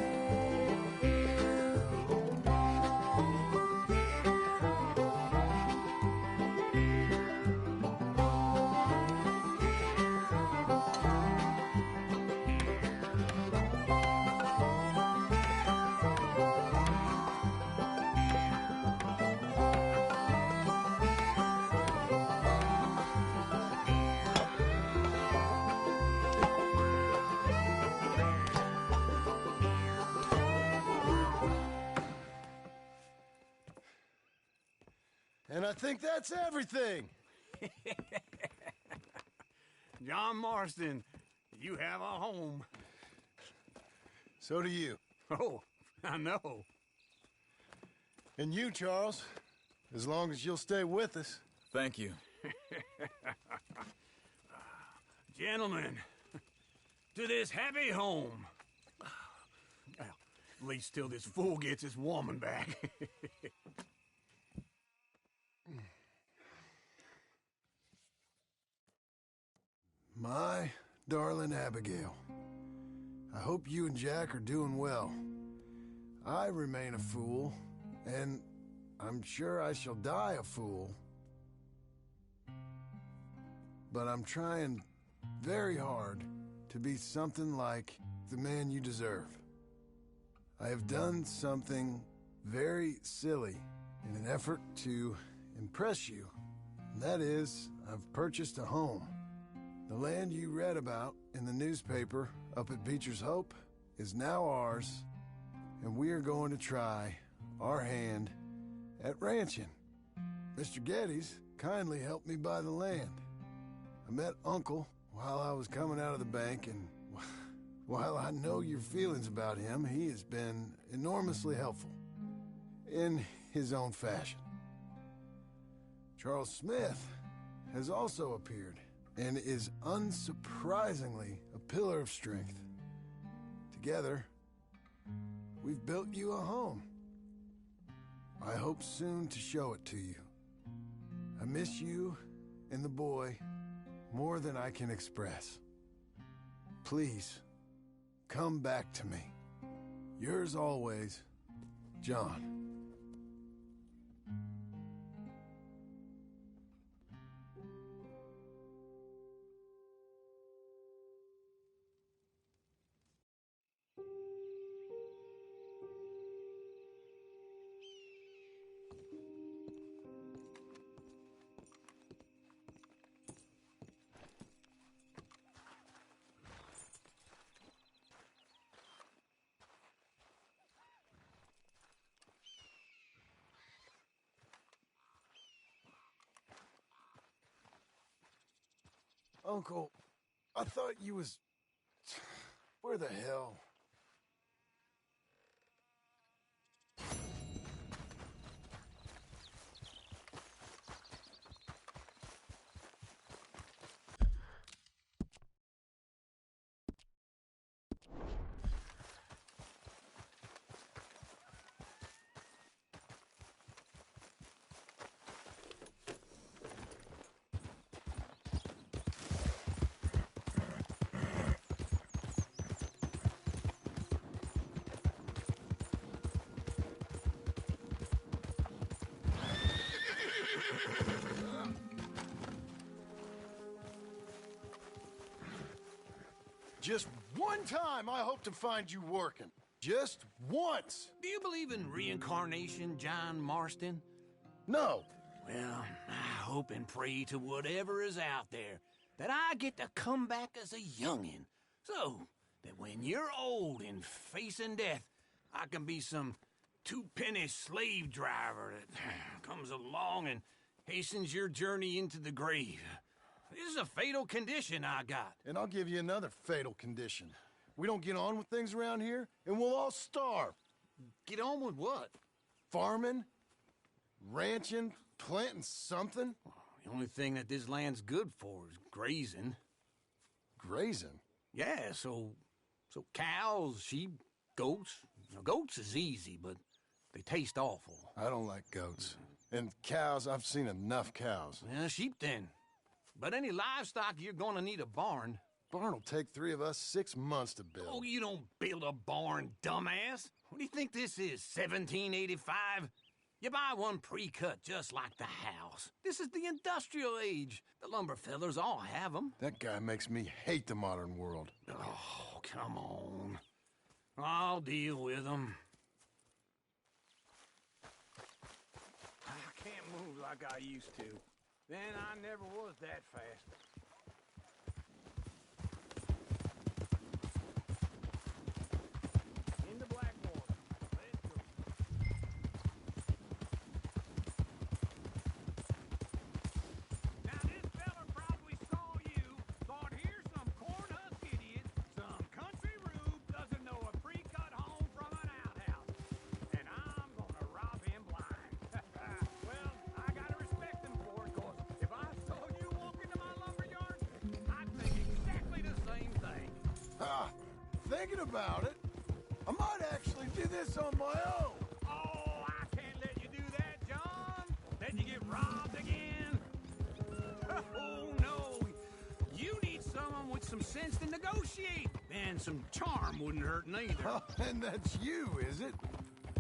And I think that's everything. John Marston, you have a home. So do you. Oh, I know. And you, Charles, As long as you'll stay with us. Thank you. Gentlemen, to this happy home. Well, at least till this fool gets his woman back. My darling Abigail, I hope you and Jack are doing well. I remain a fool, and I'm sure I shall die a fool. But I'm trying very hard to be something like the man you deserve. I have done something very silly in an effort to impress you. And that is, I've purchased a home. The land you read about in the newspaper up at Beecher's Hope is now ours, and we are going to try our hand at ranching. Mr. Geddes kindly helped me buy the land. I met Uncle while I was coming out of the bank, and while I know your feelings about him, he has been enormously helpful in his own fashion. Charles Smith has also appeared and is unsurprisingly a pillar of strength. Together, we've built you a home. I hope soon to show it to you. I miss you and the boy more than I can express. Please, come back to me. Yours always, John. Uncle, I thought you was... Where the hell? Just one time I hope to find you working. Just once. Do you believe in reincarnation, John Marston? No. Well, I hope and pray to whatever is out there that I get to come back as a youngin', so that when you're old and facing death, I can be some two-penny slave driver that comes along and hastens your journey into the grave. This is a fatal condition I got. And I'll give you another fatal condition. We don't get on with things around here, and we'll all starve. Get on with what? Farming, ranching, planting something. The only thing that this land's good for is grazing. Grazing? Yeah, so cows, sheep, goats. Now, goats is easy, but they taste awful. I don't like goats. And cows, I've seen enough cows. Yeah, sheep then. But any livestock, you're gonna need a barn. Barn will take 3 of us 6 months to build. Oh, you don't build a barn, dumbass. What do you think this is, 1785? You buy one pre-cut just like the house. This is the industrial age. The lumber fellers all have them. That guy makes me hate the modern world. Oh, come on. I'll deal with them. I can't move like I used to. Then I never was that fast. In the Blackwater. Let's go. Now this fella probably saw you, thought here's some corn-husk idiot, some country rube doesn't know a pre-cut home from an outhouse. And I'm gonna rob him blind. Well, thinking about it. I might actually do this on my own. Oh, I can't let you do that, John. Let you get robbed again. Oh, no. You need someone with some sense to negotiate. And some charm wouldn't hurt neither. Oh, and that's you, is it?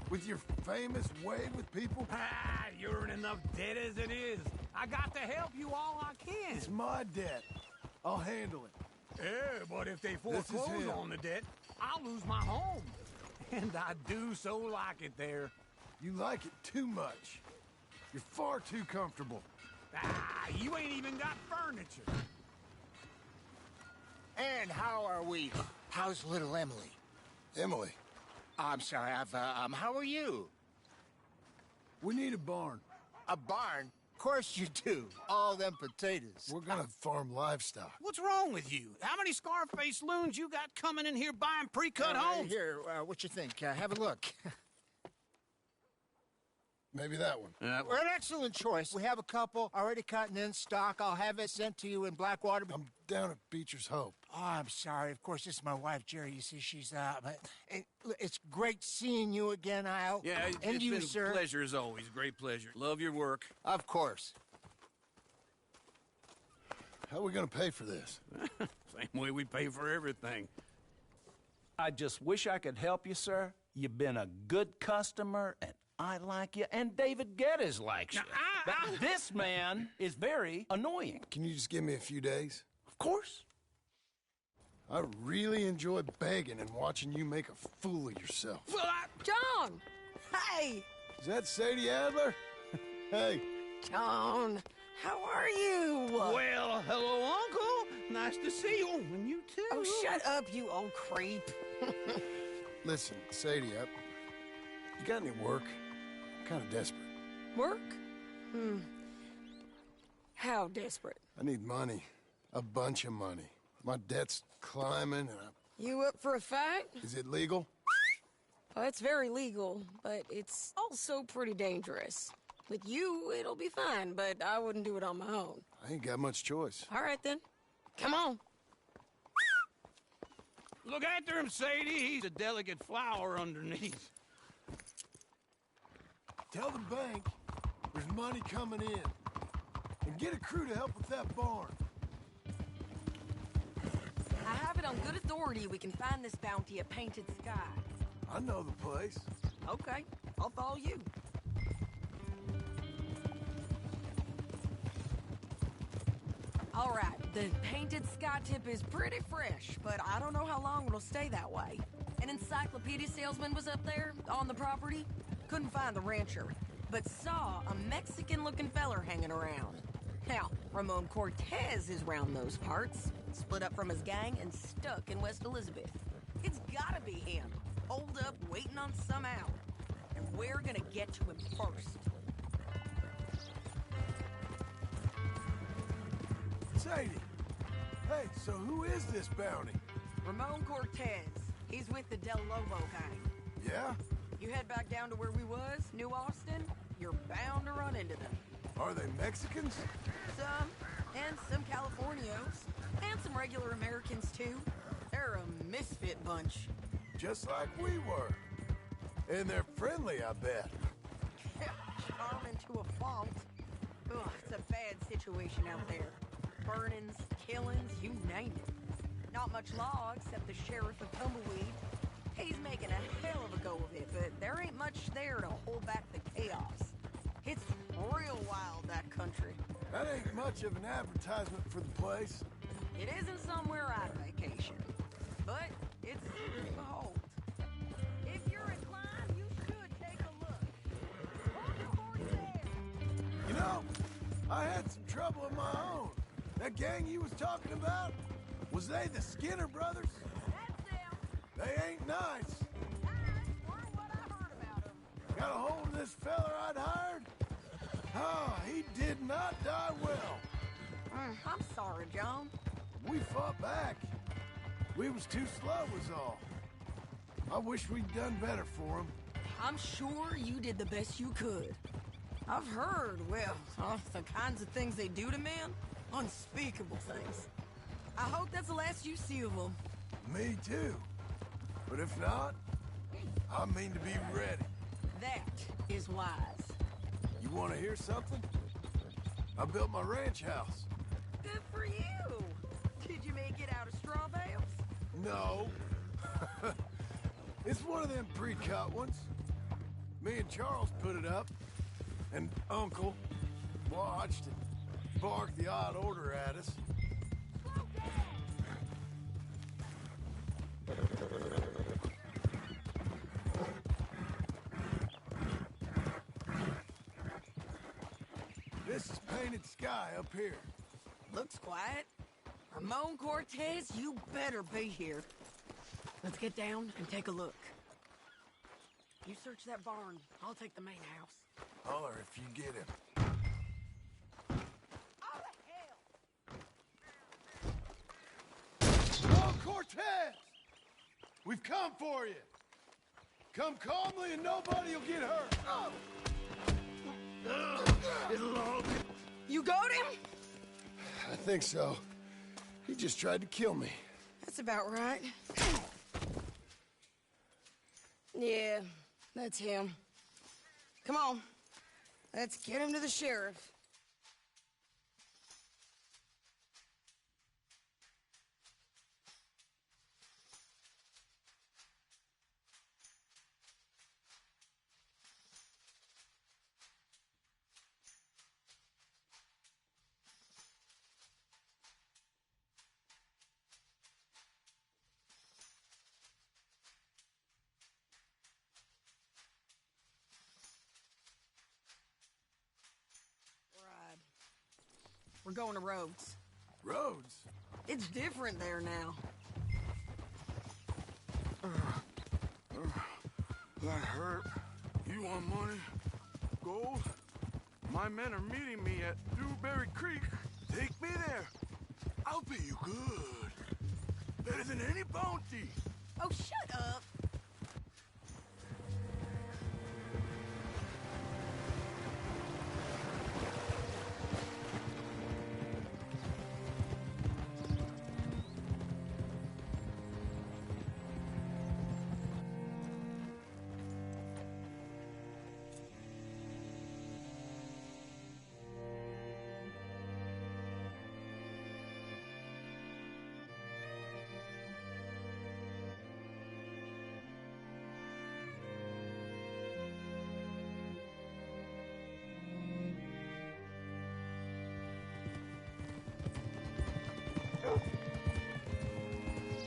With your famous way with people? Ah, you're in enough debt as it is. I got to help you all I can. It's my debt. I'll handle it. Yeah, but if they foreclose on the debt, I'll lose my home. And I do so like it there. You like it too much. You're far too comfortable. Ah, you ain't even got furniture. And how are we? How's little Emily? Emily? I'm sorry, how are you? We need a barn. A barn? Of course you do. All them potatoes. We're gonna farm livestock. What's wrong with you? How many Scarface loons you got coming in here buying pre-cut homes? Here, what you think? Have a look. Maybe that one. We're an excellent choice. We have a couple already cut and in stock. I'll have it sent to you in Blackwater. I'm down at Beecher's Hope. Oh, I'm sorry. Of course, this is my wife, Jerry. You see, she's it's great seeing you again, Al. Yeah, and it's you, been sir. a pleasure as always. Great pleasure. Love your work. Of course. How are we gonna pay for this? Same way we pay for everything. I just wish I could help you, sir. You've been a good customer, and I like you, and David Geddes likes you. But this man is very annoying. Can you just give me a few days? Of course. I really enjoy begging and watching you make a fool of yourself. John! Hey! Is that Sadie Adler? Hey. John, how are you? Well, hello, Uncle. Nice to see you. And you too. Oh, shut up, you old creep. Listen, Sadie, you got any work? I'm kind of desperate. Work? How desperate? I need money. A bunch of money. My debt's climbing and You up for a fight? Is it legal? Oh, it's very legal, but it's also pretty dangerous. With you, it'll be fine, but I wouldn't do it on my own. I ain't got much choice. All right, then. Come on. Look after him, Sadie. He's a delicate flower underneath. Tell the bank there's money coming in. And get a crew to help with that barn. I have it on good authority we can find this bounty at Painted Sky. I know the place. Okay, I'll follow you. All right, the Painted Sky tip is pretty fresh, but I don't know how long it'll stay that way. An encyclopedia salesman was up there on the property. Couldn't find the rancher, but saw a Mexican-looking feller hanging around. Now, Ramon Cortez is round those parts, split up from his gang and stuck in West Elizabeth. It's gotta be him, holed up waiting on some out. And we're gonna get to him first. Sadie! Hey, so who is this bounty? Ramon Cortez. He's with the Del Lobo gang. Yeah? You head back down to where we was, New Austin, you're bound to run into them. Are they Mexicans? Some, and some Californios, and some regular Americans too. They're a misfit bunch. Just like we were. And they're friendly, I bet. Charming to a fault. Ugh, it's a bad situation out there. Burnings, killings, you name it. Not much law except the sheriff of Tumbleweed. He's making a hell of a go of it, but there ain't much there to hold back the chaos. It's real wild, that country. That ain't much of an advertisement for the place. It isn't somewhere I'd vacation, but it's to behold. If you're inclined, you should take a look. You know, I had some trouble of my own. That gang you was talking about, was they the Skinner brothers? That's them. They ain't nice. Got a hold of this feller I'd hired? Oh, he did not die well. I'm sorry, John. We fought back. We was too slow was all. I wish we'd done better for him. I'm sure you did the best you could. I've heard, well, the kinds of things they do to men. Unspeakable things. I hope that's the last you see of them. Me too. But if not, I mean to be ready. That is wise. You want to hear something? I built my ranch house. Good for you. Did you make it out of straw bales? No. It's one of them pre-cut ones. Me and Charles put it up, and Uncle watched and barked the odd order at us. This is painted sky up here. Looks quiet. Ramon Cortez, you better be here. Let's get down and take a look. You search that barn. I'll take the main house. Holler if you get him. Oh, Cortez! We've come for you. Come calmly and nobody will get hurt. It'll all be... You got him? I think so. He just tried to kill me. That's about right. Yeah, that's him. Come on. Let's get him to the sheriff. We're going to Rhodes. Rhodes? It's different there now. That hurt. You want money? Gold? My men are meeting me at Dewberry Creek. Take me there. I'll pay you good. Better than any bounty. Oh, shut up.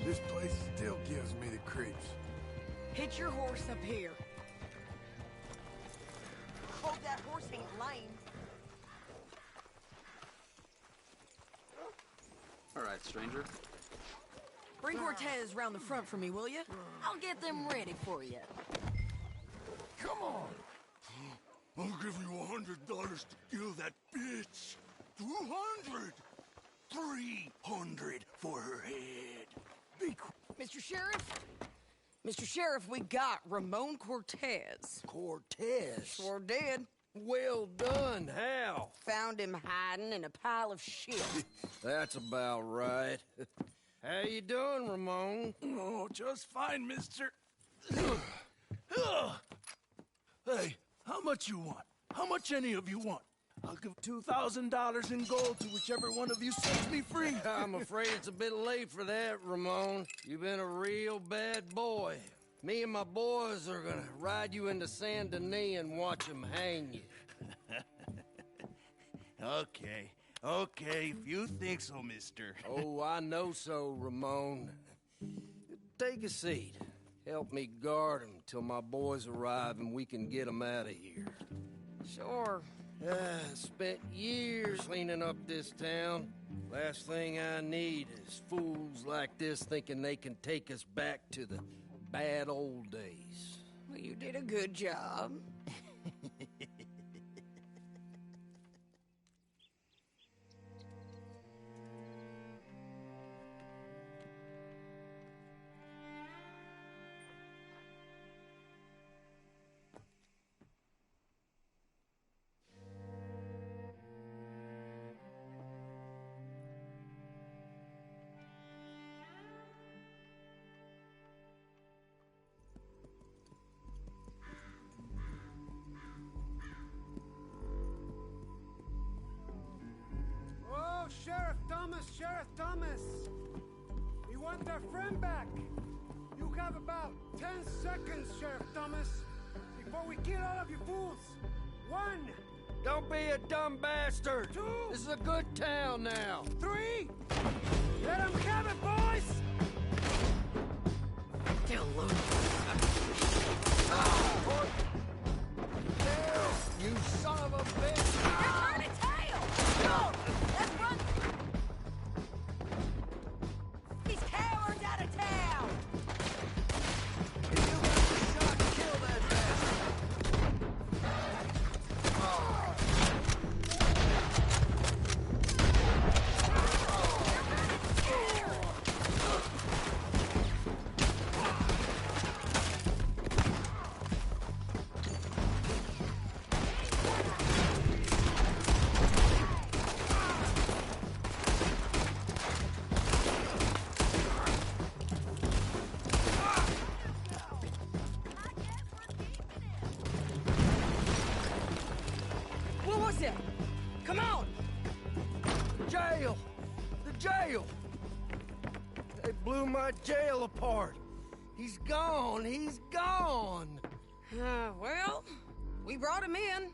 This place still gives me the creeps. Hitch your horse up here. Hope that horse ain't lame. All right, stranger. Bring Cortez round the front for me, will you? I'll get them ready for you. Come on. I'll give you $100 to kill that bitch. 200. 300 for her head. Be quick. Mr. Sheriff? Mr. Sheriff, we got Ramon Cortez. Cortez? Sure did. Well done. How? Found him hiding in a pile of shit. That's about right. How you doing, Ramon? Oh, just fine, mister. Hey, how much you want? How much any of you want? I'll give $2,000 in gold to whichever one of you sets me free. I'm afraid it's a bit late for that, Ramon. You've been a real bad boy. Me and my boys are gonna ride you into Saint Denis and watch them hang you. Okay, if you think so, mister. Oh, I know so, Ramon. Take a seat. Help me guard them till my boys arrive and we can get them out of here. Sure. Spent years cleaning up this town. Last thing I need is fools like this thinking they can take us back to the bad old days. Well, you did a good job. Sheriff Thomas! We want our friend back! You have about 10 seconds, Sheriff Thomas, before we kill all of you fools! 1! Don't be a dumb bastard! 2! This is a good town now! 3! Let them have it, boys! You son of a bitch! Turn a tail! Go! Let's run! These cowards out of town! If you got the shot, kill that bastard! What was it? Come on! Jail! The jail! They blew my jail apart! He's gone! He's gone! Well, we brought him in.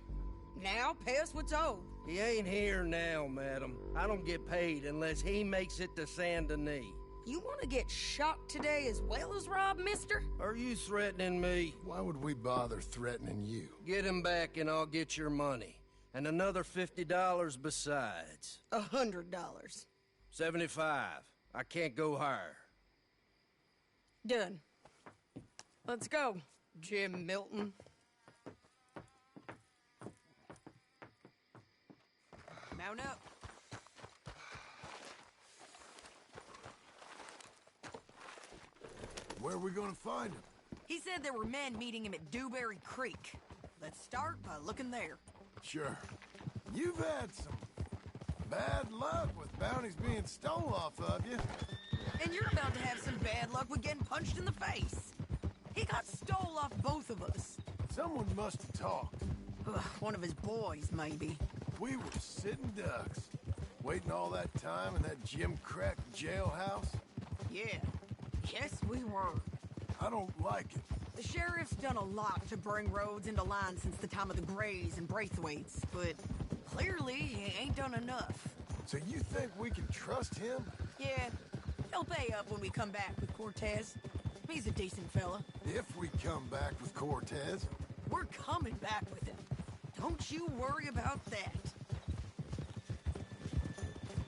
Now pay us what's owed. He ain't here now, madam. I don't get paid unless he makes it to Saint Denis. You want to get shot today as well as Rob, mister? Are you threatening me? Why would we bother threatening you? Get him back and I'll get your money. And another $50 besides. $100. 75. I can't go higher. Done. Let's go, Jim Milton. Mount up. Where are we gonna find him? He said there were men meeting him at Dewberry Creek. Let's start by looking there. Sure. You've had some bad luck with bounties being stole off of you. And you're about to have some bad luck with getting punched in the face. He got stole off both of us. Someone must have talked. One of his boys, maybe. We were sitting ducks, waiting all that time in that Jim Crack jailhouse. Yeah. Yes, we were. I don't like it. The sheriff's done a lot to bring roads into line since the time of the Grays and Braithwaites, but clearly he ain't done enough. So you think we can trust him? Yeah, he'll pay up when we come back with Cortez. He's a decent fella. If we come back with Cortez. We're coming back with him. Don't you worry about that.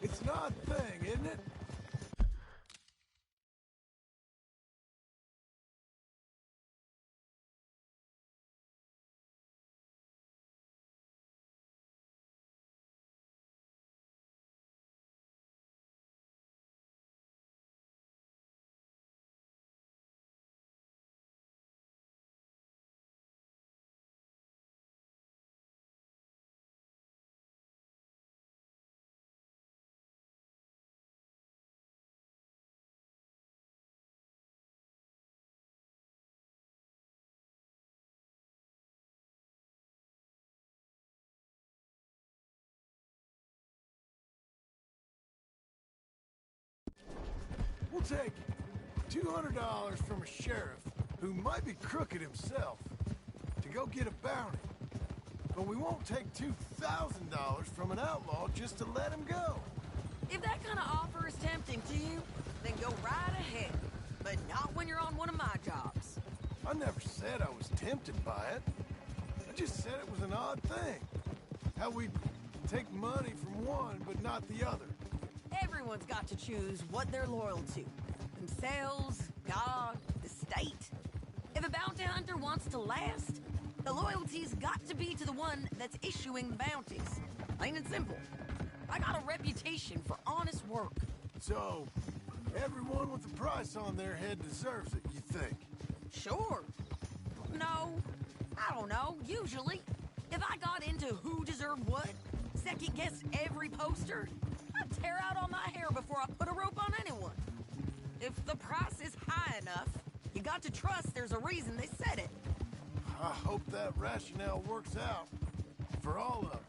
It's an odd thing, isn't it? We'll take $200 from a sheriff who might be crooked himself to go get a bounty. But we won't take $2,000 from an outlaw just to let him go. If that kind of offer is tempting to you, then go right ahead. But not when you're on one of my jobs. I never said I was tempted by it. I just said it was an odd thing. How we take money from one but not the other. Everyone's got to choose what they're loyal to. Themselves, God, the state. If a bounty hunter wants to last, the loyalty's got to be to the one that's issuing the bounties. Plain and simple. I got a reputation for honest work. So, everyone with a price on their head deserves it, you think? Sure. No, I don't know, usually. If I got into who deserved what, second-guessed every poster, I'd tear out all my hair before I put a rope on anyone. If the price is high enough, you got to trust there's a reason they said it. I hope that rationale works out for all of us.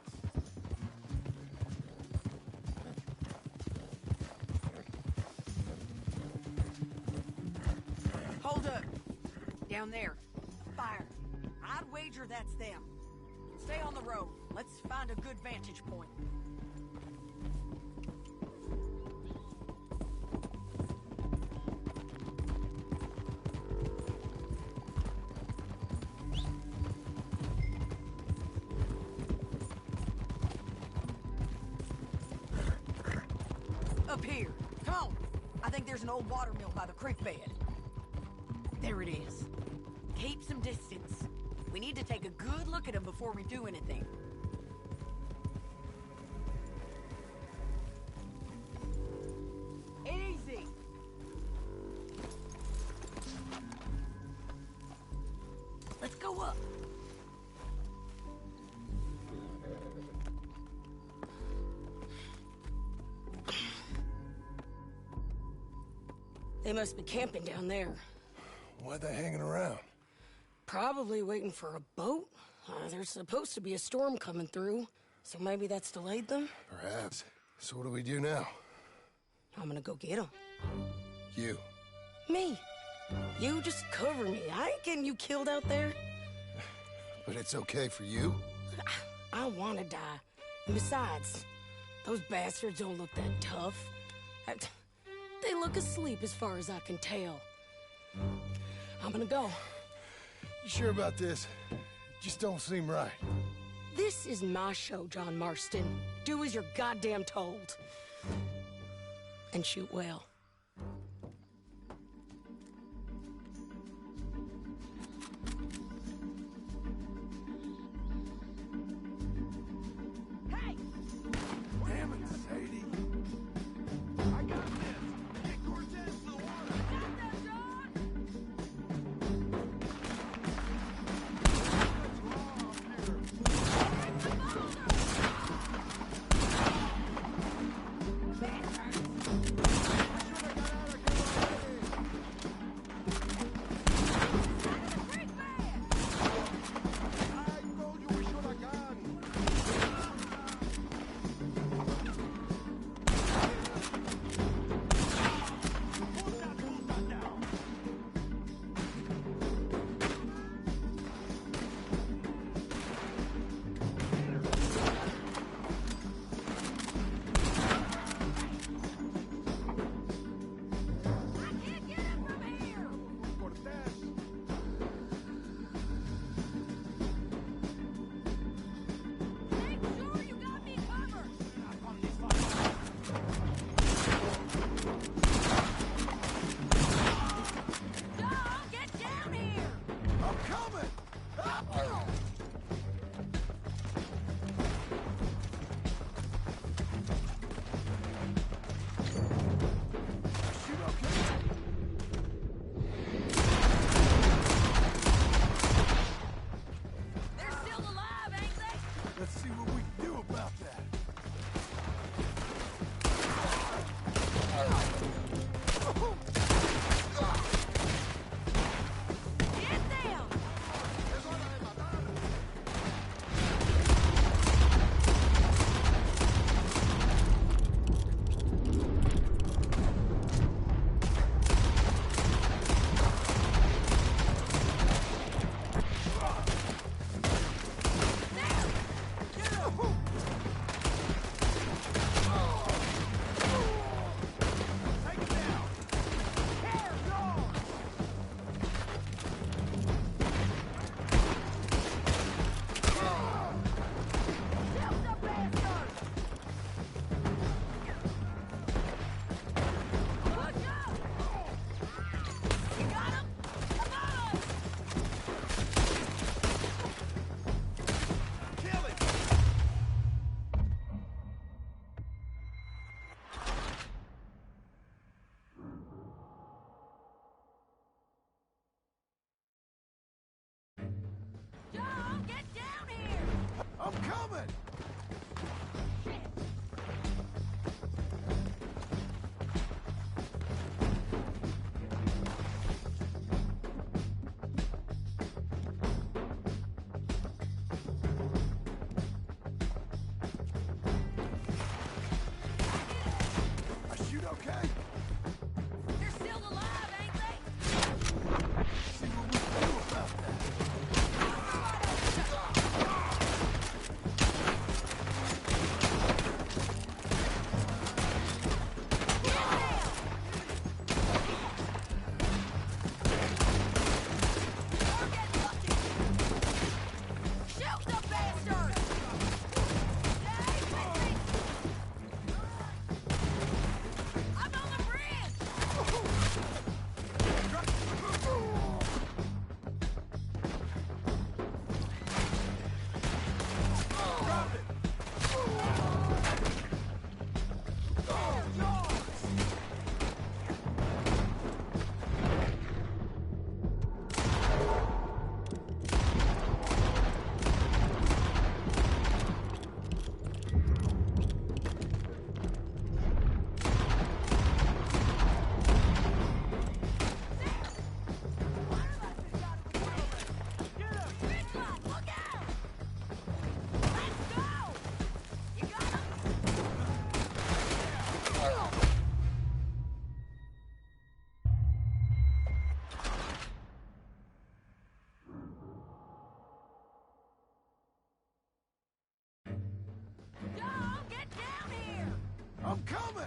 Down there. A fire. I'd wager that's them. Stay on the road. Let's find a good vantage point. Up here. Come on. I think there's an old water mill by the creek bed. There it is. Keep some distance. We need to take a good look at them before we do anything. Easy. Let's go up. They must be camping down there. Why they hanging around? Probably waiting for a boat. There's supposed to be a storm coming through, so maybe that's delayed them? Perhaps. So what do we do now? I'm gonna go get them. You. Me. You just cover me. I ain't getting you killed out there. But it's okay for you? I wanna die. And besides, those bastards don't look that tough. They look asleep as far as I can tell. I'm gonna go. You sure about this? Just don't seem right. This is my show, John Marston. Do as you're goddamn told. And shoot well. Hey! Damn it, Sadie. I got this. Get Cortez to the water. I got that, John! What's wrong here? I'm coming!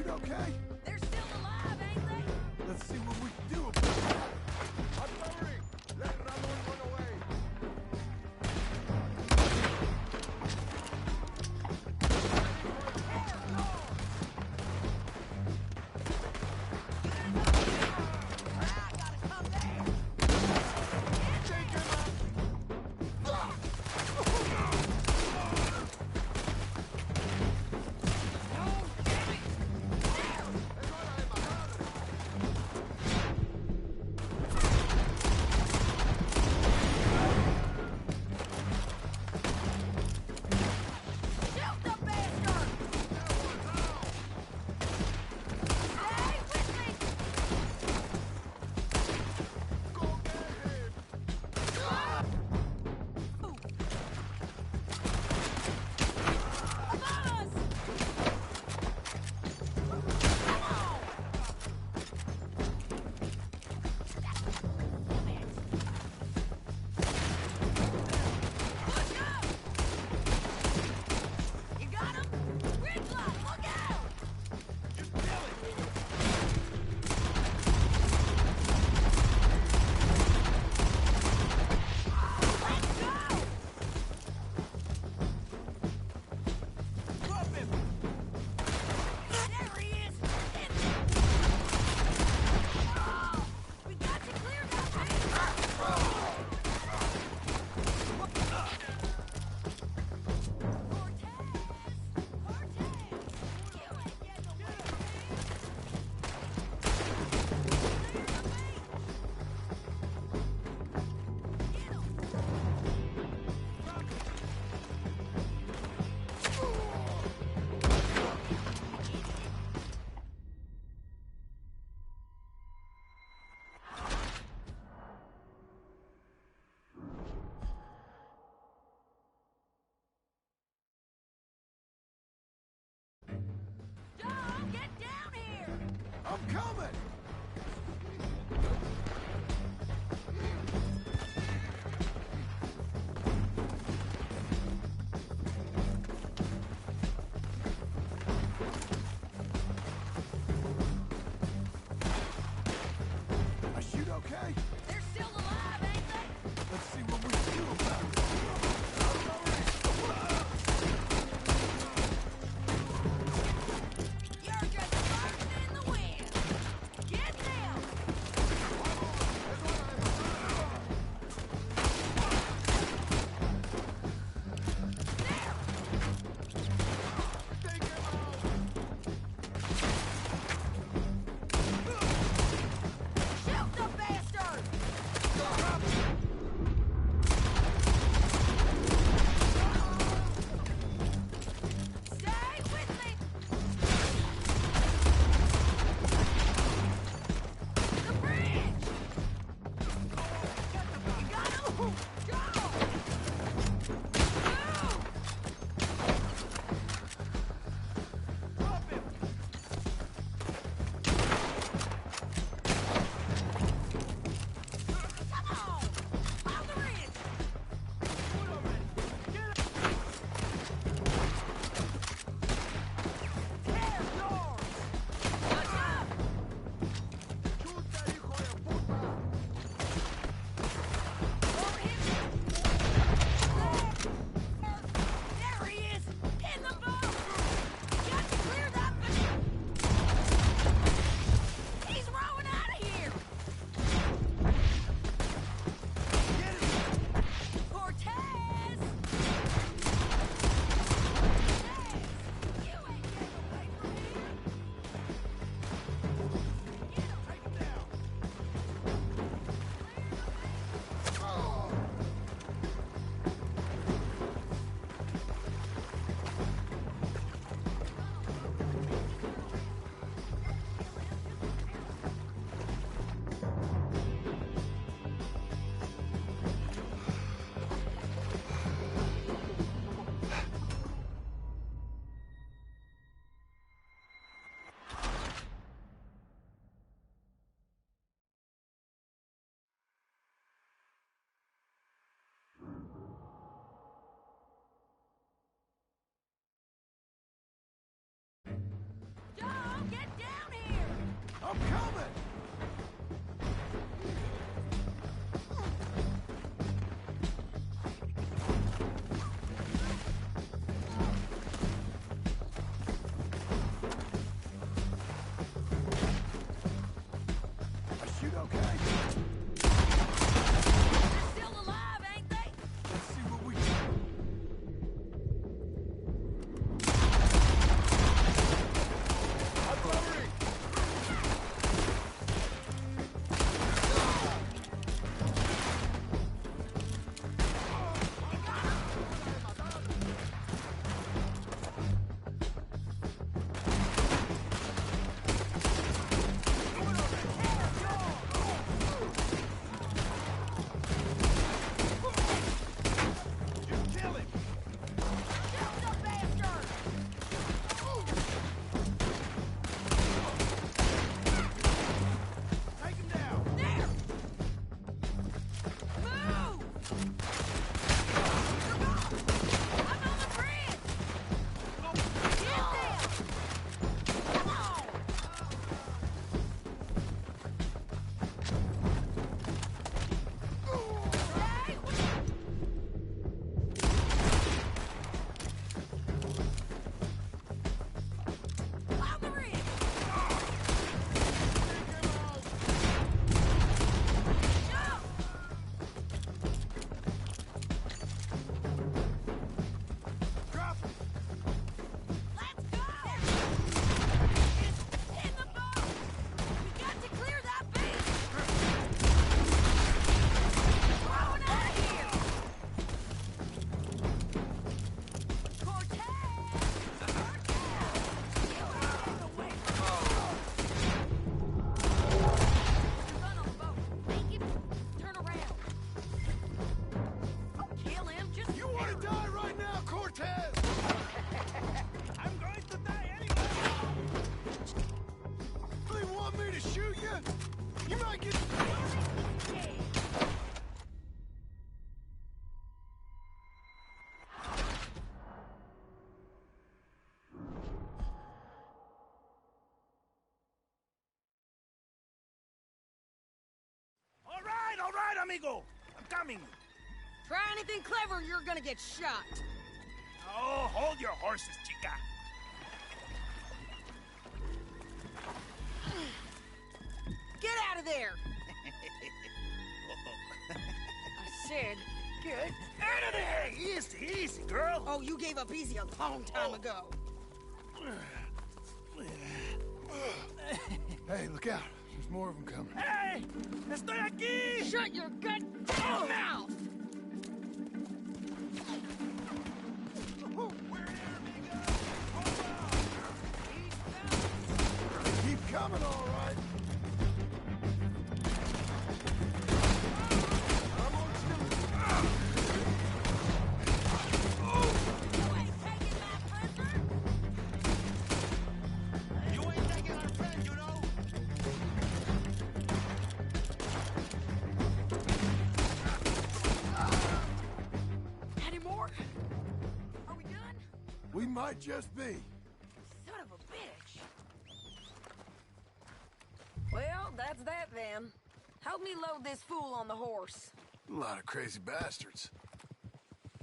Okay? They're still alive, ain't they? Let's see what we can do about it. Artillery! Let Ramon run away! I'm coming! I shoot okay? They're still alive, ain't they? Let's see what we can do about it. You're just burning in the wind. Get them! Shoot the bastard! okay? They're still alive, ain't they? Let's see what we All right, amigo. I'm coming. Try anything clever, you're gonna get shot. Oh, hold your horses, chica. Get out of there! I said, get out of there! Easy, easy, girl. Oh, you gave up easy a long time ago. Hey, look out. There's more of them coming. Hey! Estoy aquí! Shut your goddamn mouth! Keep coming, all right. We might just be. Son of a bitch. Well, that's that then. Help me load this fool on the horse. A lot of crazy bastards.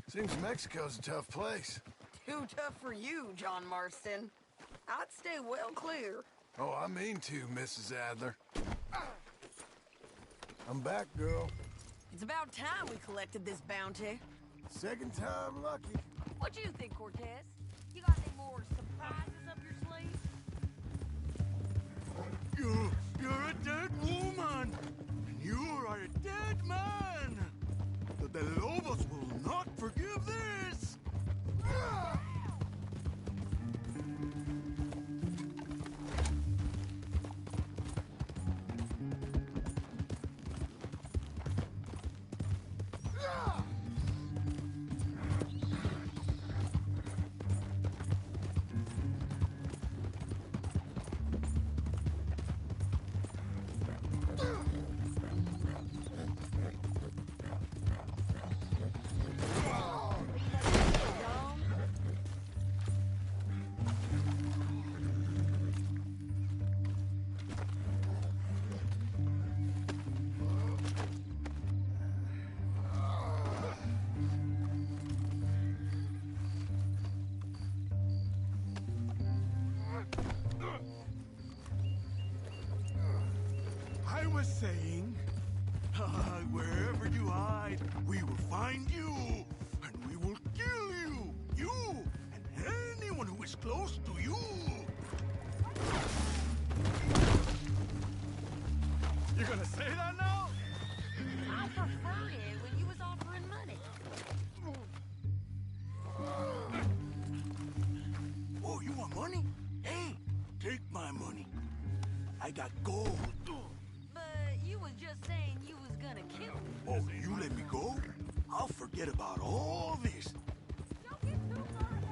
Seems Mexico's a tough place. Too tough for you, John Marston. I'd stay well clear. Oh, I mean to, Mrs. Adler. I'm back, girl. It's about time we collected this bounty. Second time lucky. What do you think, Cortez? You got any more surprises up your sleeve? You're a dead woman, and you are a dead man. The Lobos will not forgive this. was saying, wherever you hide, we will find you, and we will kill you. You and anyone who is close to you. You gonna say that now? I preferred it when you was offering money. Oh, you want money? Hey, take my money. I got gold. But you was just saying you was gonna kill me. Oh, you let me go? I'll forget about all this. Don't get too far ahead.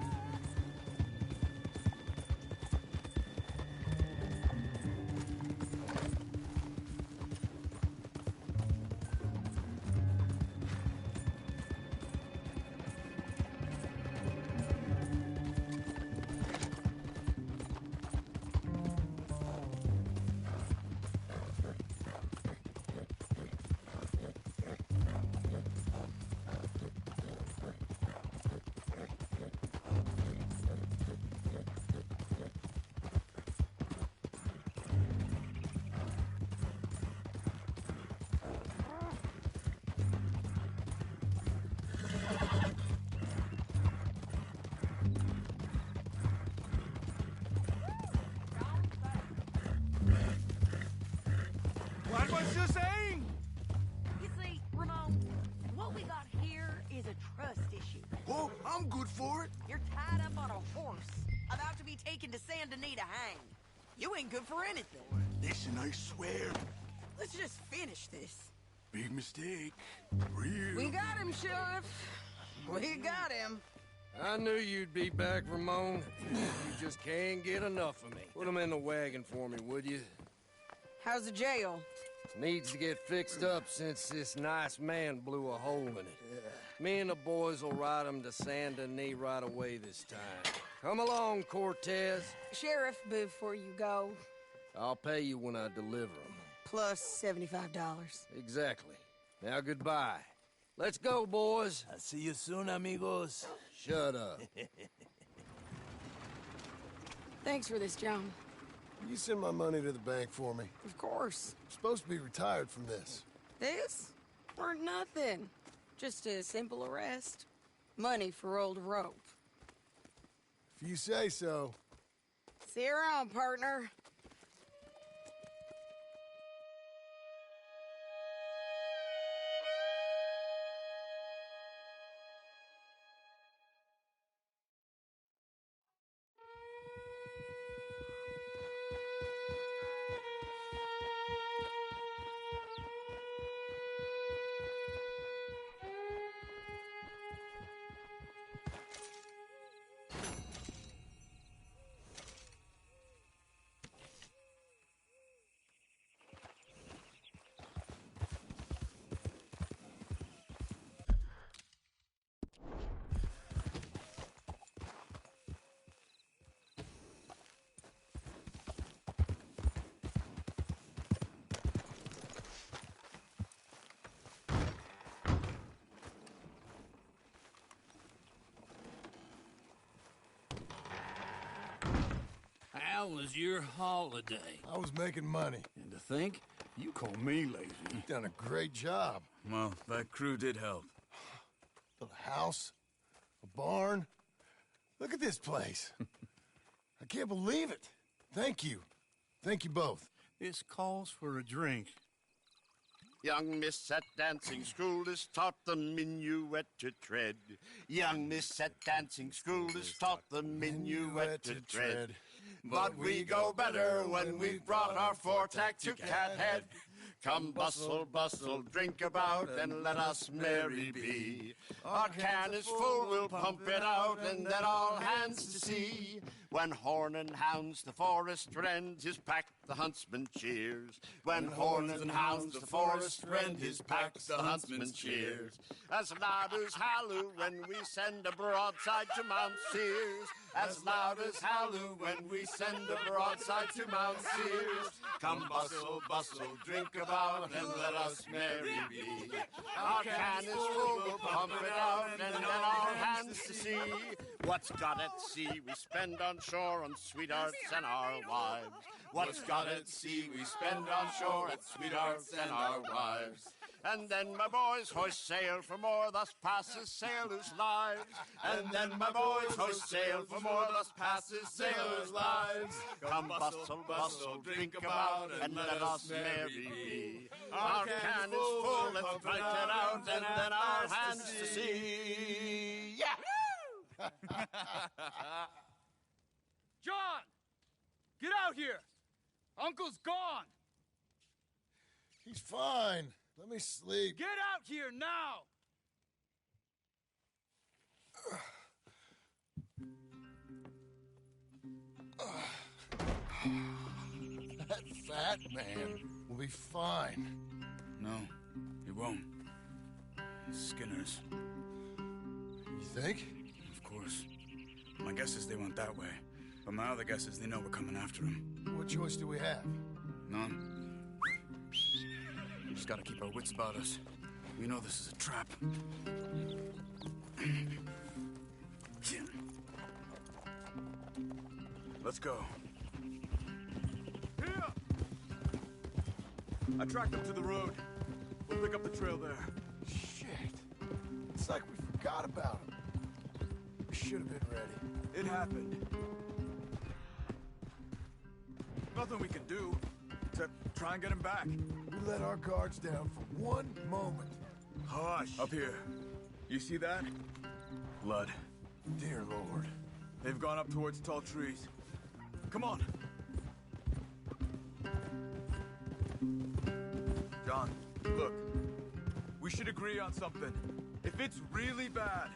What was you saying? You see, Ramon, what we got here is a trust issue. Oh, I'm good for it. You're tied up on a horse, about to be taken to Saint Denis to hang. You ain't good for anything. Listen, I swear. Let's just finish this. Big mistake. Real. We got him, Sheriff. We got him. I knew you'd be back, Ramon. You just can't get enough of me. Put him in the wagon for me, would you? How's the jail? Needs to get fixed up since this nice man blew a hole in it. Me and the boys will ride him to Saint Denis right away this time. Come along, Cortez. Sheriff, before you go, I'll pay you when I deliver him. plus $75. Exactly. Now goodbye. Let's go, boys. I'll see you soon, amigos. Shut up. Thanks for this, John. You send my money to the bank for me. Of course. I'm supposed to be retired from this. This? Weren't nothing. Just a simple arrest. Money for old rope. If you say so. See you around, partner. How was your holiday? I was making money. And to think, you call me lazy. You've done a great job. Well, that crew did help. Built a house, a barn. Look at this place. I can't believe it. Thank you. Thank you both. This calls for a drink. Young miss at dancing school is taught the minuet to tread. Young miss at dancing school is taught the minuet to tread. But we go better when we've brought our four-tack to Cathead. Come bustle, bustle, drink about, and let us merry be. Our can is full, we'll pump it out, and then all hands to sea. When horn and hounds the forest rend, his pack the huntsman cheers. When horn and hounds the forest rend, his pack the huntsman cheers. As loud as halloo when we send a broadside to Mount Sears. As loud as halloo when we send a broadside to Mount Sears. Come bustle, bustle, drink about, and let us merry be. Our can is full, we'll pump it out, and then all hands to see. What What's got at sea we spend on shore on sweethearts and our wives. What's got at sea we spend on shore on sweethearts and our wives. And then my boys hoist sail for more, thus passes sailors' lives. And then my boys hoist sail for more, thus passes sailors' lives. Come bustle, bustle, drink about, and let us merry be. Our can is full, let's drink it out, and then our hands to sea. Yeah! John! Get out here! Uncle's gone! He's fine. Let me sleep. Get out here now! That fat man will be fine. No, he won't. Skinner's. You think? Of course. My guess is they went that way. But my other guess is they know we're coming after him. What choice do we have? None. We just gotta keep our wits about us. We know this is a trap. Let's go. Here! I tracked them to the road. We'll pick up the trail there. Shit. It's like we forgot about him. We should have been ready. It happened. Nothing we can do except try and get him back. We let our guards down for one moment. Hush. Up here. You see that? Blood. Dear Lord. They've gone up towards tall trees. Come on. John, look. We should agree on something. If it's really bad,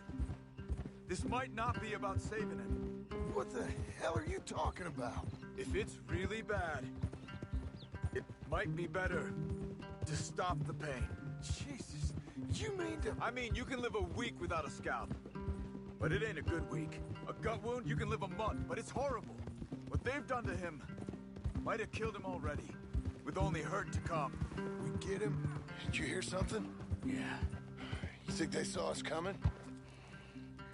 this might not be about saving him. What the hell are you talking about? If it's really bad, it might be better to stop the pain. Jesus, you mean to... I mean, you can live a week without a scalp, but it ain't a good week. A gut wound, you can live a month, but it's horrible. What they've done to him might have killed him already, with only hurt to come. We get him? Did you hear something? Yeah. You think they saw us coming?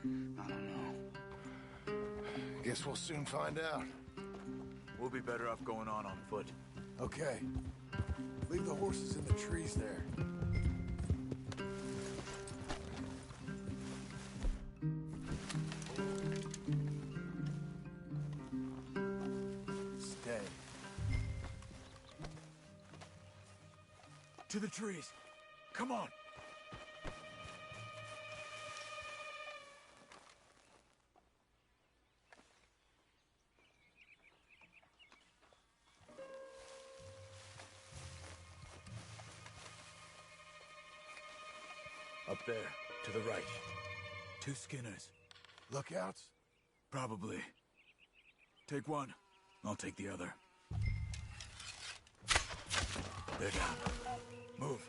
I don't know. Guess we'll soon find out. We'll be better off going on foot. Okay. Leave the horses in the trees there. Stay. To the trees. Come on. Up there, to the right. 2 Skinners. Lookouts? Probably. Take one. I'll take the other. They're down. Move.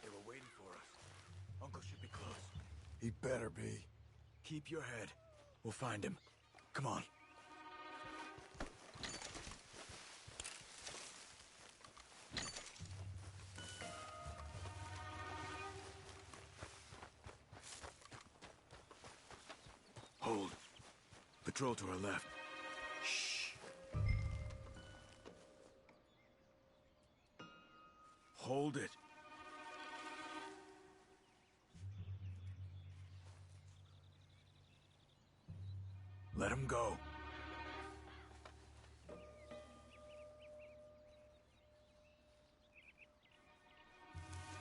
They were waiting for us. Uncle should be close. He better be. Keep your head. We'll find him. Come on. Hold. Patrol to our left. Shh. Hold it. Let him go.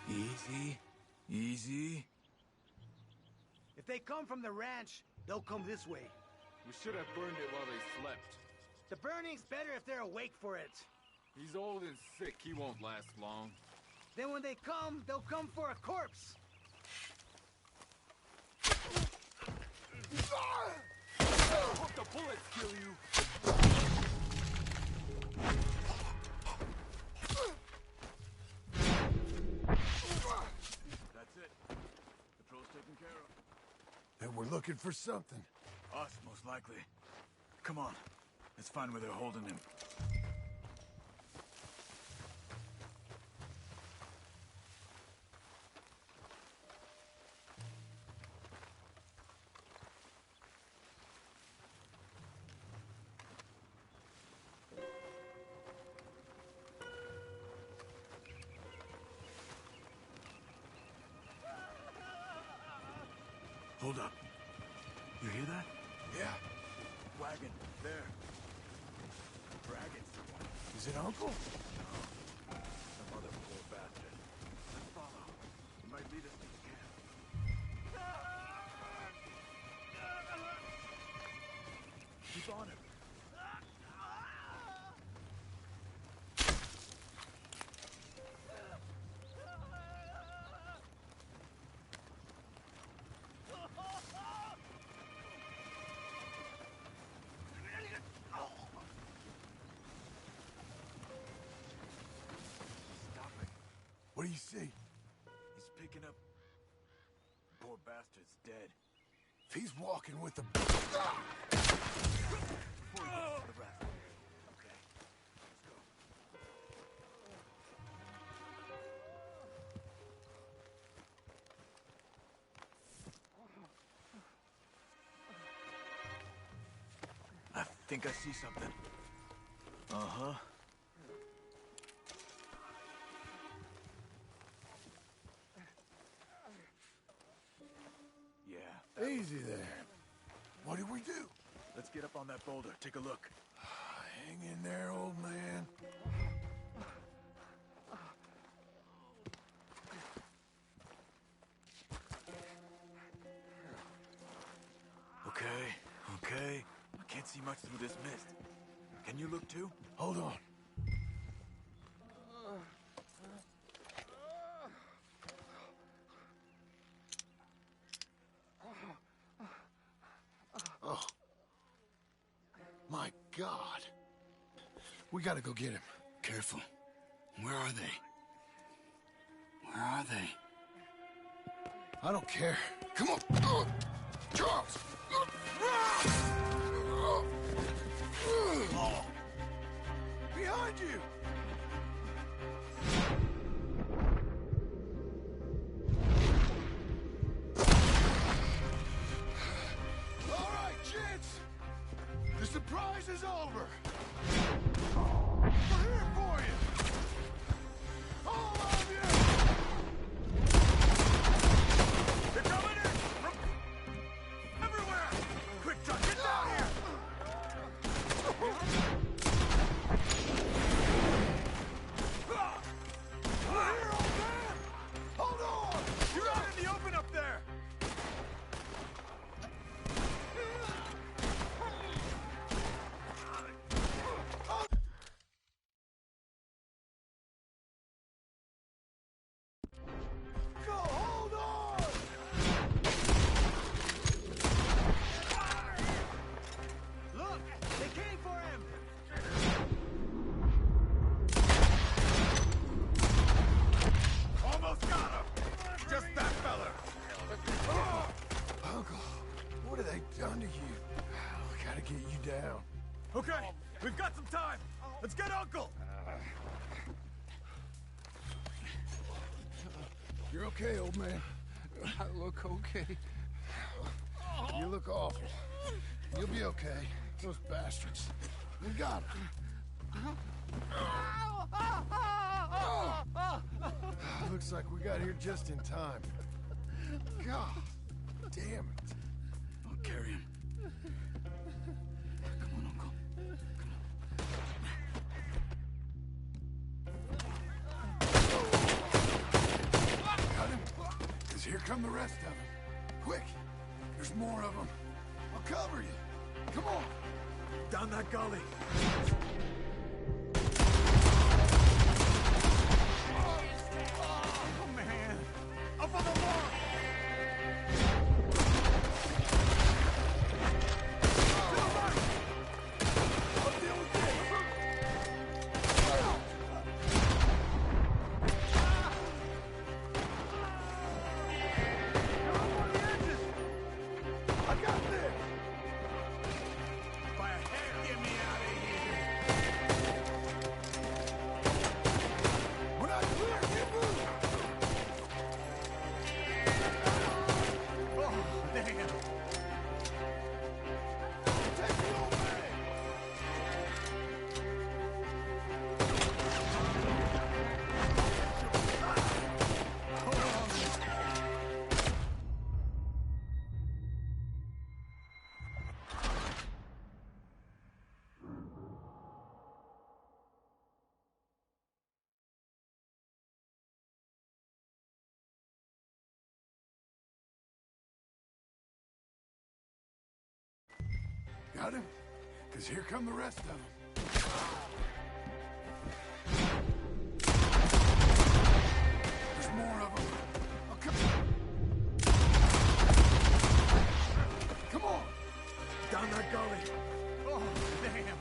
Easy. Easy. If they come from the ranch, they'll come this way. We should have burned it while they slept. The burning's better if they're awake for it. He's old and sick. He won't last long. Then when they come, they'll come for a corpse. Hope the bullets kill you. That's it. Patrol's taken care of. Then we're looking for something. Us, most likely. Come on. Let's find where they're holding him. Hold up. You hear that? Yeah. Wagon, there. Dragon's the one. Is it Uncle? No. Some other poor bastard. Let's follow. He might lead us to the camp. Keep on him. What do you see? He's picking up. Poor bastard's dead. If he's walking with the... Before he gets to the rest. Okay. Let's go. I think I see something. Uh-huh. Yeah. Easy there. What do we do? Let's get up on that boulder. Take a look. Hang in there, old man. Okay. I can't see much through this mist. Can you look too? Hold on. Oh. My God. We gotta go get him. Careful. Where are they? Where are they? I don't care. Come on. Charles! Behind you! All right, kids! The surprise is over! We're here for you! All of you! They're coming in! From everywhere! Quick, John, get down here! We're here, old man! Hold on! You're out in the open up there! Go, hold on! Look! They came for him! Almost got him! Just that fella! Uncle, what have they done to you? We gotta get you down. Okay, we've got some time! Let's get Uncle! You're okay, old man. I look okay. You look awful. You'll be okay. Those bastards. We got them. Looks like we got here just in time. God damn it. I'll carry him. Come on, Uncle. Got him? Because here come the rest of them. Quick! There's more of them. I'll cover you. Come on! Down that gully! Oh, man! Up on the wall! I'll deal with this! I got this! By a hair! Get me out of here! We're not clear! Get moving! Oh, damn! Take the old man! Hold on! Got him? Because here come the rest of them. There's more of them. Oh, come on! Down that gully. Oh, damn.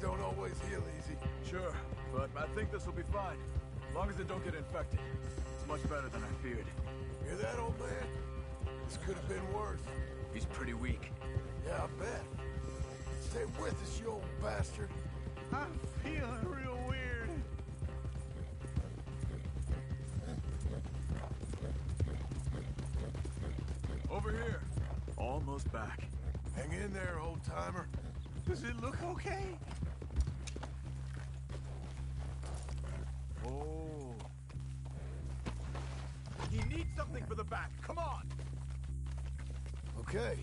Don't always heal easy. Sure, but I think this will be fine. As long as it don't get infected. It's much better than I feared. Hear that, old man? This could have been worse. He's pretty weak. Yeah, I bet. Stay with us, you old bastard. I'm feeling real weird. Over here. Almost back. Hang in there, old-timer. Does it look okay? Oh. He needs something for the back. Come on. Okay.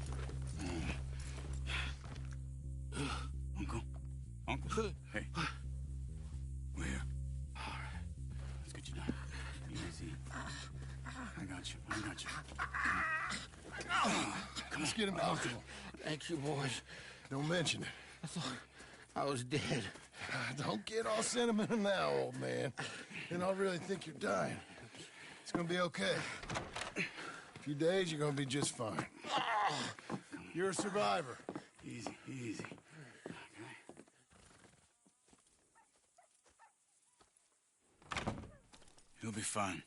Uncle. Hey. We're here. All right. Let's get you down. Easy. I got you. Let's get him comfortable. Thank you, boys. Don't mention it. I thought I was dead. Don't get all sentimental now, old man. Then I'll really think you're dying. It's gonna be okay. A few days, you're gonna be just fine. You're a survivor. Easy. He'll be fine.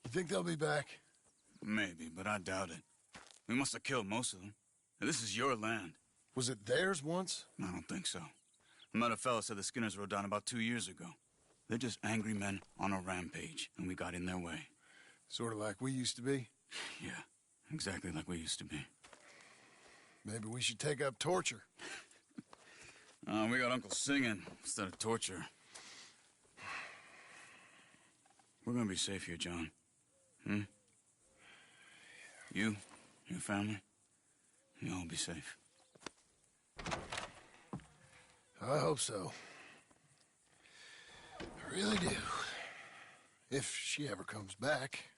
You think they'll be back? Maybe, but I doubt it. We must have killed most of them. This is your land. Was it theirs once? I don't think so. I met a fella said the Skinners rode down about 2 years ago. They're just angry men on a rampage, and we got in their way. Sort of like we used to be? Yeah, exactly like we used to be. Maybe we should take up torture. We got Uncle singing instead of torture. We're gonna be safe here, John. You, your family, you'll all be safe. I hope so. I really do. If she ever comes back.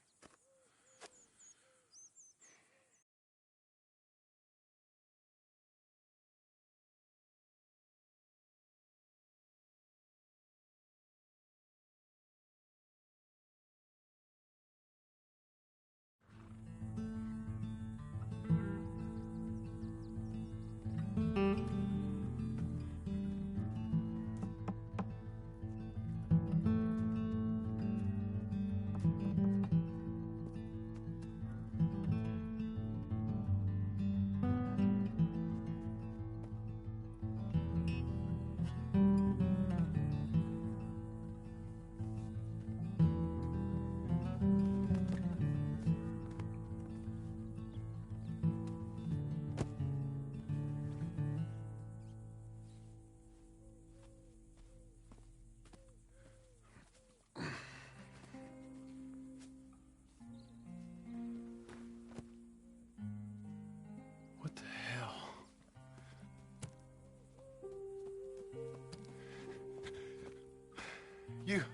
You're...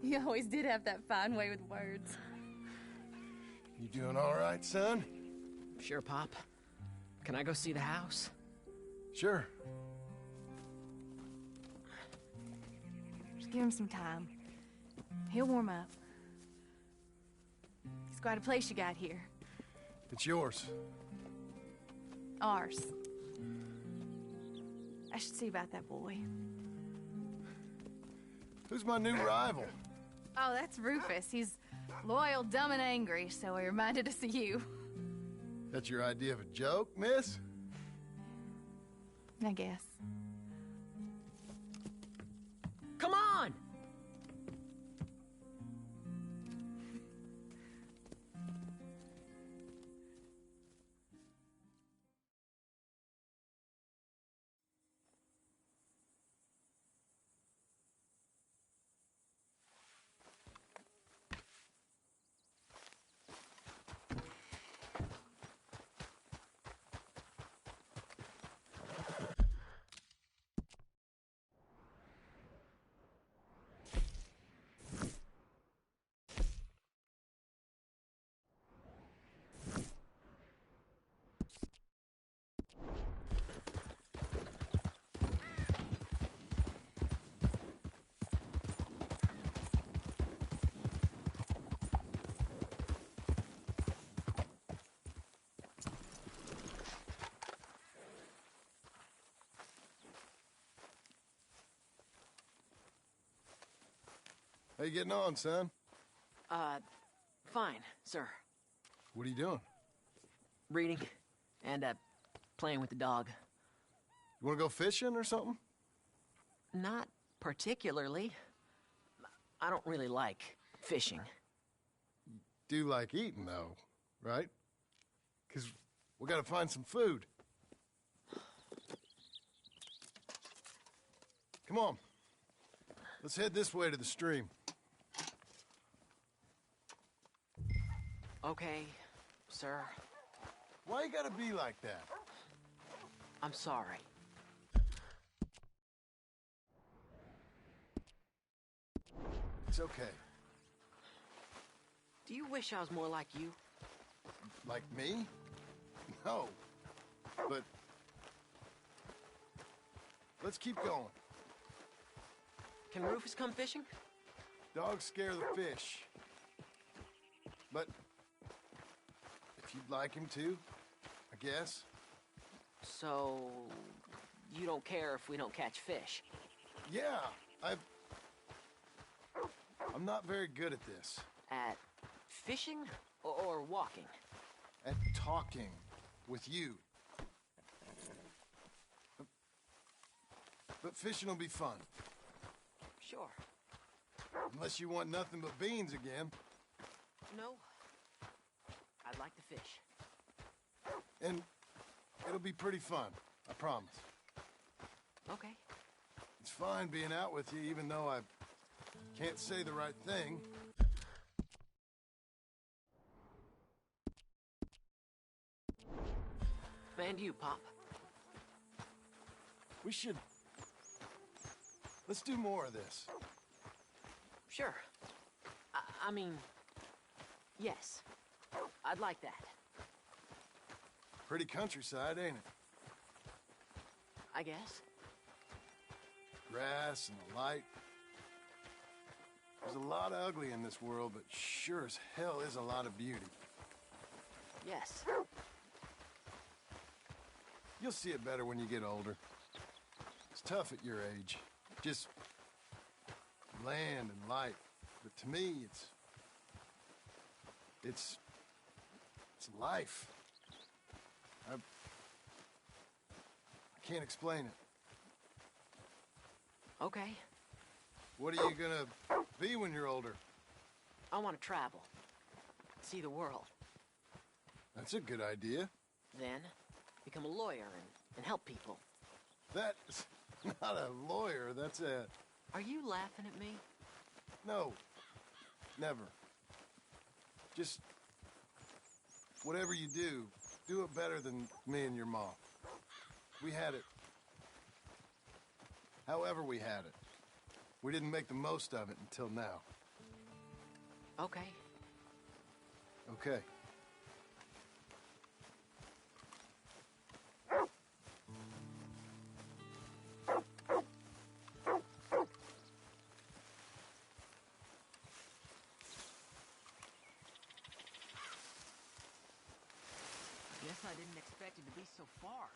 You always did have that fine way with words. You doing all right, son? Sure, Pop. Can I go see the house? Sure. Just give him some time. He'll warm up. It's quite a place you got here. It's yours. Ours. I should see about that boy. Who's my new rival? Oh, that's Rufus. He's loyal, dumb, and angry, so he reminded us of you. That's your idea of a joke, miss? I guess. Come on! How you getting on, son? Fine, sir. What are you doing? Reading and, playing with the dog. You want to go fishing or something? Not particularly. I don't really like fishing. Do like eating, though, right? Because we gotta find some food. Come on. Let's head this way to the stream. Okay, sir. Why you gotta be like that? I'm sorry. It's okay. Do you wish I was more like you? Like me? No. But... let's keep going. Can Rufus come fishing? Dogs scare the fish. But... if you'd like him to, I guess. So... you don't care if we don't catch fish? Yeah, I'm not very good at this. At fishing or walking? At talking with you. But fishing will be fun. Sure. Unless you want nothing but beans again. No. I'd like to fish. And it'll be pretty fun, I promise. Okay. It's fine being out with you, even though I can't say the right thing. And you, Pop. We should... let's do more of this. Sure. I mean... yes. I'd like that. Pretty countryside, ain't it? I guess. Grass and the light. There's a lot of ugly in this world, but sure as hell is a lot of beauty. Yes. You'll see it better when you get older. It's tough at your age. Just land and light. But to me, it's life. I can't explain it. Okay. What are you gonna be when you're older? I want to travel. See the world. That's a good idea. Then, become a lawyer and help people. That's not a lawyer, that's a... Are you laughing at me? No. Never. Just whatever you do it better than me and your mom. We had it. However we had it. We didn't make the most of it until now. Okay. Okay. Guess I didn't expect it to be so far.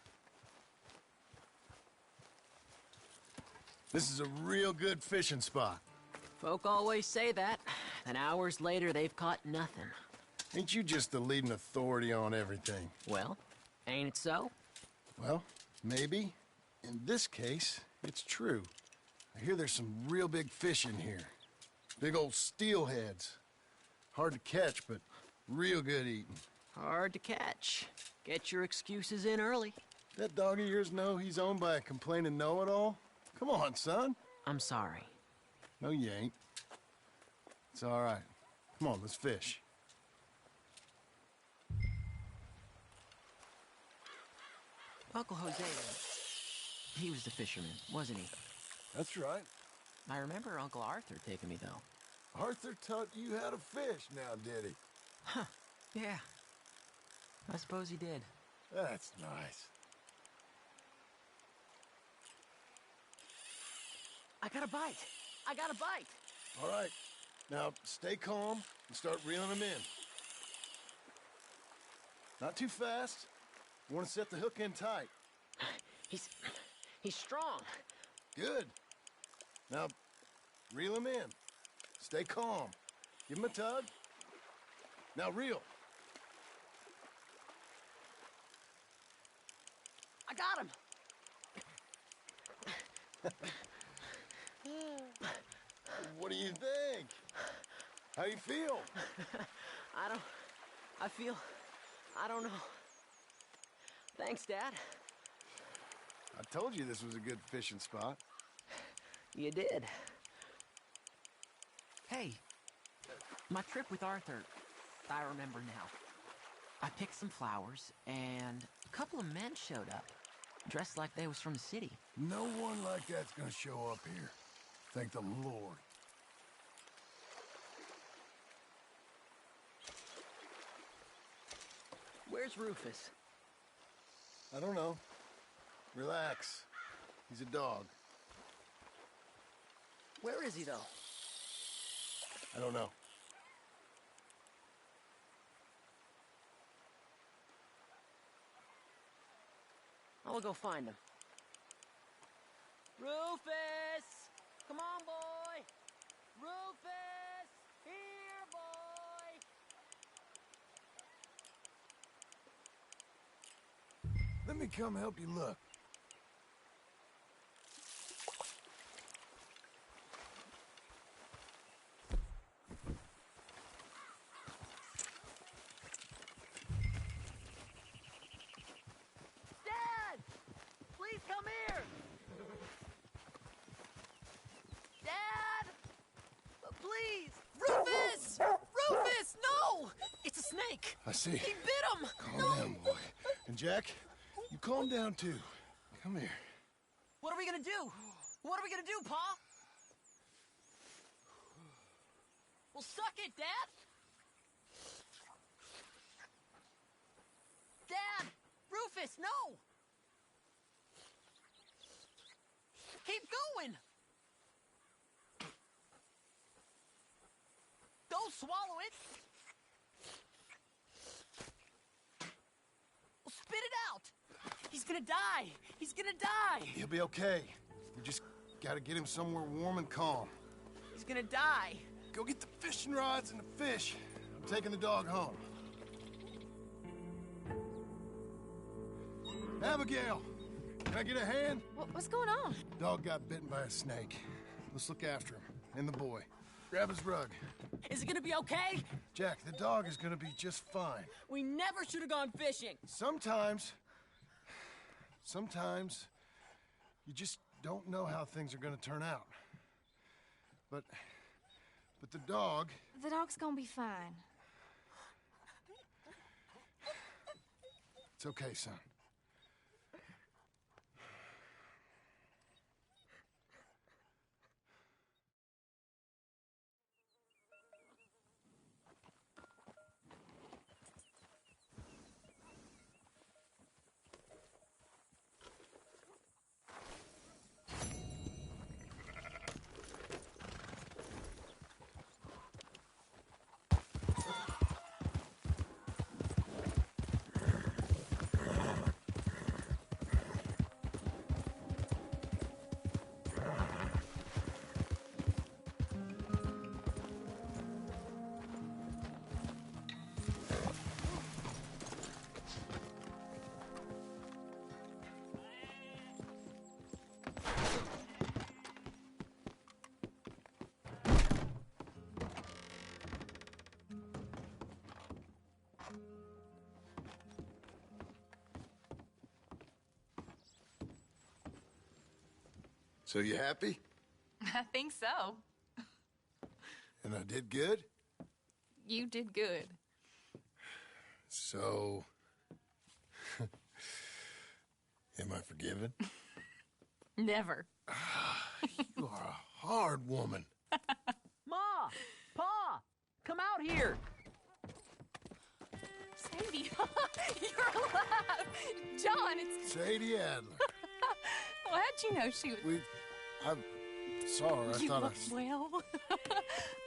This is a real good fishing spot. Folk always say that. Then hours later, they've caught nothing. Ain't you just the leading authority on everything? Well, ain't it so? Well, maybe. In this case, it's true. I hear there's some real big fish in here. Big old steelheads. Hard to catch, but real good eating. Hard to catch. Get your excuses in early. That dog of yours know he's owned by a complaining know-it-all? Come on, son. I'm sorry. No, you ain't. It's all right. Come on, let's fish. Uncle Jose, he was the fisherman, wasn't he? That's right. I remember Uncle Arthur taking me, though. Arthur taught you how to fish now, did he? Huh. Yeah. I suppose he did. That's nice. I got a bite. I got a bite. All right. Now, stay calm and start reeling them in. Not too fast. You want to set the hook in tight. He's strong. Good. Now, reel him in. Stay calm. Give him a tug. Now reel. I got him. What do you think? How you feel? I don't know. Thanks, Dad. I told you this was a good fishing spot. You did. Hey, my trip with Arthur, I remember now. I picked some flowers, and a couple of men showed up, dressed like they was from the city. No one like that's gonna show up here. Thank the Lord. Where's Rufus? I don't know. Relax. He's a dog. Where is he, though? I don't know. I'll go find him. Rufus! Come on, boy! Rufus! Here, boy! Let me come help you look. Dad! Please come here! Dad! Please! Rufus! Rufus! No! It's a snake! I see. He bit him! Calm down, boy. And Jack, you calm down too. Come here. What are we gonna do? What are we gonna do, Pa? Well, suck it, Dad! Dad! Rufus, no! Keep going! Don't swallow it! Well, spit it out! He's gonna die! He's gonna die! He'll be okay. We just gotta get him somewhere warm and calm. He's gonna die! Go get the fishing rods and the fish. I'm taking the dog home. Abigail! Can I get a hand? What's going on? Dog got bitten by a snake. Let's look after him. And the boy. Grab his rug. Is it gonna be okay? Jack, the dog is gonna be just fine. We never should have gone fishing. Sometimes you just don't know how things are gonna turn out. But the dog... The dog's gonna be fine. It's okay, son. So you happy? I think so. And I did good? You did good. So... am I forgiven? Never. You are a hard woman. Ma! Pa! Come out here! Sadie, you're alive! John, it's... Sadie Adler. Well, how'd you know she was... I saw her. I You thought look well.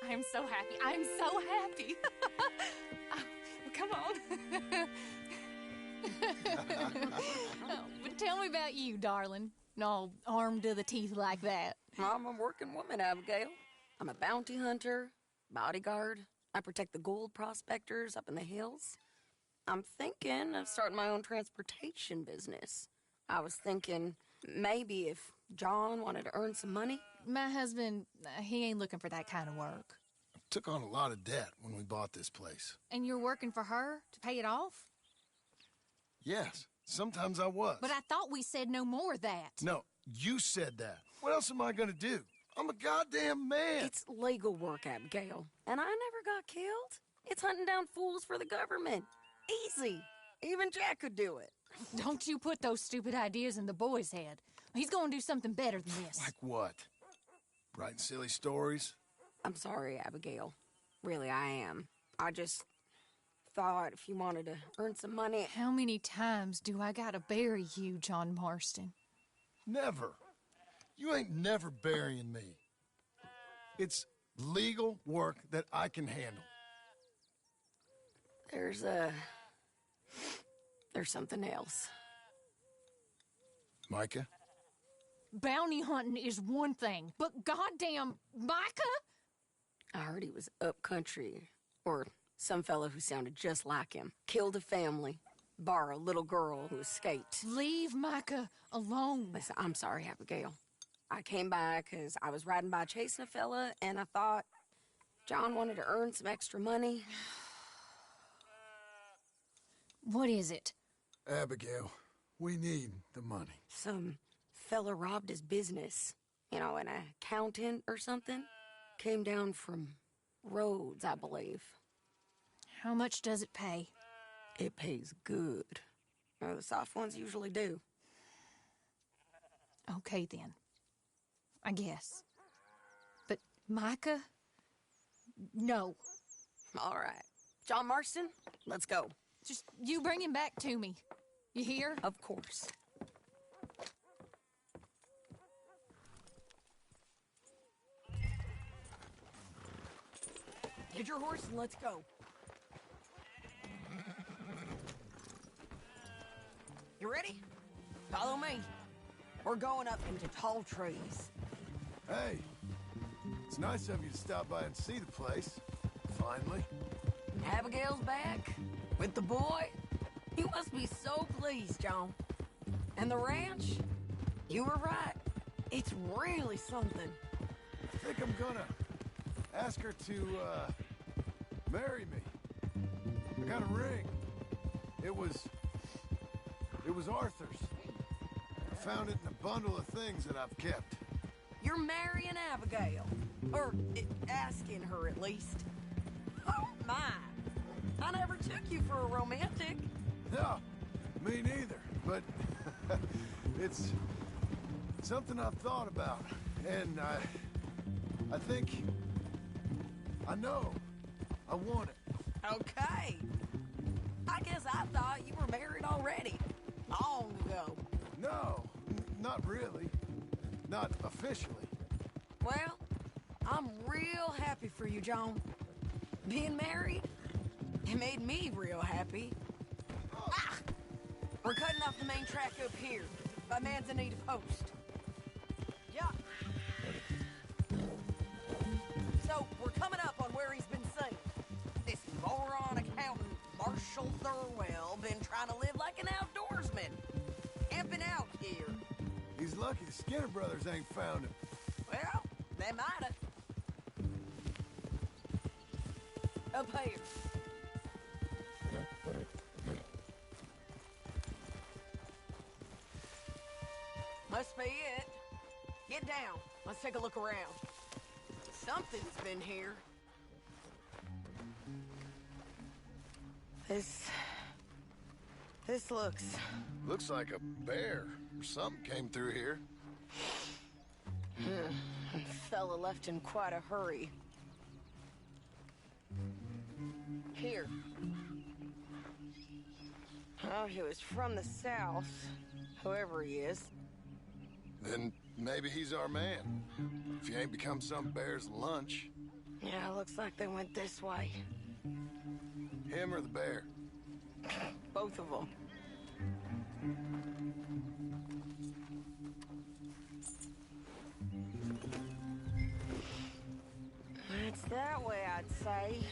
I'm so happy. I'm so happy. Well, come on. Oh, but tell me about you, darling. All armed to the teeth like that. I'm a working woman, Abigail. I'm a bounty hunter, bodyguard. I protect the gold prospectors up in the hills. I'm thinking of starting my own transportation business. I was thinking maybe if John wanted to earn some money. My husband, he ain't looking for that kind of work. I took on a lot of debt when we bought this place. And you're working for her to pay it off? Yes, sometimes I was. But I thought we said no more of that. No, you said that. What else am I gonna do? I'm a goddamn man. It's legal work, Abigail. And I never got killed. It's hunting down fools for the government. Easy. Even Jack could do it. Don't you put those stupid ideas in the boy's head. He's gonna do something better than this. Like what? Writing silly stories? I'm sorry, Abigail. Really, I am. I just thought if you wanted to earn some money... How many times do I gotta bury you, John Marston? Never. You ain't never burying me. It's legal work that I can handle. There's something else. Micah? Bounty hunting is one thing, but goddamn Micah? I heard he was up country, or some fellow who sounded just like him. Killed a family, bar a little girl who escaped. Leave Micah alone. Listen, I'm sorry, Abigail. I came by because I was riding by chasing a fella, and I thought John wanted to earn some extra money. What is it? Abigail, we need the money. Some fella robbed his business. You know, an accountant or something. Came down from Rhodes, I believe. How much does it pay? It pays good. You know, the soft ones usually do. Okay, then. I guess. But Micah? No. All right. John Marston, let's go. Just you bring him back to me. You hear? Of course. Get your horse and let's go. You ready? Follow me. We're going up into tall trees. Hey, it's nice of you to stop by and see the place. Finally. Abigail's back with the boy. You must be so pleased, John. And the ranch? You were right. It's really something. I think I'm gonna ask her to, marry me. I got a ring. It was Arthur's. I found it in a bundle of things that I've kept. You're marrying Abigail. Or asking her, at least. Oh, my. I never took you for a romantic. No, Me neither, but it's something I've thought about, and I think I know I want it. Okay. I guess I thought you were married already. Long ago. No, not really. Not officially. Well, I'm real happy for you, John. Being married, it made me real happy. Ah! We're cutting off the main track up here, by Manzanita Post. Yeah. So, we're coming up on where he's been seen. This moron accountant, Marshall Thurwell, been trying to live like an outdoorsman. Camping out here. He's lucky the Skinner brothers ain't found him. Well, they might have. Up here. Must be it. Get down. Let's take a look around. Something's been here. This looks... Looks like a bear or something came through here. Fella left in quite a hurry. Here. Oh, he was from the south, whoever he is. Then maybe he's our man. If he ain't become some bear's lunch. Yeah, looks like they went this way. Him or the bear? Both of them. It's that way, I'd say.